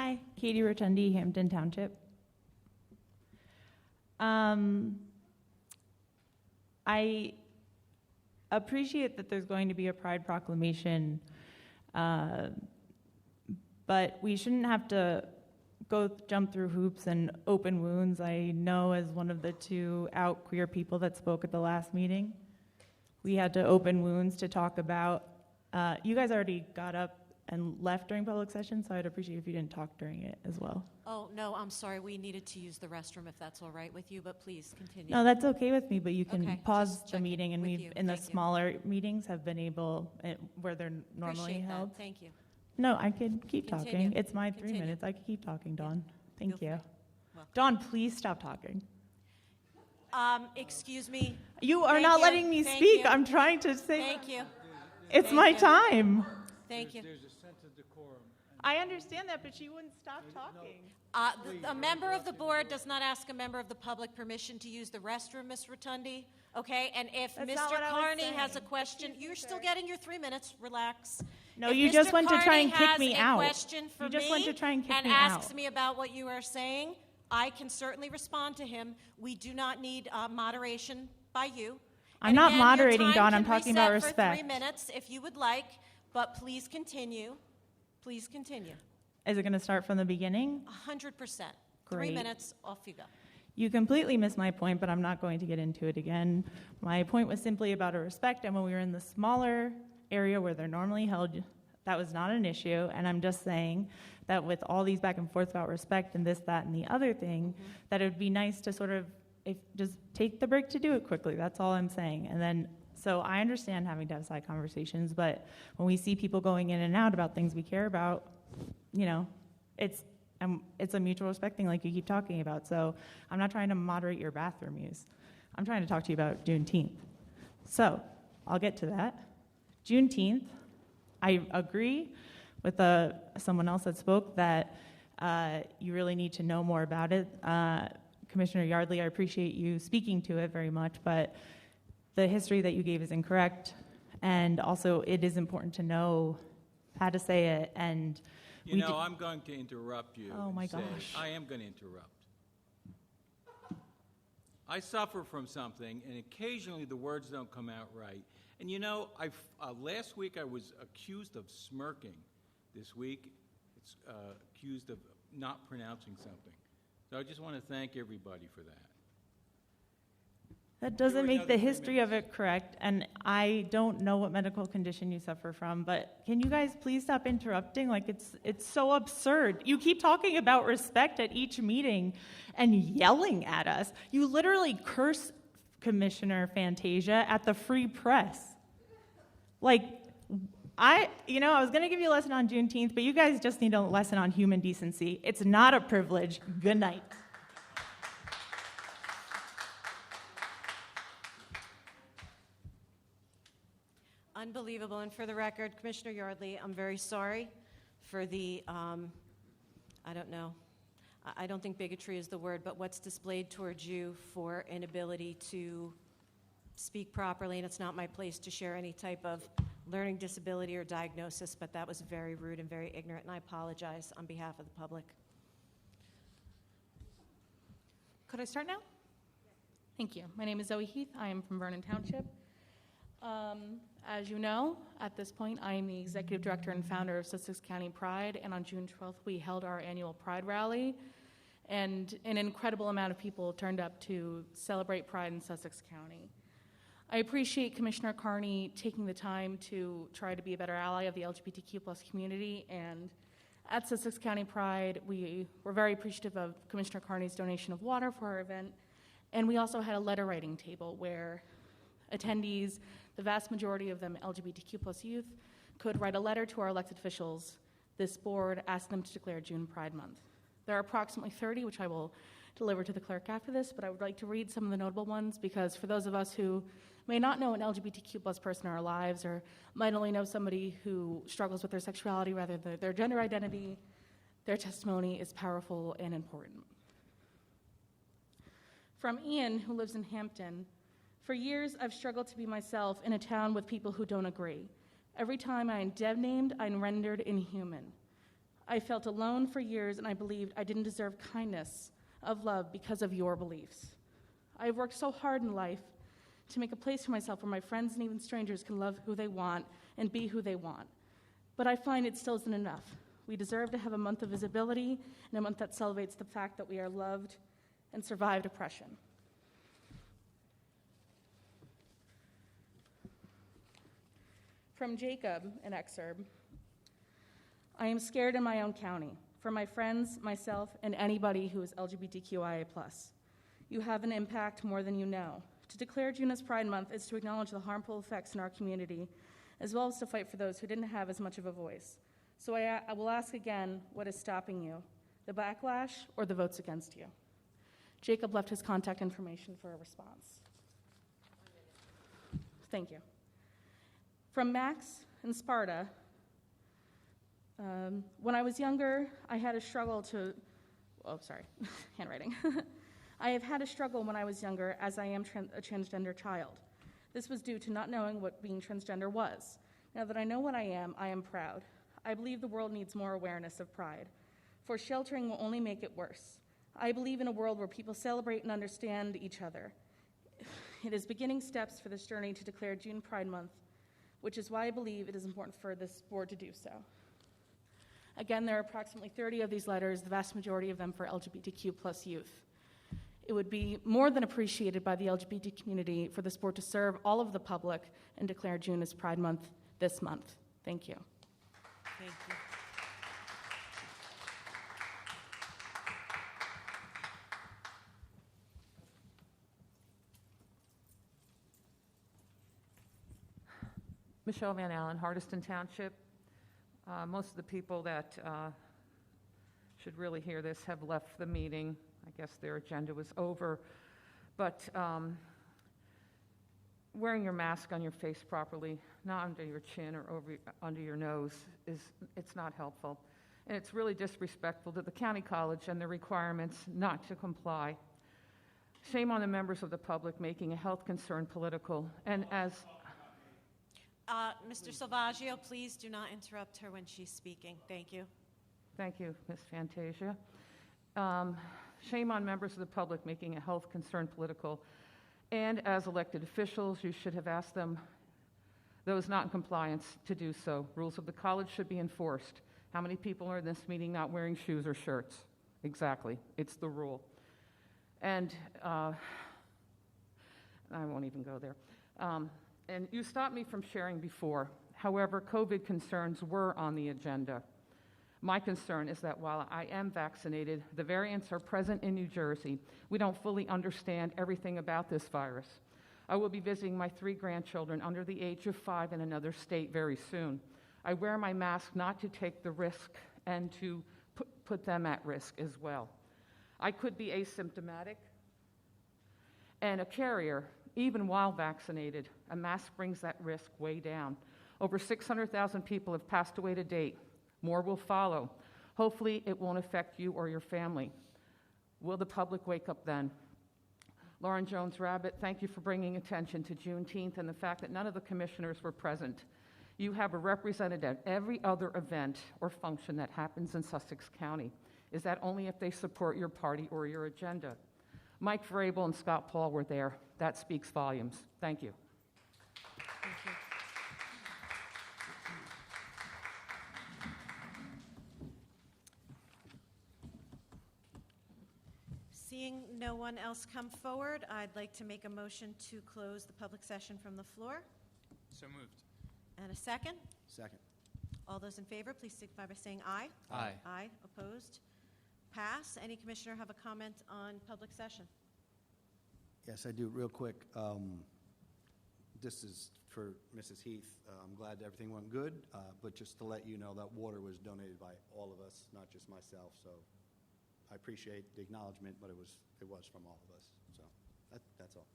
Speaker 6: Hi, Katie Rotundi, Hampton Township. I appreciate that there's going to be a Pride proclamation, but we shouldn't have to jump through hoops and open wounds. I know as one of the 2 out queer people that spoke at the last meeting, we had to open wounds to talk about, you guys already got up and left during public session, so I'd appreciate if you didn't talk during it as well.
Speaker 1: Oh, no, I'm sorry. We needed to use the restroom if that's all right with you, but please continue.
Speaker 6: No, that's okay with me, but you can
Speaker 1: Okay,
Speaker 6: pause
Speaker 1: just
Speaker 6: the meeting, and
Speaker 1: with
Speaker 6: we've,
Speaker 1: you.
Speaker 6: in the
Speaker 1: Thank you.
Speaker 6: smaller meetings, have been able, where they're normally
Speaker 1: Appreciate that.
Speaker 6: held.
Speaker 1: Thank you.
Speaker 6: No, I could keep
Speaker 1: Continue.
Speaker 6: talking. It's my 3
Speaker 1: Continue.
Speaker 6: minutes. I could keep talking, Dawn.
Speaker 1: Feel
Speaker 6: Thank
Speaker 1: free.
Speaker 6: you.
Speaker 1: Welcome.
Speaker 6: Dawn, please stop talking.
Speaker 1: Excuse me.
Speaker 6: You are
Speaker 1: Thank
Speaker 6: not
Speaker 1: you.
Speaker 6: letting me
Speaker 1: Thank
Speaker 6: speak.
Speaker 1: you.
Speaker 6: I'm trying to say.
Speaker 1: Thank you.
Speaker 6: It's
Speaker 1: Thank
Speaker 6: my
Speaker 1: you.
Speaker 6: time.
Speaker 1: Thank you.
Speaker 8: There's a sense of decorum.
Speaker 6: I understand that, but she wouldn't stop talking.
Speaker 1: A member of the board does not ask a member of the public permission to use the restroom, Ms. Rotundi, okay? And if
Speaker 6: That's not
Speaker 1: Mr.
Speaker 6: what I was
Speaker 1: Carney has a
Speaker 6: saying.
Speaker 1: question, you're still getting your 3 minutes. Relax.
Speaker 6: No,
Speaker 1: If
Speaker 6: you
Speaker 1: Mr.
Speaker 6: just went to try and
Speaker 1: Carney
Speaker 6: kick me
Speaker 1: has a
Speaker 6: out.
Speaker 1: question for
Speaker 6: You just
Speaker 1: me
Speaker 6: went to try and kick me
Speaker 1: asks
Speaker 6: out.
Speaker 1: me about what you are saying, I can certainly respond to him. We do not need moderation by you.
Speaker 6: I'm
Speaker 1: And
Speaker 6: not
Speaker 1: again, your
Speaker 6: moderating,
Speaker 1: time
Speaker 6: Dawn.
Speaker 1: can
Speaker 6: I'm talking about
Speaker 1: reset for
Speaker 6: respect.
Speaker 1: 3 minutes if you would like, but please continue. Please continue.
Speaker 6: Is it going to start from the beginning?
Speaker 1: 100%. 3
Speaker 6: Great.
Speaker 1: minutes, off you go.
Speaker 6: You completely missed my point, but I'm not going to get into it again. My point was simply about a respect, and when we were in the smaller area where they're normally held, that was not an issue. And I'm just saying that with all these back and forth about respect and this, that, and the other thing, that it would be nice to sort of just take the break to do it quickly. That's all I'm saying. And then, so I understand having to have side conversations, but when we see people going in and out about things we care about, you know, it's a mutual respect thing like you keep talking about. So I'm not trying to moderate your bathroom use. I'm trying to talk to you about Juneteenth. So I'll get to that. Juneteenth, I agree with someone else that spoke that you really need to know more about it. Commissioner Yardley, I appreciate you speaking to it very much, but the history that you gave is incorrect. And also it is important to know how to say it. And
Speaker 5: You know, I'm going to interrupt you.
Speaker 6: Oh, my
Speaker 5: and say,
Speaker 6: gosh.
Speaker 5: I am going to interrupt. I suffer from something, and occasionally the words don't come out right. And you know, last week I was accused of smirking. This week, it's accused of not pronouncing something. So I just want to thank everybody for that.
Speaker 6: That doesn't make the history of it correct, and I don't know what medical condition you suffer from, but can you guys please stop interrupting? Like, it's so absurd. You keep talking about respect at each meeting and yelling at us. You literally curse Commissioner Fantasia at the Free Press. Like, I was going to give you a lesson on Juneteenth, but you guys just need a lesson on human decency. It's not a privilege. Good night.
Speaker 1: Unbelievable. And for the record, Commissioner Yardley, I'm very sorry for the, I don't know, I don't think bigotry is the word, but what's displayed towards you for inability to speak properly, and it's not my place to share any type of learning disability or diagnosis, but that was very rude and very ignorant, and I apologize on behalf of the public.
Speaker 23: Could I start now? Thank you. My name is Zoe Heath. I am from Vernon Township. As you know, at this point, I am the executive director and founder of Sussex County Pride, and on June 12th, we held our annual Pride Rally, and an incredible amount of people turned up to celebrate Pride in Sussex County. I appreciate Commissioner Carney taking the time to try to be a better ally of the LGBTQ+ community, and at Sussex County Pride, we were very appreciative of Commissioner Carney's donation of water for our event, and we also had a letter writing table where attendees, the vast majority of them LGBTQ+ youth, could write a letter to our elected officials, this board, asking them to declare June Pride Month. There are approximately 30, which I will deliver to the clerk after this, but I would like to read some of the notable ones because for those of us who may not know an LGBTQ+ person in our lives or might only know somebody who struggles with their sexuality rather than their gender identity, their testimony is powerful and important. From Ian, who lives in Hampton, for years, I've struggled to be myself in a town with people who don't agree. Every time I am dead-named, I'm rendered inhuman. I felt alone for years, and I believed I didn't deserve kindness of love because of your beliefs. I have worked so hard in life to make a place for myself where my friends and even strangers can love who they want and be who they want. But I find it still isn't enough. We deserve to have a month of visibility and a month that celebrates the fact that we are loved and survived oppression. From Jacob, an excerpt. I am scared in my own county, for my friends, myself, and anybody who is LGBTQIA+. You have an impact more than you know. To declare June as Pride Month is to acknowledge the harmful effects in our community, as well as to fight for those who didn't have as much of a voice. So I will ask again, what is stopping you? The backlash or the votes against you? Jacob left his contact information for a response. Thank you. From Max in Sparta, when I was younger, I had a struggle handwriting. I have had a struggle when I was younger, as I am a transgender child. This was due to not knowing what being transgender was. Now that I know what I am proud. I believe the world needs more awareness of pride, for sheltering will only make it worse. I believe in a world where people celebrate and understand each other. It is beginning steps for this journey to declare June Pride Month, which is why I believe it is important for this board to do so. Again, there are approximately 30 of these letters, the vast majority of them for LGBTQ+ youth. It would be more than appreciated by the LGBT community for this board to serve all of the public and declare June as Pride Month this month. Thank you.
Speaker 1: Thank you.
Speaker 8: Michelle Van Allen, Hardiston Township. Most of the people that should really hear this have left the meeting. I guess their agenda was over. But wearing your mask on your face properly, not under your chin or under your nose, it's not helpful. And it's really disrespectful to the county college and the requirements not to comply. Shame on the members of the public making a health concern political. And as
Speaker 1: Mr. Salvaggio, please do not interrupt her when she's speaking. Thank you.
Speaker 8: Thank you, Ms. Fantasia. Shame on members of the public making a health concern political. And as elected officials, you should have asked them, those not in compliance, to do so. Rules of the college should be enforced. How many people are in this meeting not wearing shoes or shirts? Exactly. It's the rule. And I won't even go there. And you stopped me from sharing before. However, COVID concerns were on the agenda. My concern is that while I am vaccinated, the variants are present in New Jersey. We don't fully understand everything about this virus. I will be visiting my 3 grandchildren under the age of 5 in another state very soon. I wear my mask not to take the risk and to put them at risk as well. I could be asymptomatic and a carrier even while vaccinated. A mask brings that risk way down. Over 600,000 people have passed away to date. More will follow. Hopefully, it won't affect you or your family. Will the public wake up then? Lauren Jones-Rabbit, thank you for bringing attention to Juneteenth and the fact that none of the commissioners were present. You have a representative at every other event or function that happens in Sussex County. Is that only if they support your party or your agenda? Mike Vrabel and Scott Paul were there. That speaks volumes. Thank you.
Speaker 1: Thank you. Seeing no one else come forward, I'd like to make a motion to close the public session from the floor.
Speaker 7: So moved.
Speaker 1: And a second?
Speaker 10: Second.
Speaker 1: All those in favor, please signify by saying aye.
Speaker 7: Aye.
Speaker 1: Aye. Opposed? Pass. Any commissioner have a comment on public session?
Speaker 10: Yes, I do, real quick. This is for Mrs. Heath. I'm glad everything went good, but just to let you know that water was donated by all of us, not just myself. So I appreciate the acknowledgement, but it was from all of us. So that's all.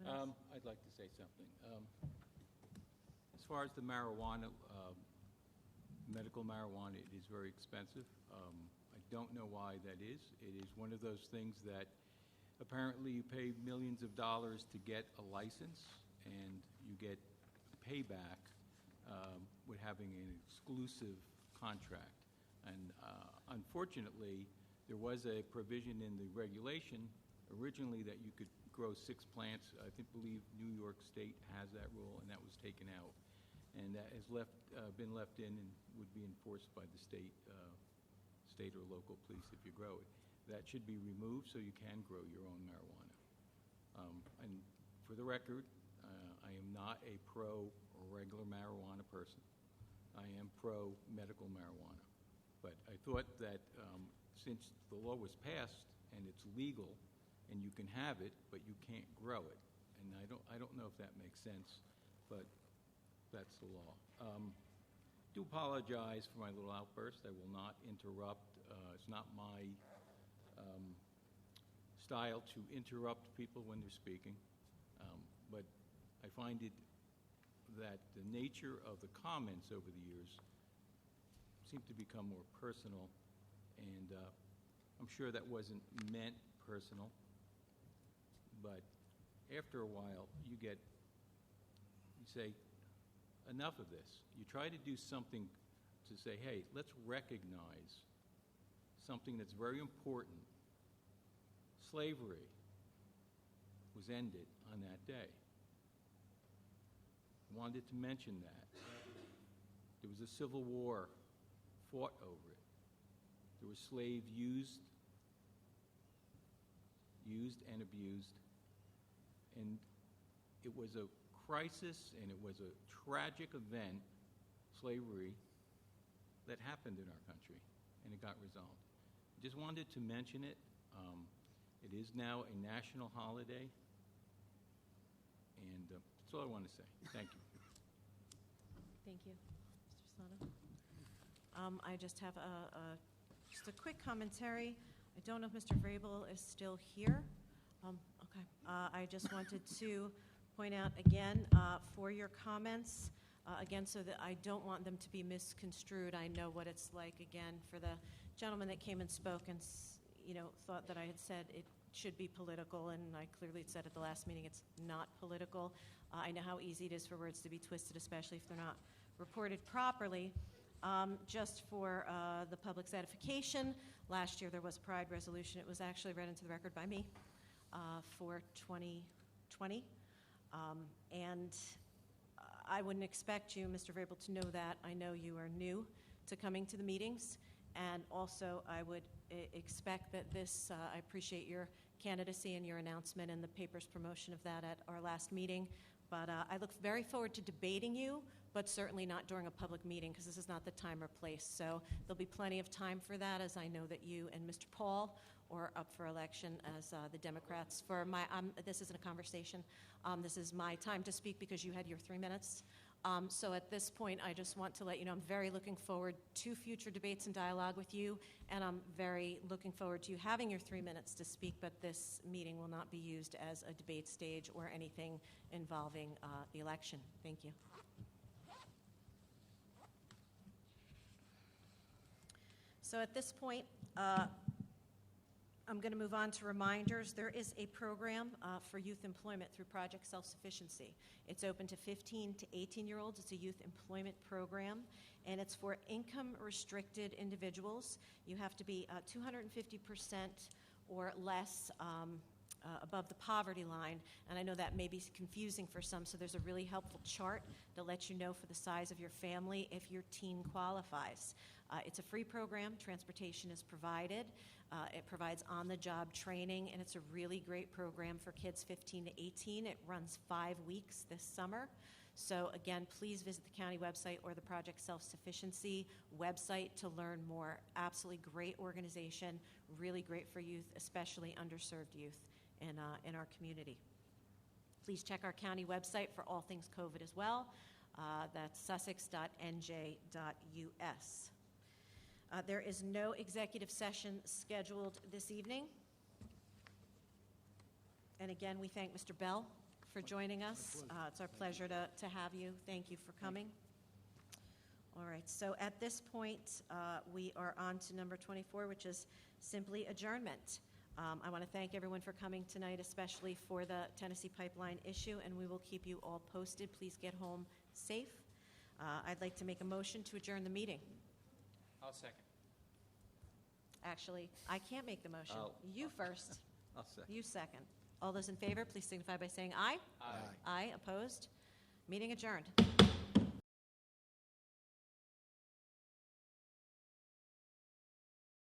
Speaker 5: I'd like to say something. As far as the marijuana, medical marijuana, it is very expensive. I don't know why that is. It is one of those things that apparently you pay millions of dollars to get a license, and you get payback with having an exclusive contract. And unfortunately, there was a provision in the regulation originally that you could grow 6 plants. I believe New York State has that rule, and that was taken out. And that has been left in and would be enforced by the state or local police if you grow it. That should be removed so you can grow your own marijuana. And for the record, I am not a pro or regular marijuana person. I am pro medical marijuana. But I thought that since the law was passed and it's legal and you can have it, but you can't grow it, and I don't know if that makes sense, but that's the law. Do apologize for my little outburst. I will not interrupt. It's not my style to interrupt people when they're speaking, but I find it that the nature of the comments over the years seem to become more personal, and I'm sure that wasn't meant personal, but after a while you say, enough of this. You try to do something to say, hey, let's recognize something that's very important. Slavery was ended on that day. I wanted to mention that. There was a civil war fought over it. There were slaves used and abused, and it was a crisis and it was a tragic event, slavery, that happened in our country, and it got resolved. I just wanted to mention it. It is now a national holiday, and that's all I want to say. Thank you.
Speaker 1: Thank you, Mr. Solano. I just have just a quick commentary. I don't know if Mr. Vrabel is still here. Okay. I just wanted to point out again for your comments, again, so that I don't want them to be misconstrued. I know what it's like, again, for the gentleman that came and spoke and thought that I had said it should be political, and I clearly said at the last meeting it's not political. I know how easy it is for words to be twisted, especially if they're not reported properly. Just for the public's edification, last year there was a Pride resolution. It was actually read into the record by me for 2020. And I wouldn't expect you, Mr. Vrabel, to know that. I know you are new to coming to the meetings, and also I would expect that this, I appreciate your candidacy and your announcement and the paper's promotion of that at our last meeting, but I look very forward to debating you, but certainly not during a public meeting, because this is not the time or place. So there'll be plenty of time for that, as I know that you and Mr. Paul are up for election as the Democrats. For my, this isn't a conversation. This is my time to speak because you had your 3 minutes. So at this point, I just want to let you know I'm very looking forward to future debates and dialogue with you, and I'm very looking forward to you having your 3 minutes to speak, but this meeting will not be used as a debate stage or anything involving the election. Thank you. So at this point, I'm going to move on to reminders. There is a program for youth employment through Project Self-Sufficiency. It's open to 15 to 18-year-olds. It's a youth employment program, and it's for income-restricted individuals. You have to be 250% or less above the poverty line, and I know that may be confusing for some, so there's a really helpful chart that lets you know for the size of your family if your teen qualifies. It's a free program. Transportation is provided. It provides on-the-job training, and it's a really great program for kids 15 to 18. It runs 5 weeks this summer. So again, please visit the county website or the Project Self-Sufficiency website to learn more. Absolutely great organization, really great for youth, especially underserved youth in our community. Please check our county website for all things COVID as well. That's sussex.nj.us. There is no executive session scheduled this evening. And again, we thank Mr. Bell for joining us. It's our pleasure to have you. Thank you for coming. All right, so at this point, we are on to number 24, which is simply adjournment. I want to thank everyone for coming tonight, especially for the Tennessee Pipeline issue, and we will keep you all posted. Please get home safe. I'd like to make a motion to adjourn the meeting.
Speaker 7: I'll second.
Speaker 1: Actually, I can't make the motion.
Speaker 5: I'll-
Speaker 1: You first.
Speaker 5: I'll second.
Speaker 1: You second. All those in favor, please signify by saying aye.
Speaker 5: Aye.
Speaker 1: Aye, opposed? Meeting adjourned.